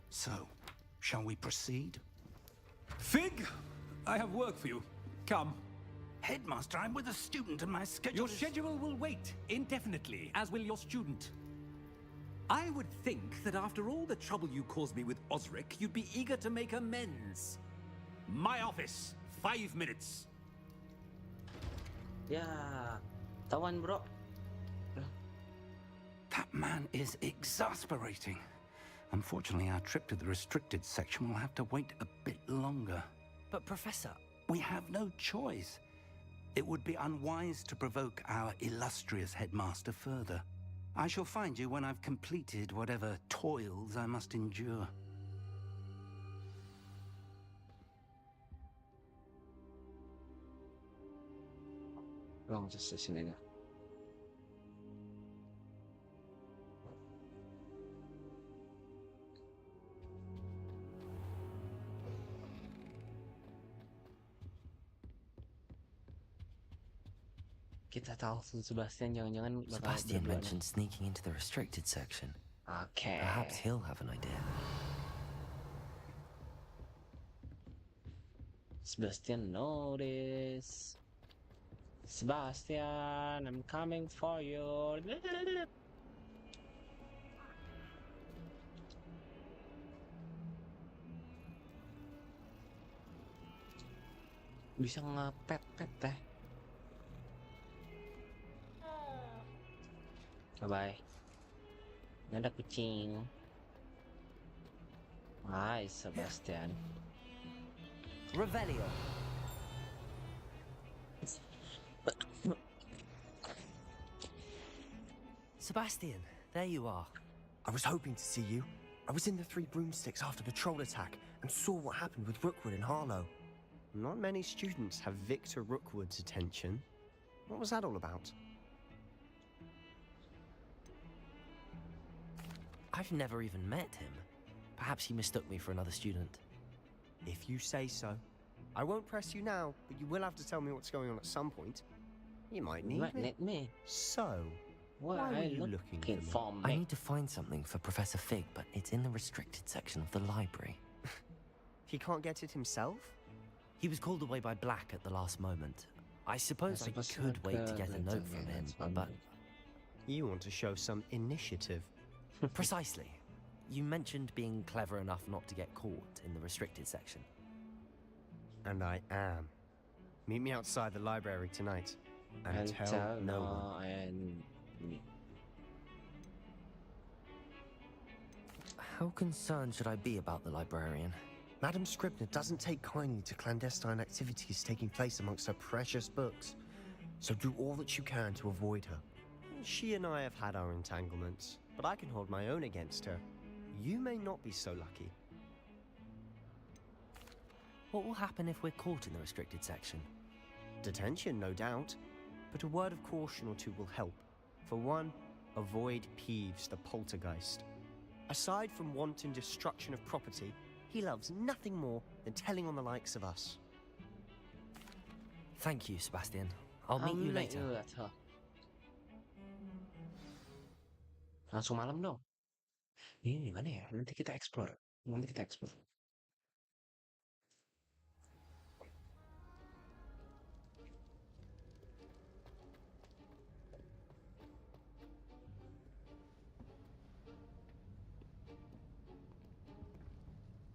So, shall we proceed? Fig! I have work for you. Come. Headmaster, I'm with a student and my schedule Your schedule will wait indefinitely, as will your student. I would think that after all the trouble you caused me with Osric, you'd be eager to make amends. My office, 5 minutes. Ya, tawan bro. That man is exasperating. Unfortunately, our trip to the restricted section will have to wait a bit longer. But Professor... We have no choice. It would be unwise to provoke our illustrious headmaster further. I shall find you when I've completed whatever toils I must endure. Long session ini. Kita tahu Sebastian jangan-jangan bakal Sebastian mentioned sneaking into the restricted section. Okay. Perhaps he'll have an idea. Sebastian notice. Sebastian, I'm coming for you. Bisa ngepet-pet teh. Bye-bye. Ada kucing. Hai, Sebastian. Revelio. Sebastian, there you are. I was hoping to see you. I was in the Three Broomsticks after the troll attack and saw what happened with Rookwood and Harlow. Not many students have Victor Rookwood's attention. What was that all about? I've never even met him. Perhaps he mistook me for another student. If you say so. I won't press you now, but you will have to tell me what's going on at some point. You might need me. So, Why why were you looking for me? I need to find something for Professor Fig, but it's in the restricted section of the library. He can't get it himself? He was called away by Black at the last moment. I suppose I could wait to get a note from him, but... You want to show some initiative. Precisely. You mentioned being clever enough not to get caught in the restricted section. And I am. Meet me outside the library tonight. And tell no one. How concerned should I be about the librarian? Madam Scribner doesn't take kindly to clandestine activities taking place amongst her precious books. So do all that you can to avoid her. She and I have had our entanglements, but I can hold my own against her. You may not be so lucky. What will happen if we're caught in the restricted section? Detention, no doubt. But a word of caution or two will help. For one, avoid Peeves, the poltergeist. Aside from wanton destruction of property, he loves nothing more than telling on the likes of us. Thank you, Sebastian. I'll meet you later. Langsung malam dong. Ini gimana ya? Nanti kita explore.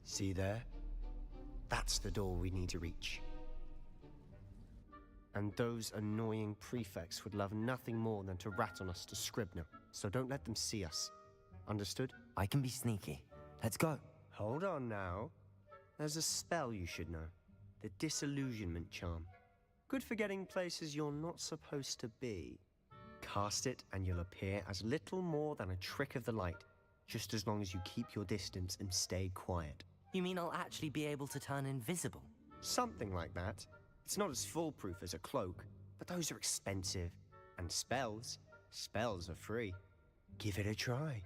See there? That's the door we need to reach. And those annoying prefects would love nothing more than to rat on us to Scribner, so don't let them see us. Understood? I can be sneaky. Let's go. Hold on now. There's a spell you should know. The Disillusionment Charm. Good for getting places you're not supposed to be. Cast it and you'll appear as little more than a trick of the light, just as long as you keep your distance and stay quiet. You mean I'll actually be able to turn invisible? Something like that. It's not as foolproof as a cloak, but those are expensive. And spells are free. Give it a try.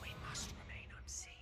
We must remain unseen.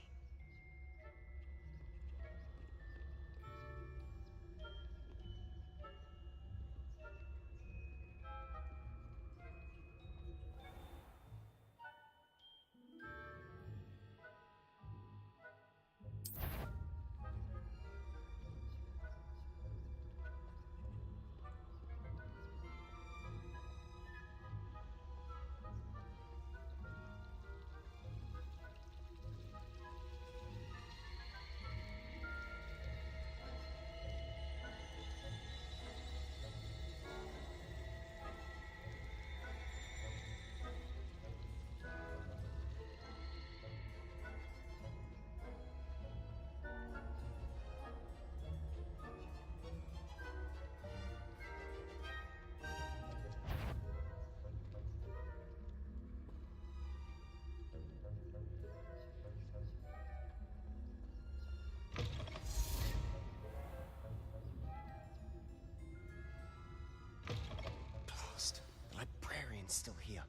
The librarian's still here.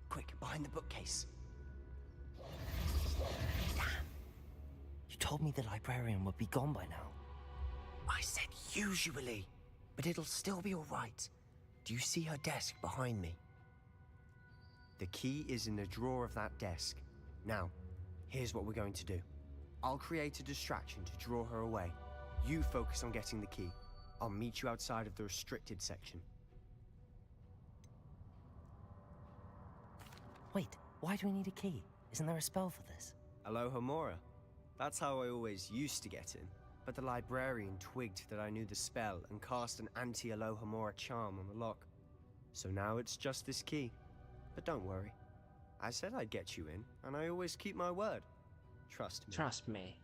Quick, behind the bookcase. Damn. You told me the librarian would be gone by now. I said usually, but it'll still be all right. Do you see her desk behind me? The key is in the drawer of that desk. Now, here's what we're going to do. I'll create a distraction to draw her away. You focus on getting the key. I'll meet you outside of the restricted section. Wait, why do we need a key? Isn't there a spell for this? Alohomora. That's how I always used to get in. But the librarian twigged that I knew the spell and cast an anti-Alohomora charm on the lock. So now it's just this key. But don't worry. I said I'd get you in, and I always keep my word. Trust me. Trust me.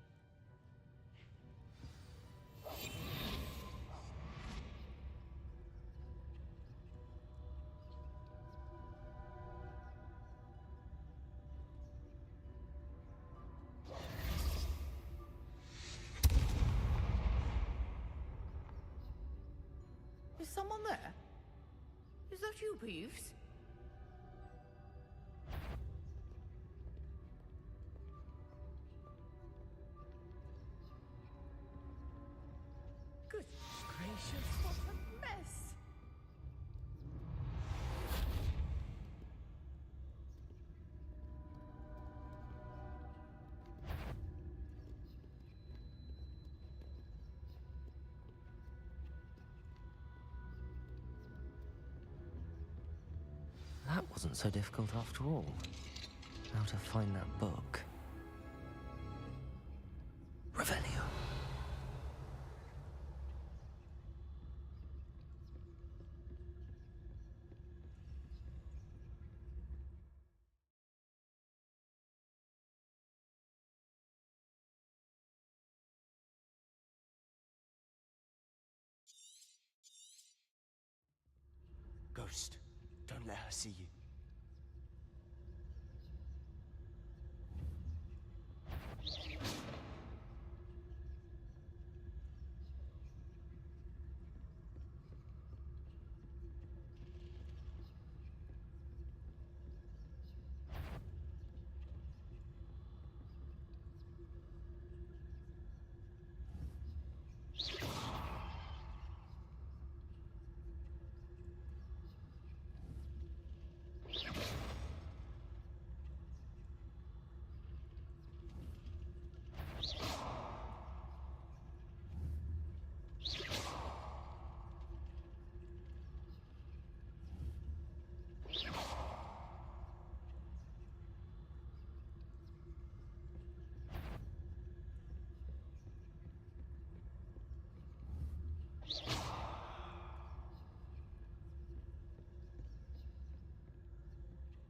Is someone there? Is that you, Peeves? Good gracious, what a mess! That wasn't so difficult after all. How to find that book. Revelio. Ghost, don't let her see you.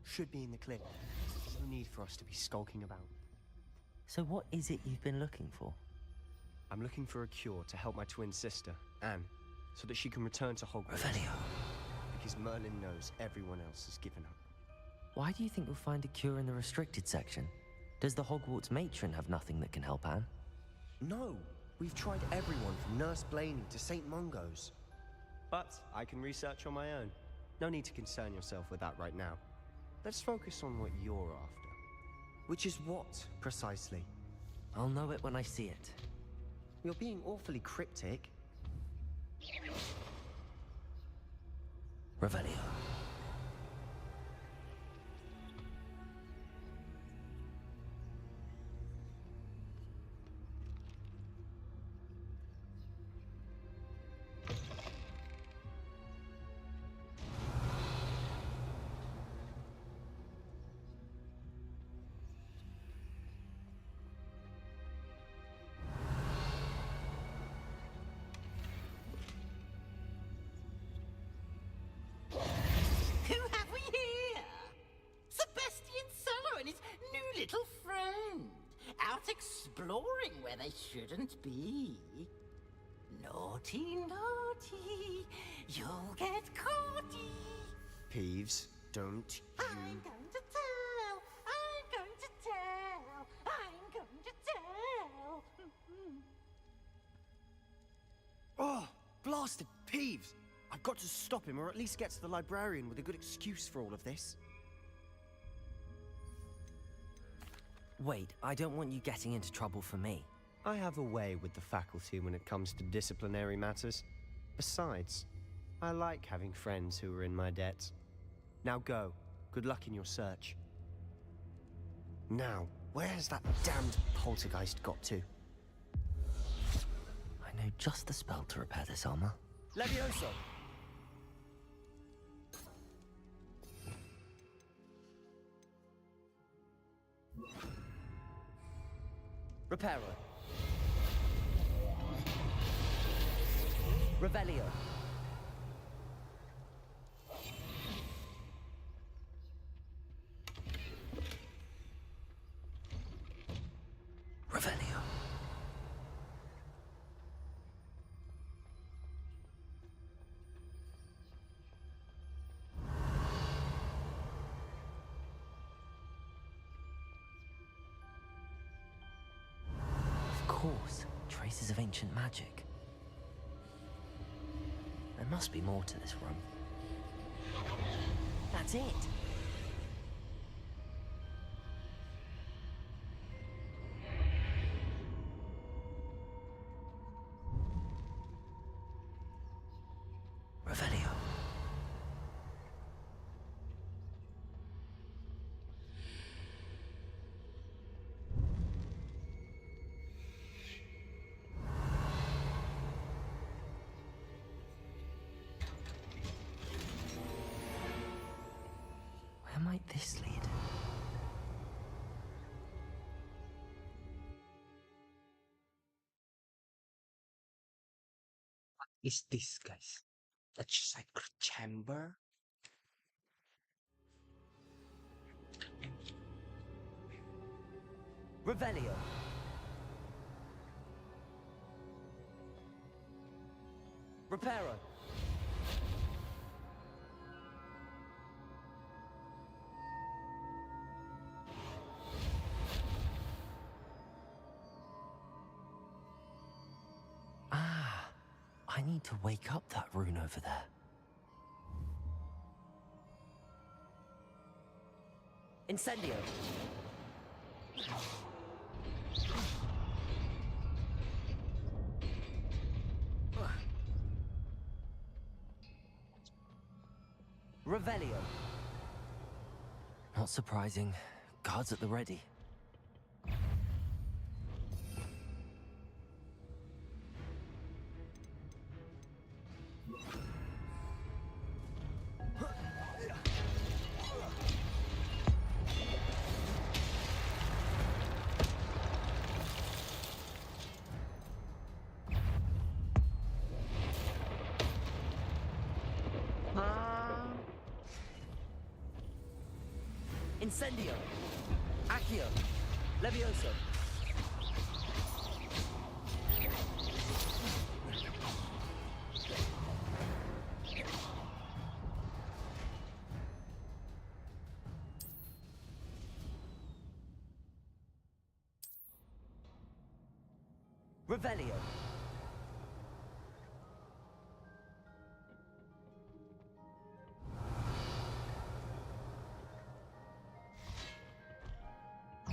Should be in the clear. No need for us to be skulking about. So what is it you've been looking for? I'm looking for a cure to help my twin sister, Anne, so that she can return to Hogwarts. Revelio. Because Merlin knows everyone else has given up. Why do you think you'll find a cure in the restricted section? Does the Hogwarts matron have nothing that can help Anne? No! We've tried everyone from Nurse Blaney to St. Mungo's. But I can research on my own. No need to concern yourself with that right now. Let's focus on what you're after. Which is what, precisely? I'll know it when I see it. You're being awfully cryptic. Revelio. Who have we here? Sebastian Solo and his new little friend. Out exploring where they shouldn't be. Naughty, naughty. You'll get caughty. Peeves, don't you... I'm going to tell. I'm going to tell. I'm going to tell. Oh, blasted Peeves! I've got to stop him, or at least get to the librarian with a good excuse for all of this. Wait, I don't want you getting into trouble for me. I have a way with the faculty when it comes to disciplinary matters. Besides, I like having friends who are in my debt. Now go. Good luck in your search. Now, where's that damned poltergeist got to? I know just the spell to repair this armor. Levioso! Reparo. Revelio. Revelio. Of course, traces of ancient magic. There must be more to this room. That's it. Revelio. Where might this lead? What is this, guys? A sacred chamber? Revelio. Reparo. Ah, I need to wake up that rune over there. Incendio. Revelio. Not surprising. Guards at the ready. Incendio. Accio. Levioso. Revelio.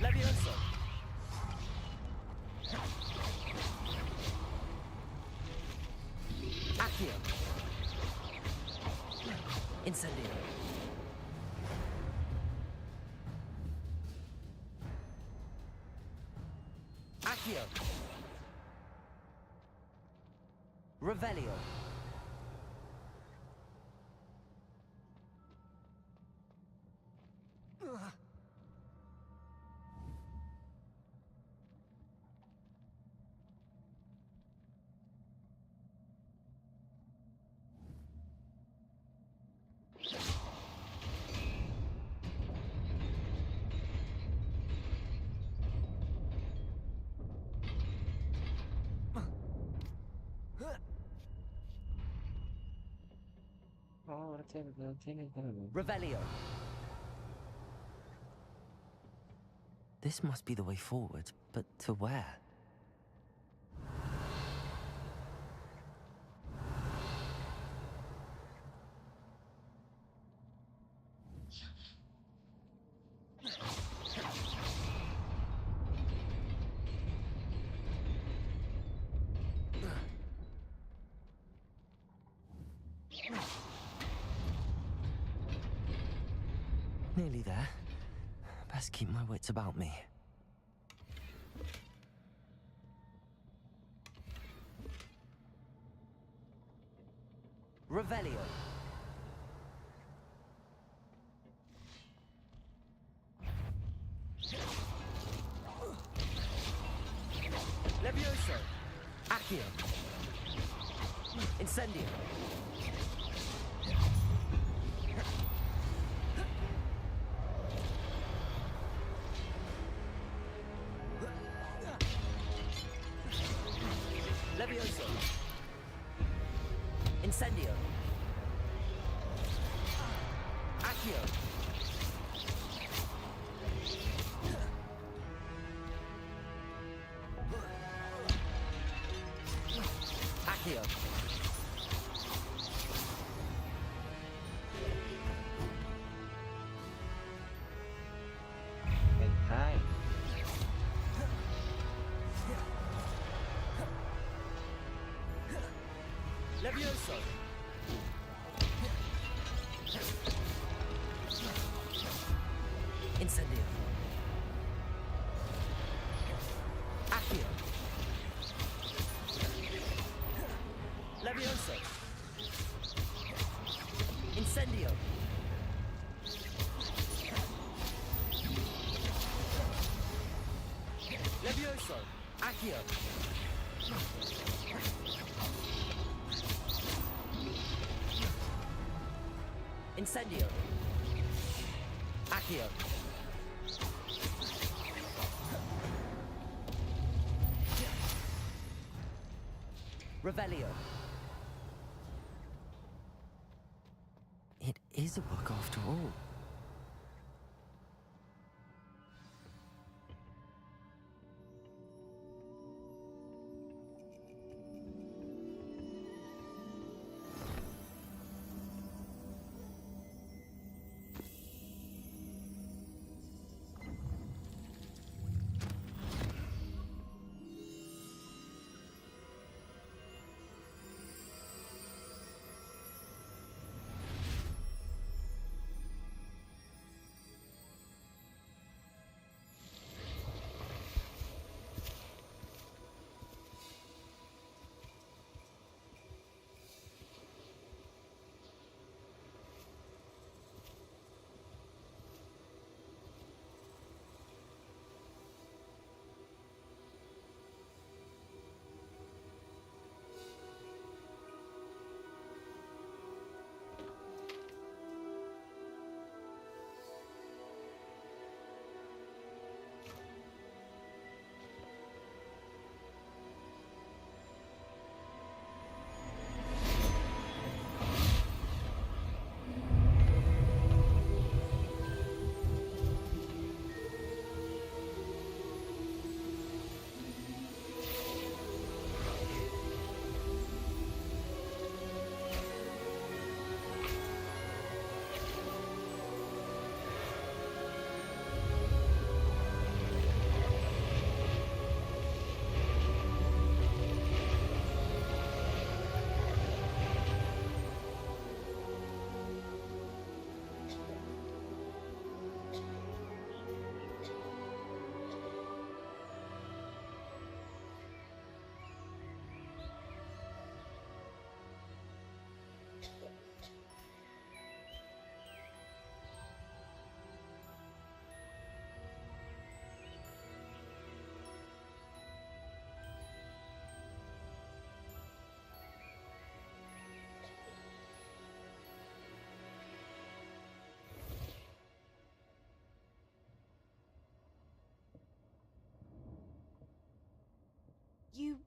Levioso. Accio. Incendio. Accio. Revelio. Revelio. This must be the way forward, but to where? Nearly there. Best keep my wits about me. Revelio. Levioso. Accio. Incendio. Levioso. Incendio. Accio. Accio. Hi. Levioso. Incendio. Accio. Levioso. Incendio. Levioso. Accio. Incendio. Accio. Revelio. It is a book after all.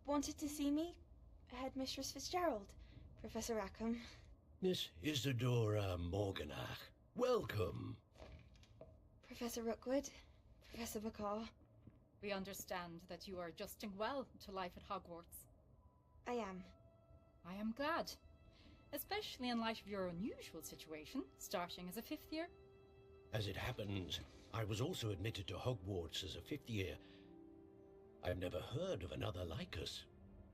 wanted to see me? Headmistress Fitzgerald, Professor Rackham. Miss Isadora Morganach, welcome. Professor Rookwood, Professor Bakar. We understand that you are adjusting well to life at Hogwarts. I am. I am glad. Especially in light of your unusual situation, starting as a 5th year. As it happens, I was also admitted to Hogwarts as a 5th year. I've never heard of another like us.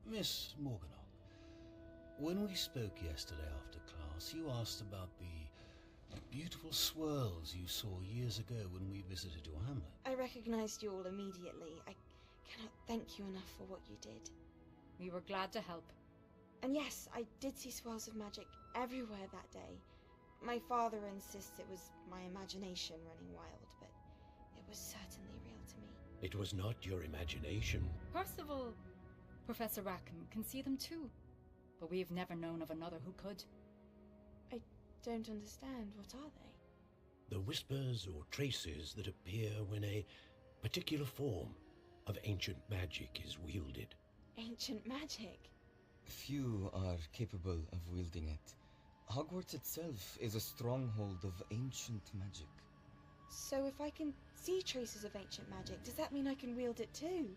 Miss Morganach, when we spoke yesterday after class, you asked about the beautiful swirls you saw years ago when we visited your hamlet. I recognized you all immediately. I cannot thank you enough for what you did. We were glad to help. And yes, I did see swirls of magic everywhere that day. My father insists it was my imagination running wild, but it was certainly real to me. It was not your imagination. Percival, Professor Rackham can see them too, but we have never known of another who could. I don't understand. What are they? The whispers or traces that appear when a particular form of ancient magic is wielded. Ancient magic? Few are capable of wielding it. Hogwarts itself is a stronghold of ancient magic. So if I can see traces of ancient magic, does that mean I can wield it too?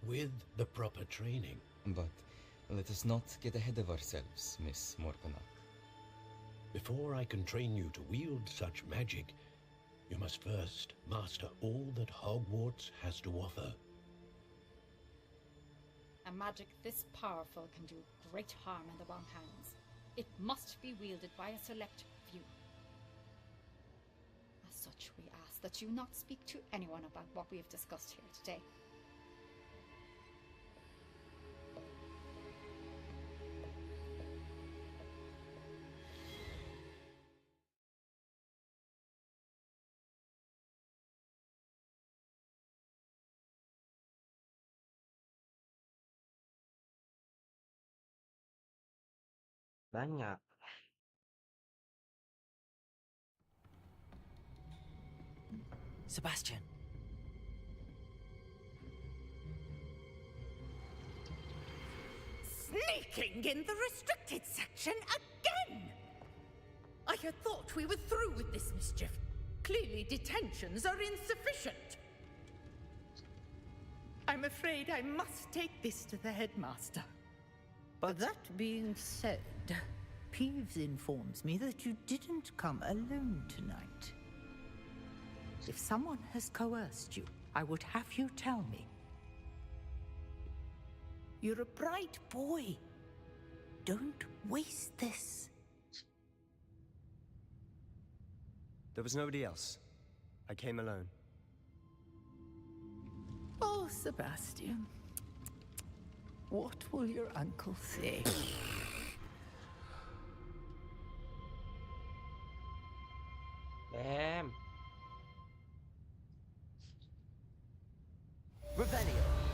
With the proper training. But let us not get ahead of ourselves, Miss Morganach. Before I can train you to wield such magic, you must first master all that Hogwarts has to offer. A magic this powerful can do great harm in the wrong hands. It must be wielded by a select few. As such, we ask that you not speak to anyone about what we have discussed here today. Banyak. Sebastian. Sneaking in the restricted section again! I had thought we were through with this mischief. Clearly detentions are insufficient. I'm afraid I must take this to the headmaster. But that being said, Peeves informs me that you didn't come alone tonight. If someone has coerced you, I would have you tell me. You're a bright boy. Don't waste this. There was nobody else. I came alone. Oh, Sebastian. What will your uncle say? Damn. Revelio.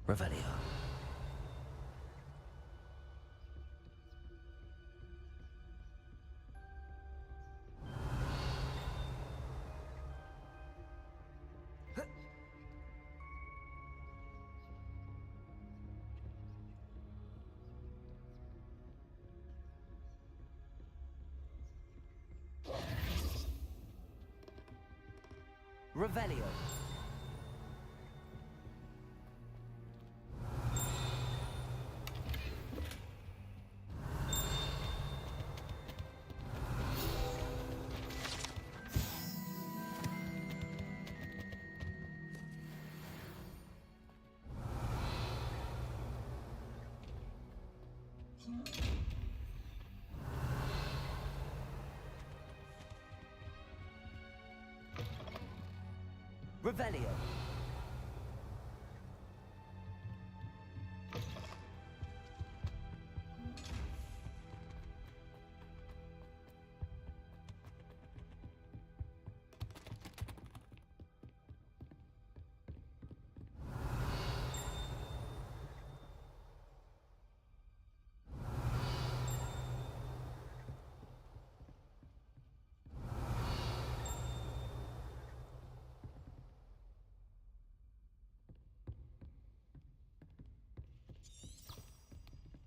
Revelio. Revelio. Revelio.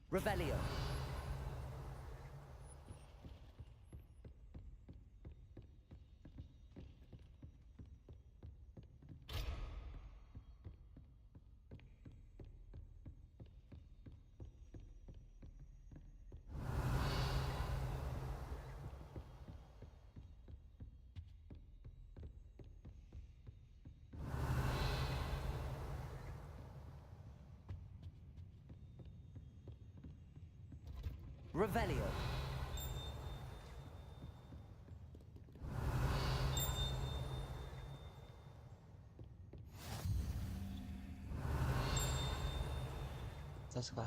Revelio. Revelio. Tas kah?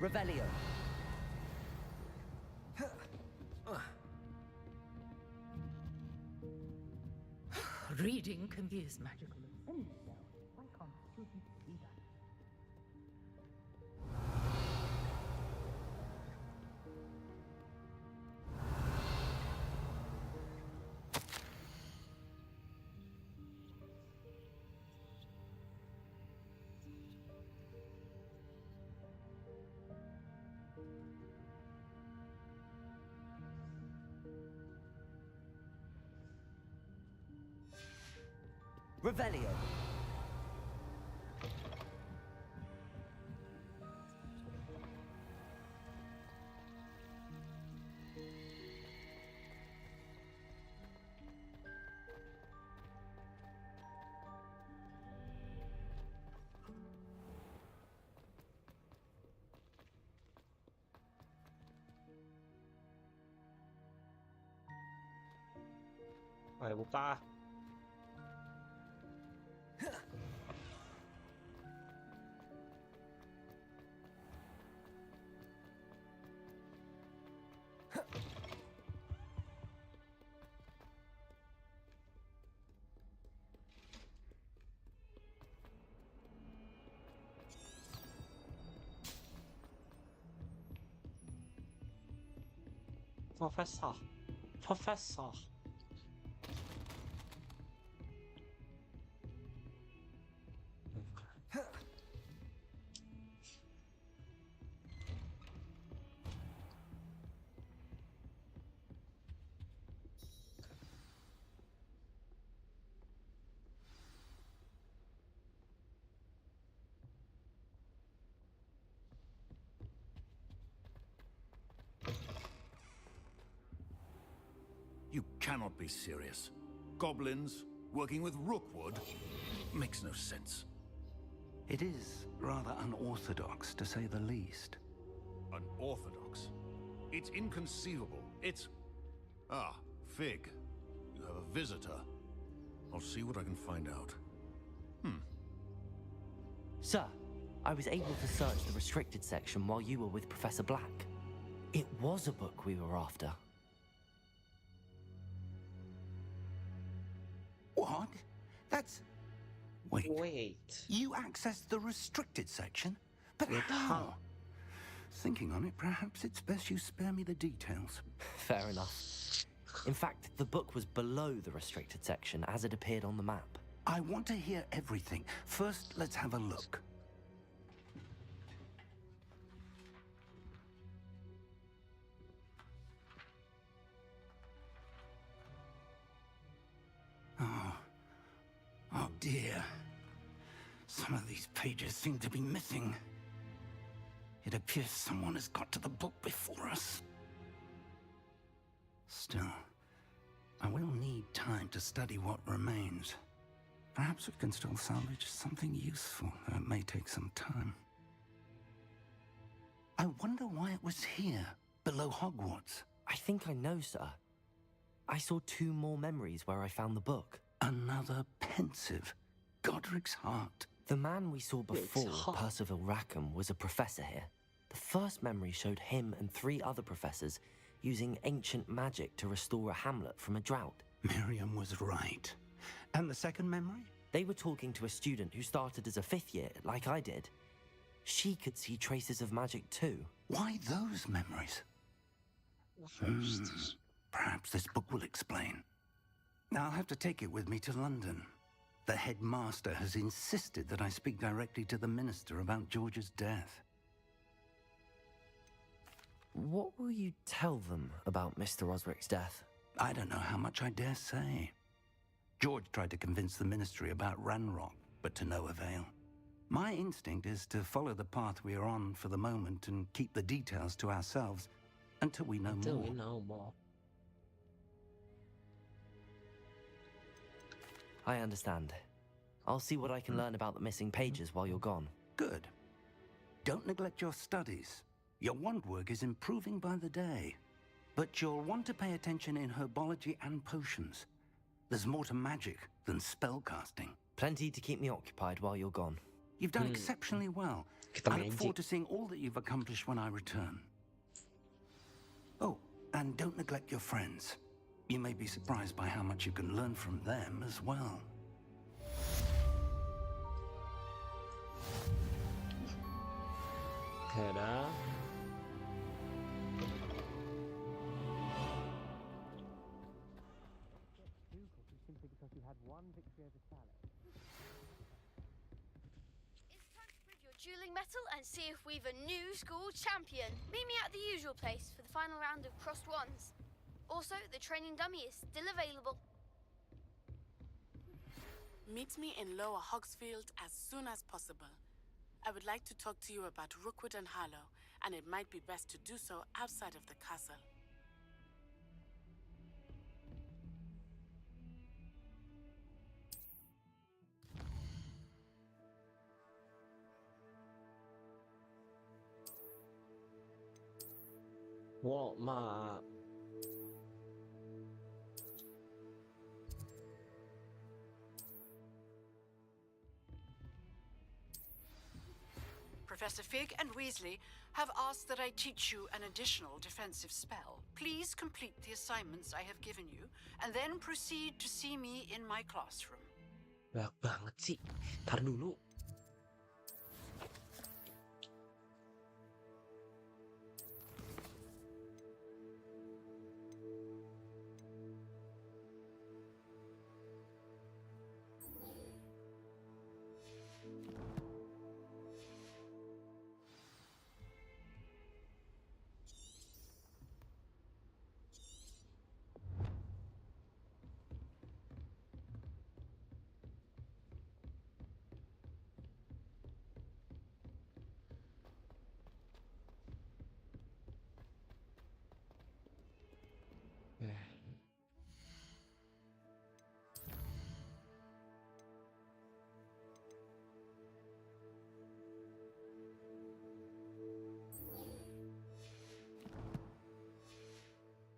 Revelio. Reading can be as magical as any spell. Why can't children see that? Revelio. Ayo buka. Professor. Professor. You cannot be serious. Goblins working with Rookwood makes no sense. It is rather unorthodox, to say the least. Unorthodox? It's inconceivable. It's... Ah, Fig. You have a visitor. I'll see what I can find out. Sir, I was able to search the restricted section while you were with Professor Black. It was a book we were after. What? That's... Wait. You accessed the restricted section? But how? Thinking on it, perhaps it's best you spare me the details. Fair enough. In fact, the book was below the restricted section as it appeared on the map. I want to hear everything. First, let's have a look. Oh dear. Some of these pages seem to be missing. It appears someone has got to the book before us. Still, I will need time to study what remains. Perhaps we can still salvage something useful, though it may take some time. I wonder why it was here, below Hogwarts. I think I know, sir. I saw 2 more memories where I found the book. Another pensive. Godric's heart. The man we saw before, Percival Rackham, was a professor here. The first memory showed him and 3 other professors using ancient magic to restore a hamlet from a drought. Miriam was right. And the second memory? They were talking to a student who started as a 5th year, like I did. She could see traces of magic too. Why those memories? Perhaps this book will explain. I'll have to take it with me to London. The headmaster has insisted that I speak directly to the minister about George's death. What will you tell them about Mr. Osric's death? I don't know how much I dare say. George tried to convince the ministry about Ranrock, but to no avail. My instinct is to follow the path we are on for the moment and keep the details to ourselves until we know more. I understand. I'll see what I can learn about the missing pages while you're gone. Good. Don't neglect your studies. Your wand work is improving by the day. But you'll want to pay attention in herbology and potions. There's more to magic than spellcasting. Plenty to keep me occupied while you're gone. You've done exceptionally well. I look forward to seeing all that you've accomplished when I return. Oh, and don't neglect your friends. You may be surprised by how much you can learn from them as well. Ta-da. Dueling metal and see if we've a new school champion. Meet me at the usual place for the final round of crossed wands. Also, the training dummy is still available. Meet me in Lower Hogsfield as soon as possible. I would like to talk to you about Rookwood and Harlow, and it might be best to do so outside of the castle. What, ma? Professor Fig and Weasley have asked that I teach you an additional defensive spell. Please complete the assignments I have given you, and then proceed to see me in my classroom. Banyak banget sih. Tar dulu.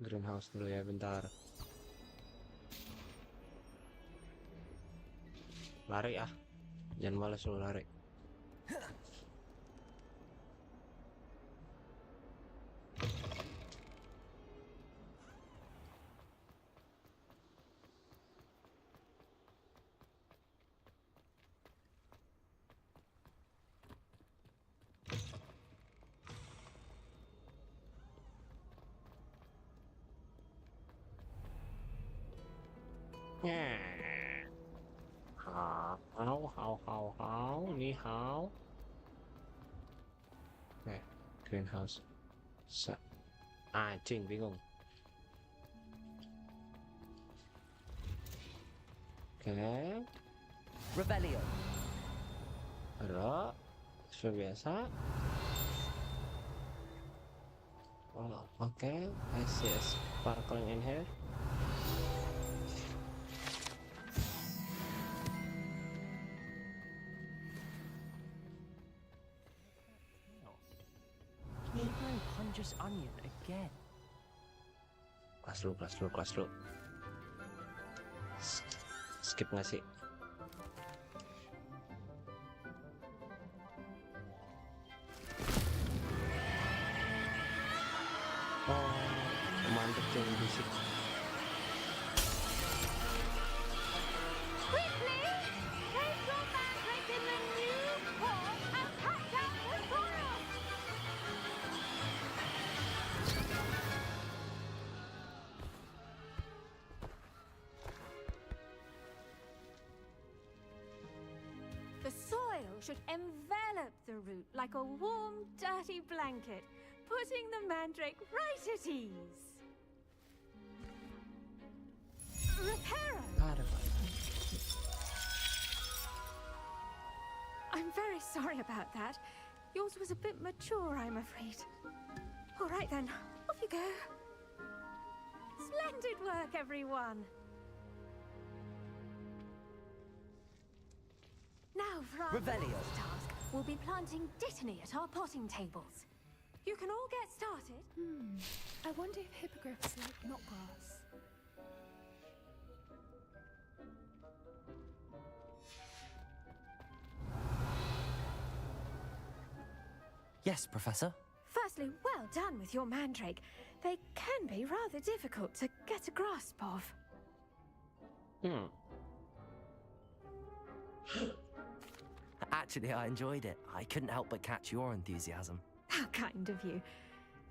Greenhouse dulu ya, bentar. Lari ah. Jangan malas lu lari. How, ni hao. Greenhouse. Anjing, bingung. Oke. Rebellion. Ada. Seperti biasa. Oh, oke. I see a sparkling in here. dangerous onion again. Kelas dulu. Skip nggak sih? Oh, mantep tuh yang bisik. Quickly! Place your mandrake in the new pot and cut down the soil! The soil should envelop the root like a warm, dirty blanket, putting the mandrake right at ease. Reparo! I'm very sorry about that. Yours was a bit mature, I'm afraid. All right then, off you go. Splendid work, everyone. Now for our Revelio. first task, we'll be planting dittany at our potting tables. You can all get started. I wonder if hippogriffs like knotgrass. Yes, Professor. Firstly, well done with your mandrake. They can be rather difficult to get a grasp of. Actually, I enjoyed it. I couldn't help but catch your enthusiasm. How kind of you.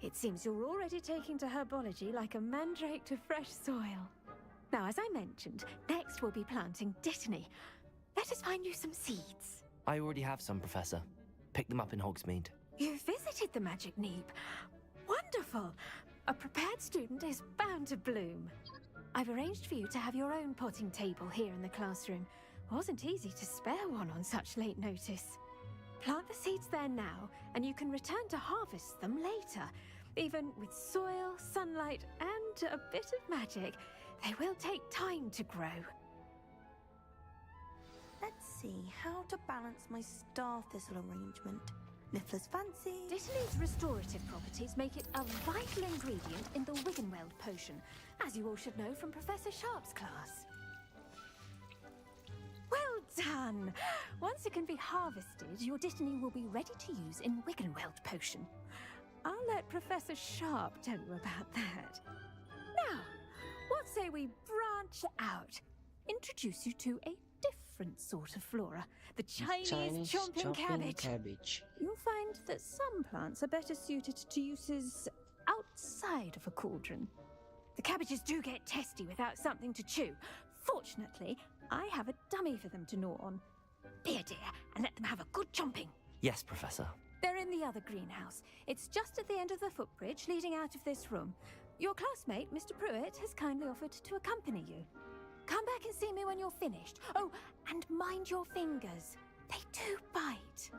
It seems you're already taking to herbology like a mandrake to fresh soil. Now, as I mentioned, next we'll be planting dittany. Let us find you some seeds. I already have some, Professor. Picked them up in Hogsmeade. You visited the Magic Neep. Wonderful! A prepared student is bound to bloom. I've arranged for you to have your own potting table here in the classroom. Wasn't easy to spare one on such late notice. Plant the seeds there now, and you can return to harvest them later. Even with soil, sunlight, and a bit of magic, they will take time to grow. Let's see how to balance my star thistle arrangement. Niffler's fancy. Dittany's restorative properties make it a vital ingredient in the Wiggenweld potion, as you all should know from Professor Sharp's class. Well done! Once it can be harvested, your dittany will be ready to use in Wiggenweld potion. I'll let Professor Sharp tell you about that. Now, what say we branch out? Introduce you to a different sort of flora, the Chinese chomping cabbage. You'll find that some plants are better suited to uses outside of a cauldron. The cabbages do get testy without something to chew. Fortunately, I have a dummy for them to gnaw on. Dear, and let them have a good chomping. Yes, Professor. They're in the other greenhouse. It's just at the end of the footbridge leading out of this room. Your classmate, Mr. Pruitt, has kindly offered to accompany you. Come back and see me when you're finished. Oh, and mind your fingers. They do bite.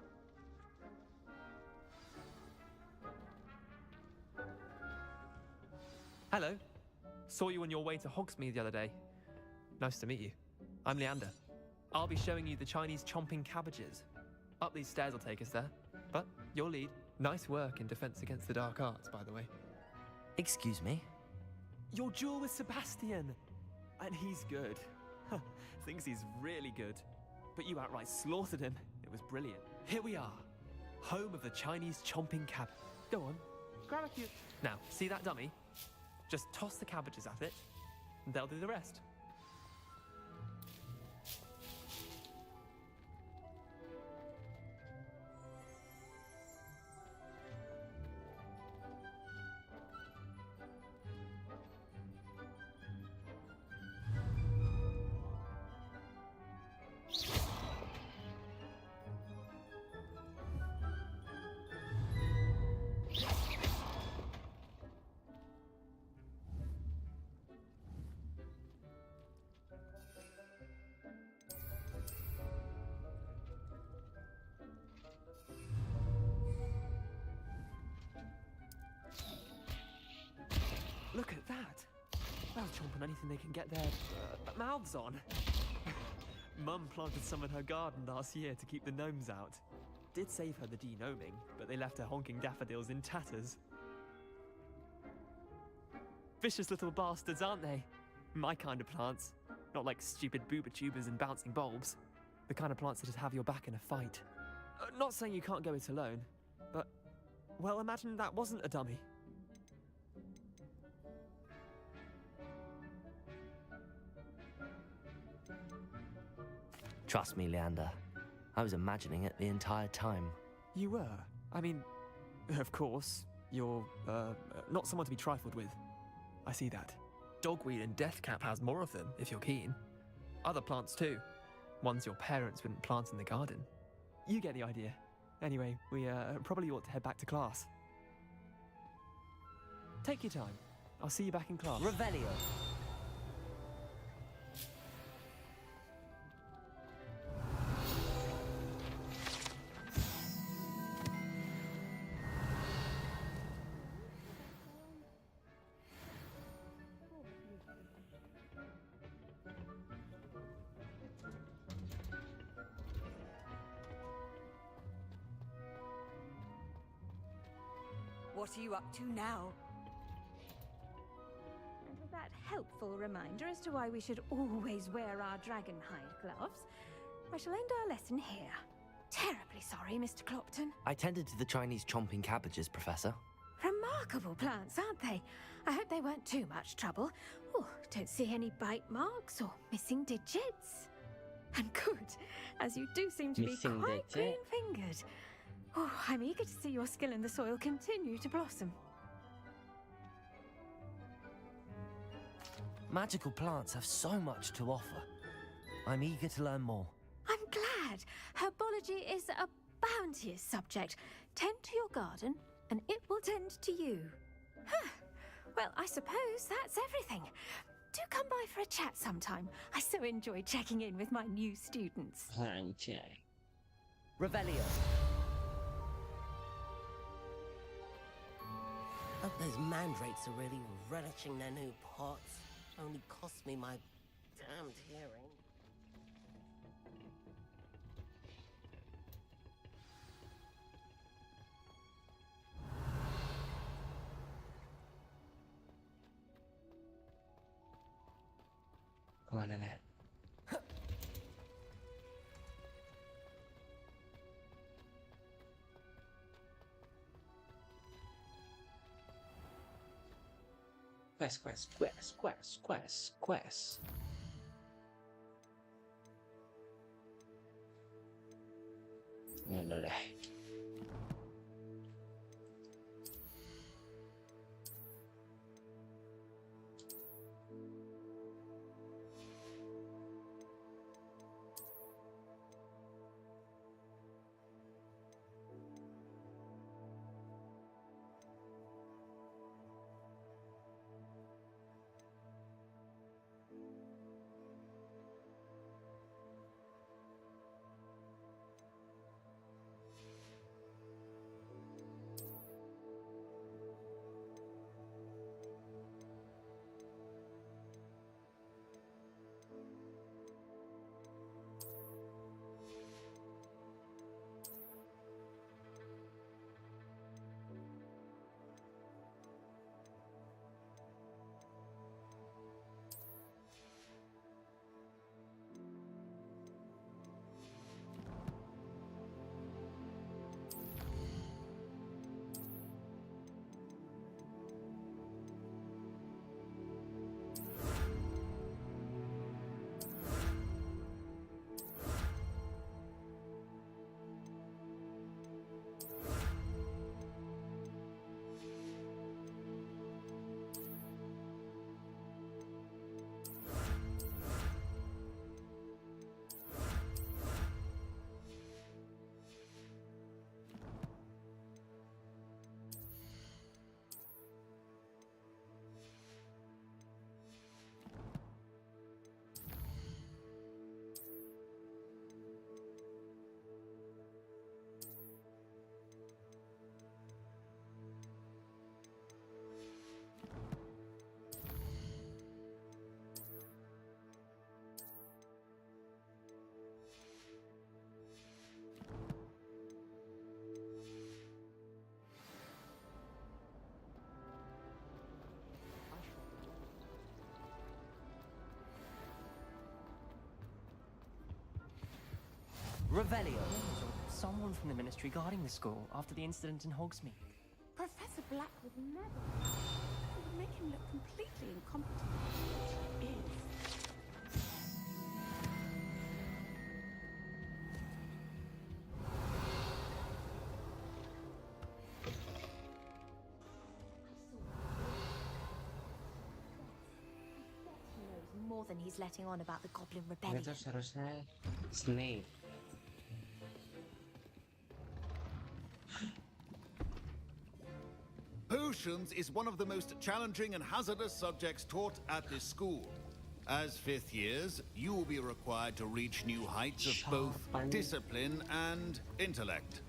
Hello. Saw you on your way to Hogsmeade the other day. Nice to meet you. I'm Leander. I'll be showing you the Chinese chomping cabbages. Up these stairs will take us there. But your lead. Nice work in Defense Against the Dark Arts, by the way. Excuse me? Your duel with Sebastian. And he's good. Thinks he's really good. But you outright slaughtered him. It was brilliant. Here we are. Home of the Chinese chomping cabbage. Go on. Grab a few. Now, see that dummy? Just toss the cabbages at it, and they'll do the rest. Look at that! They'll chomp on anything they can get their mouths on. Mum planted some in her garden last year to keep the gnomes out. Did save her the de-gnoming, but they left her honking daffodils in tatters. Vicious little bastards, aren't they? My kind of plants. Not like stupid booba tubers and bouncing bulbs. The kind of plants that just have your back in a fight. Not saying you can't go it alone, but, well, imagine that wasn't a dummy. Trust me, Leander. I was imagining it the entire time. You were? I mean, of course, you're, not someone to be trifled with. I see that. Dogweed and deathcap has more of them, if you're keen. Other plants too. Ones your parents wouldn't plant in the garden. You get the idea. Anyway, we probably ought to head back to class. Take your time. I'll see you back in class. Revelio. What are you up to now? And with that helpful reminder as to why we should always wear our dragonhide gloves, I shall end our lesson here. Terribly sorry, Mr. Clopton. I tended to the Chinese chomping cabbages, Professor. Remarkable plants, aren't they? I hope they weren't too much trouble. Oh, don't see any bite marks or missing digits. And good, as you do seem to be quite green-fingered. Oh, I'm eager to see your skill in the soil continue to blossom. Magical plants have so much to offer. I'm eager to learn more. I'm glad. Herbology is a bounteous subject. Tend to your garden, and it will tend to you. Huh. Well, I suppose that's everything. Do come by for a chat sometime. I so enjoy checking in with my new students. Revelio. Hope those mandrakes are really relishing their new pots. Only cost me my damned hearing. Kemana, Nek? Quest. Ano deh. Revelio. Someone from the ministry guarding the school after the incident in Hogsmeade. Professor Black would never. It would make him look completely incompetent. Which is. He knows more than he's letting on about the Goblin Rebellion. Itu seharusnya Snape. Potions is one of the most challenging and hazardous subjects taught at this school. As fifth years, you will be required to reach new heights of both discipline and intellect.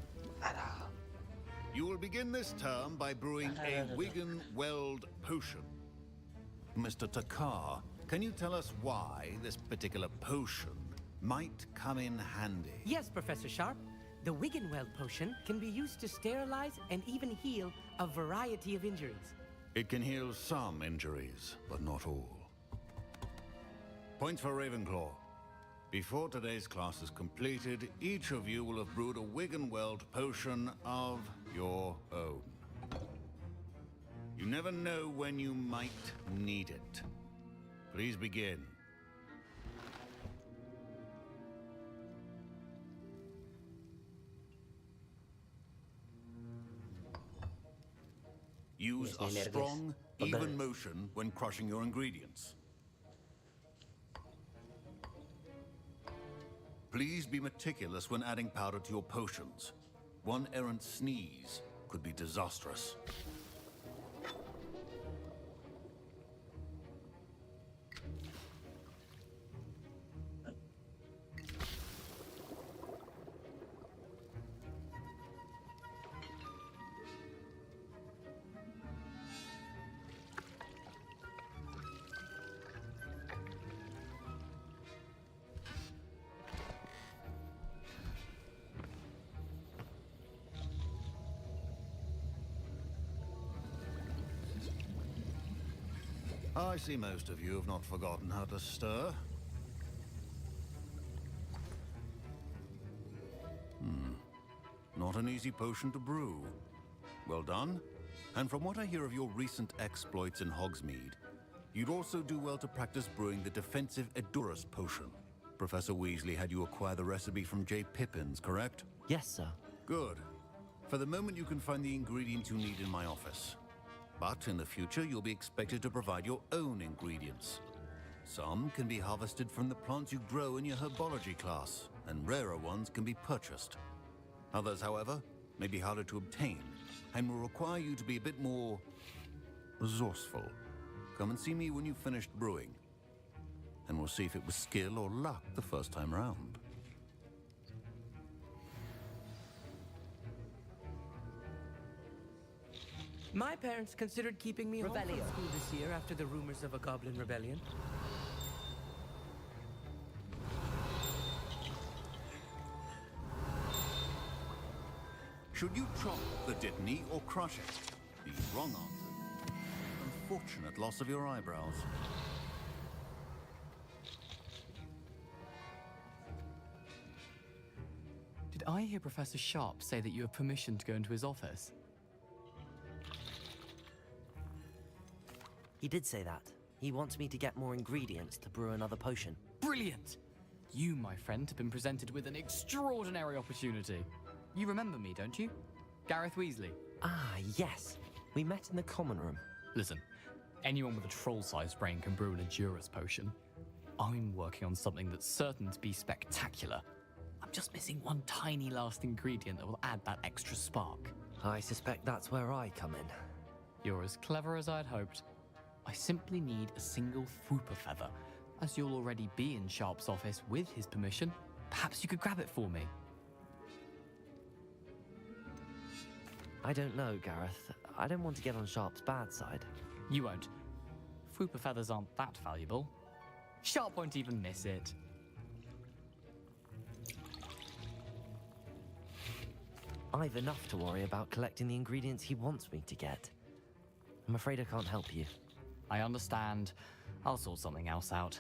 You will begin this term by brewing a Wigan Weld potion. Mr. Takar, can you tell us why this particular potion might come in handy? Yes, Professor Sharp. The Wiggenweld potion can be used to sterilize and even heal a variety of injuries. It can heal some injuries, but not all. Points for Ravenclaw. Before today's class is completed, each of you will have brewed a Wiggenweld potion of your own. You never know when you might need it. Please begin. Use a strong, even motion when crushing your ingredients. Please be meticulous when adding powder to your potions. One errant sneeze could be disastrous. I see most of you have not forgotten how to stir. Not an easy potion to brew. Well done. And from what I hear of your recent exploits in Hogsmeade, you'd also do well to practice brewing the defensive Edurus potion. Professor Weasley had you acquire the recipe from J. Pippins, correct? Yes, sir. Good. For the moment, you can find the ingredients you need in my office. But in the future, you'll be expected to provide your own ingredients. Some can be harvested from the plants you grow in your herbology class, and rarer ones can be purchased. Others, however, may be harder to obtain, and will require you to be a bit more resourceful. Come and see me when you've finished brewing, and we'll see if it was skill or luck the first time round. My parents considered keeping me home from school this year after the rumors of a Goblin Rebellion. Should you chop the Dittany or crush it? The wrong answer. Unfortunate loss of your eyebrows. Did I hear Professor Sharp say that you have permission to go into his office? He did say that. He wants me to get more ingredients to brew another potion. Brilliant! You, my friend, have been presented with an extraordinary opportunity. You remember me, don't you? Gareth Weasley. Ah, yes. We met in the common room. Listen, anyone with a troll-sized brain can brew an Edurus potion. I'm working on something that's certain to be spectacular. I'm just missing one tiny last ingredient that will add that extra spark. I suspect that's where I come in. You're as clever as I'd hoped. I simply need a single Fwooper feather. As you'll already be in Sharp's office with his permission, perhaps you could grab it for me. I don't know, Gareth. I don't want to get on Sharp's bad side. You won't. Fwooper feathers aren't that valuable. Sharp won't even miss it. I've enough to worry about collecting the ingredients he wants me to get. I'm afraid I can't help you. I understand. I'll sort something else out.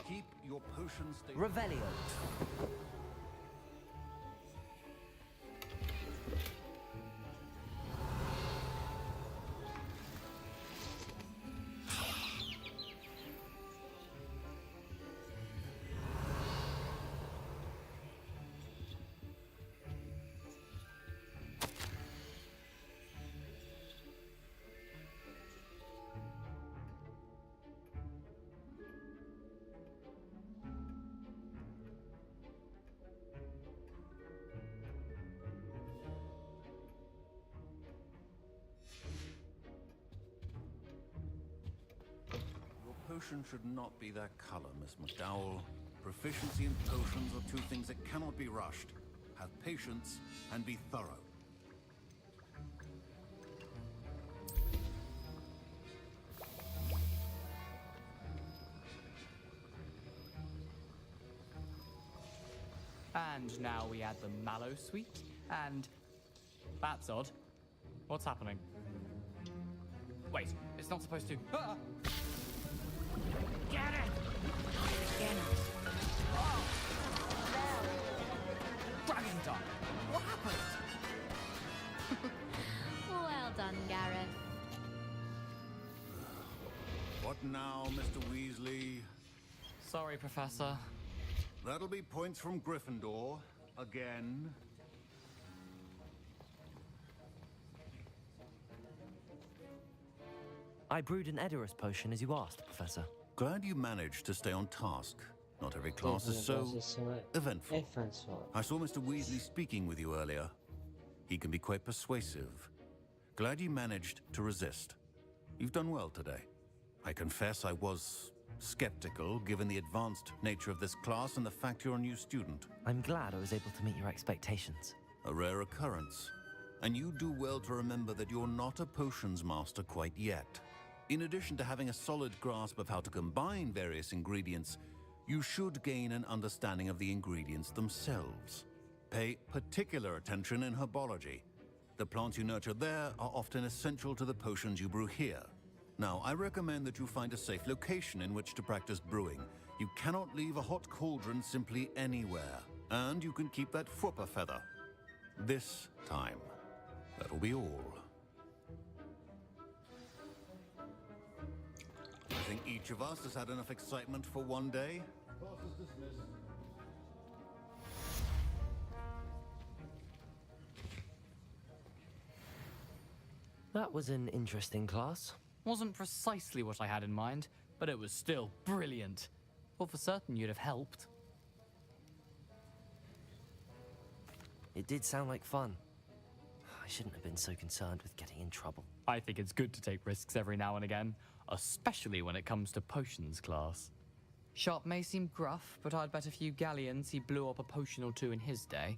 Keep your potion state... Revelio. Potion should not be that color, Miss McDowell. Proficiency in potions are two things that cannot be rushed. Have patience and be thorough. And now we add the mallow sweet, and... That's odd. What's happening? Wait, it's not supposed to... Ah! Get it! Get it! Oh! Dragon Dog! What happened? Well done, Gareth. What now, Mr. Weasley? Sorry, Professor. That'll be points from Gryffindor. Again. I brewed an Edorus potion as you asked, Professor. Glad you managed to stay on task. Not every class is so eventful. I saw Mr. Weasley speaking with you earlier. He can be quite persuasive. Glad you managed to resist. You've done well today. I confess I was skeptical, given the advanced nature of this class and the fact you're a new student. I'm glad I was able to meet your expectations. A rare occurrence. And you do well to remember that you're not a potions master quite yet. In addition to having a solid grasp of how to combine various ingredients, you should gain an understanding of the ingredients themselves. Pay particular attention in herbology. The plants you nurture there are often essential to the potions you brew here. Now, I recommend that you find a safe location in which to practice brewing. You cannot leave a hot cauldron simply anywhere. And you can keep that Fwooper feather. This time. That'll be all. I think each of us has had enough excitement for one day. Class is dismissed. That was an interesting class. Wasn't precisely what I had in mind, but it was still brilliant. Well, for certain you'd have helped. It did sound like fun. I shouldn't have been so concerned with getting in trouble. I think it's good to take risks every now and again, especially when it comes to potions class. Sharp may seem gruff, but I'd bet a few galleons he blew up a potion or two in his day.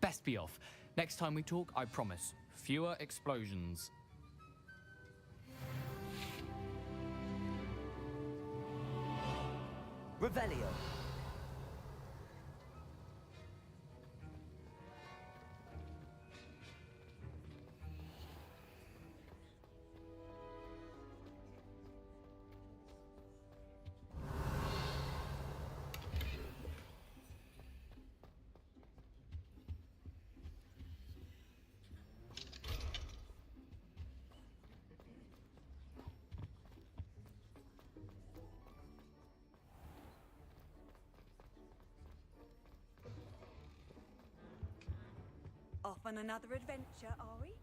Best be off. Next time we talk, I promise, fewer explosions. Revelio. Off on another adventure, are we?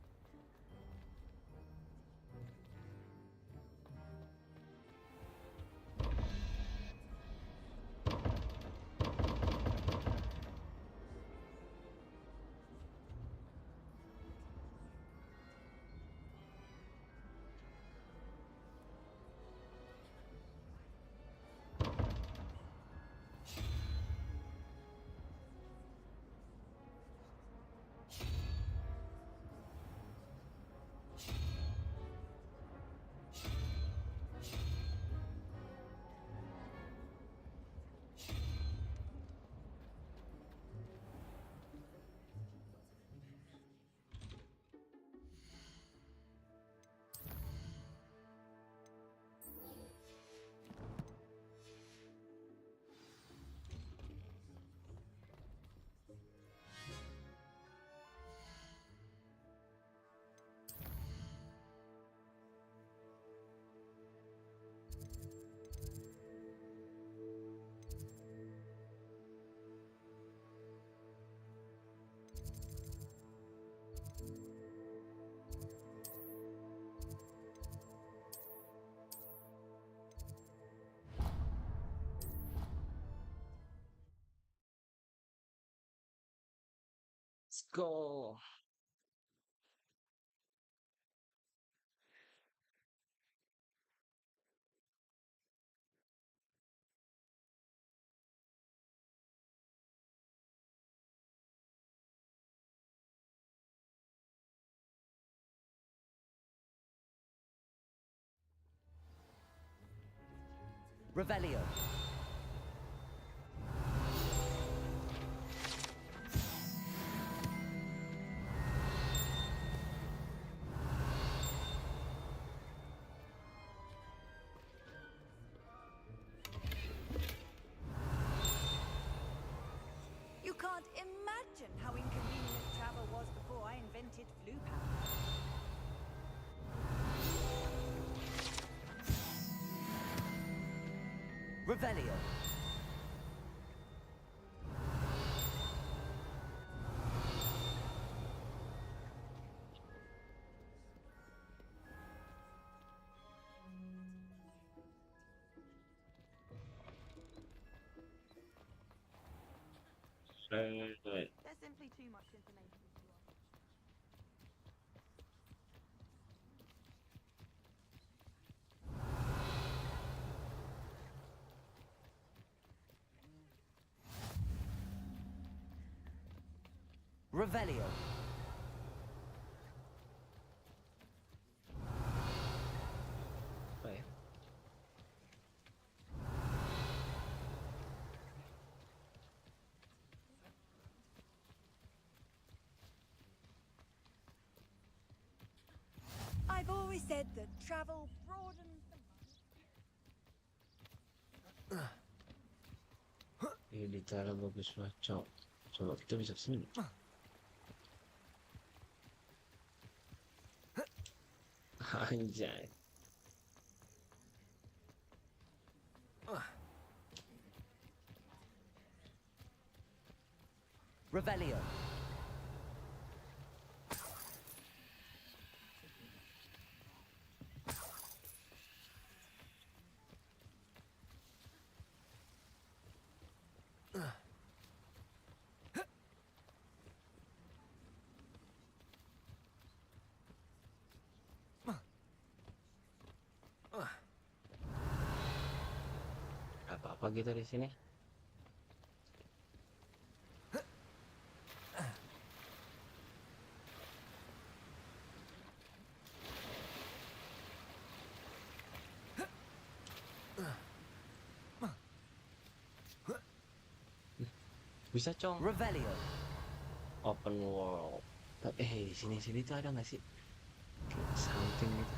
Let's go. Revelio. You can't imagine how inconvenient travel was before I invented flu power. Revelio. Right. There's simply too much information to offer. Revelio. Right. I've always said that travel broadens the mind. Ini cara bagus banget, Cok. Coba kita bisa kesini. Anjay. Revelio. Apa-apa gitu di sini. Bisa, Cong. Revelio. Open world. Di sini tuh ada nggak sih? Kayak something gitu.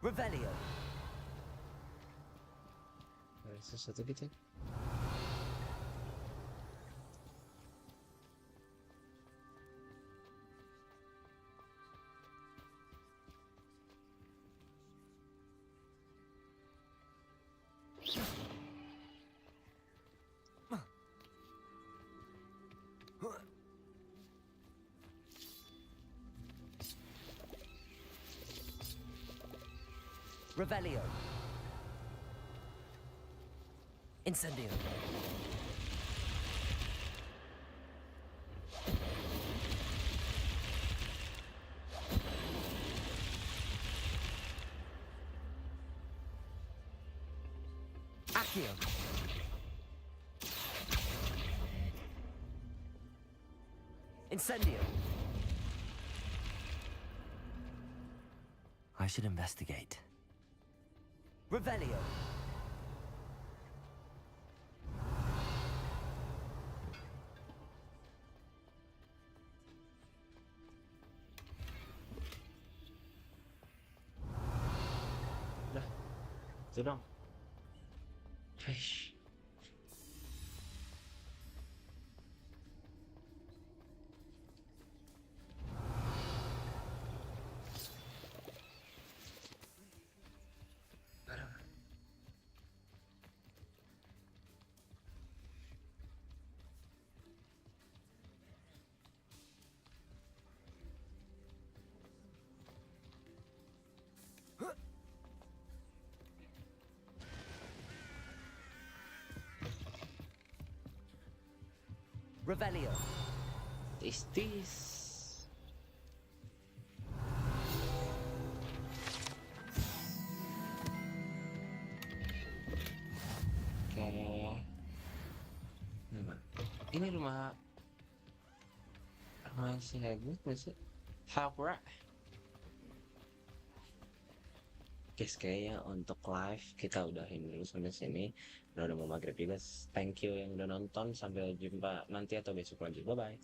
Revelio. Ada sesuatu gitu. Revelio. Incendio. Accio. Incendio. I should investigate. Revelio. Dah. Itu dong. Fish. Revelio. Is this? Oke. Ini rumah si Hagrid masih hogwart. Guys, kayaknya untuk live kita udahin dulu sampai sini. Udah mau maghrib juga. Thank you yang udah nonton. Sampai jumpa nanti atau besok lagi. Bye bye.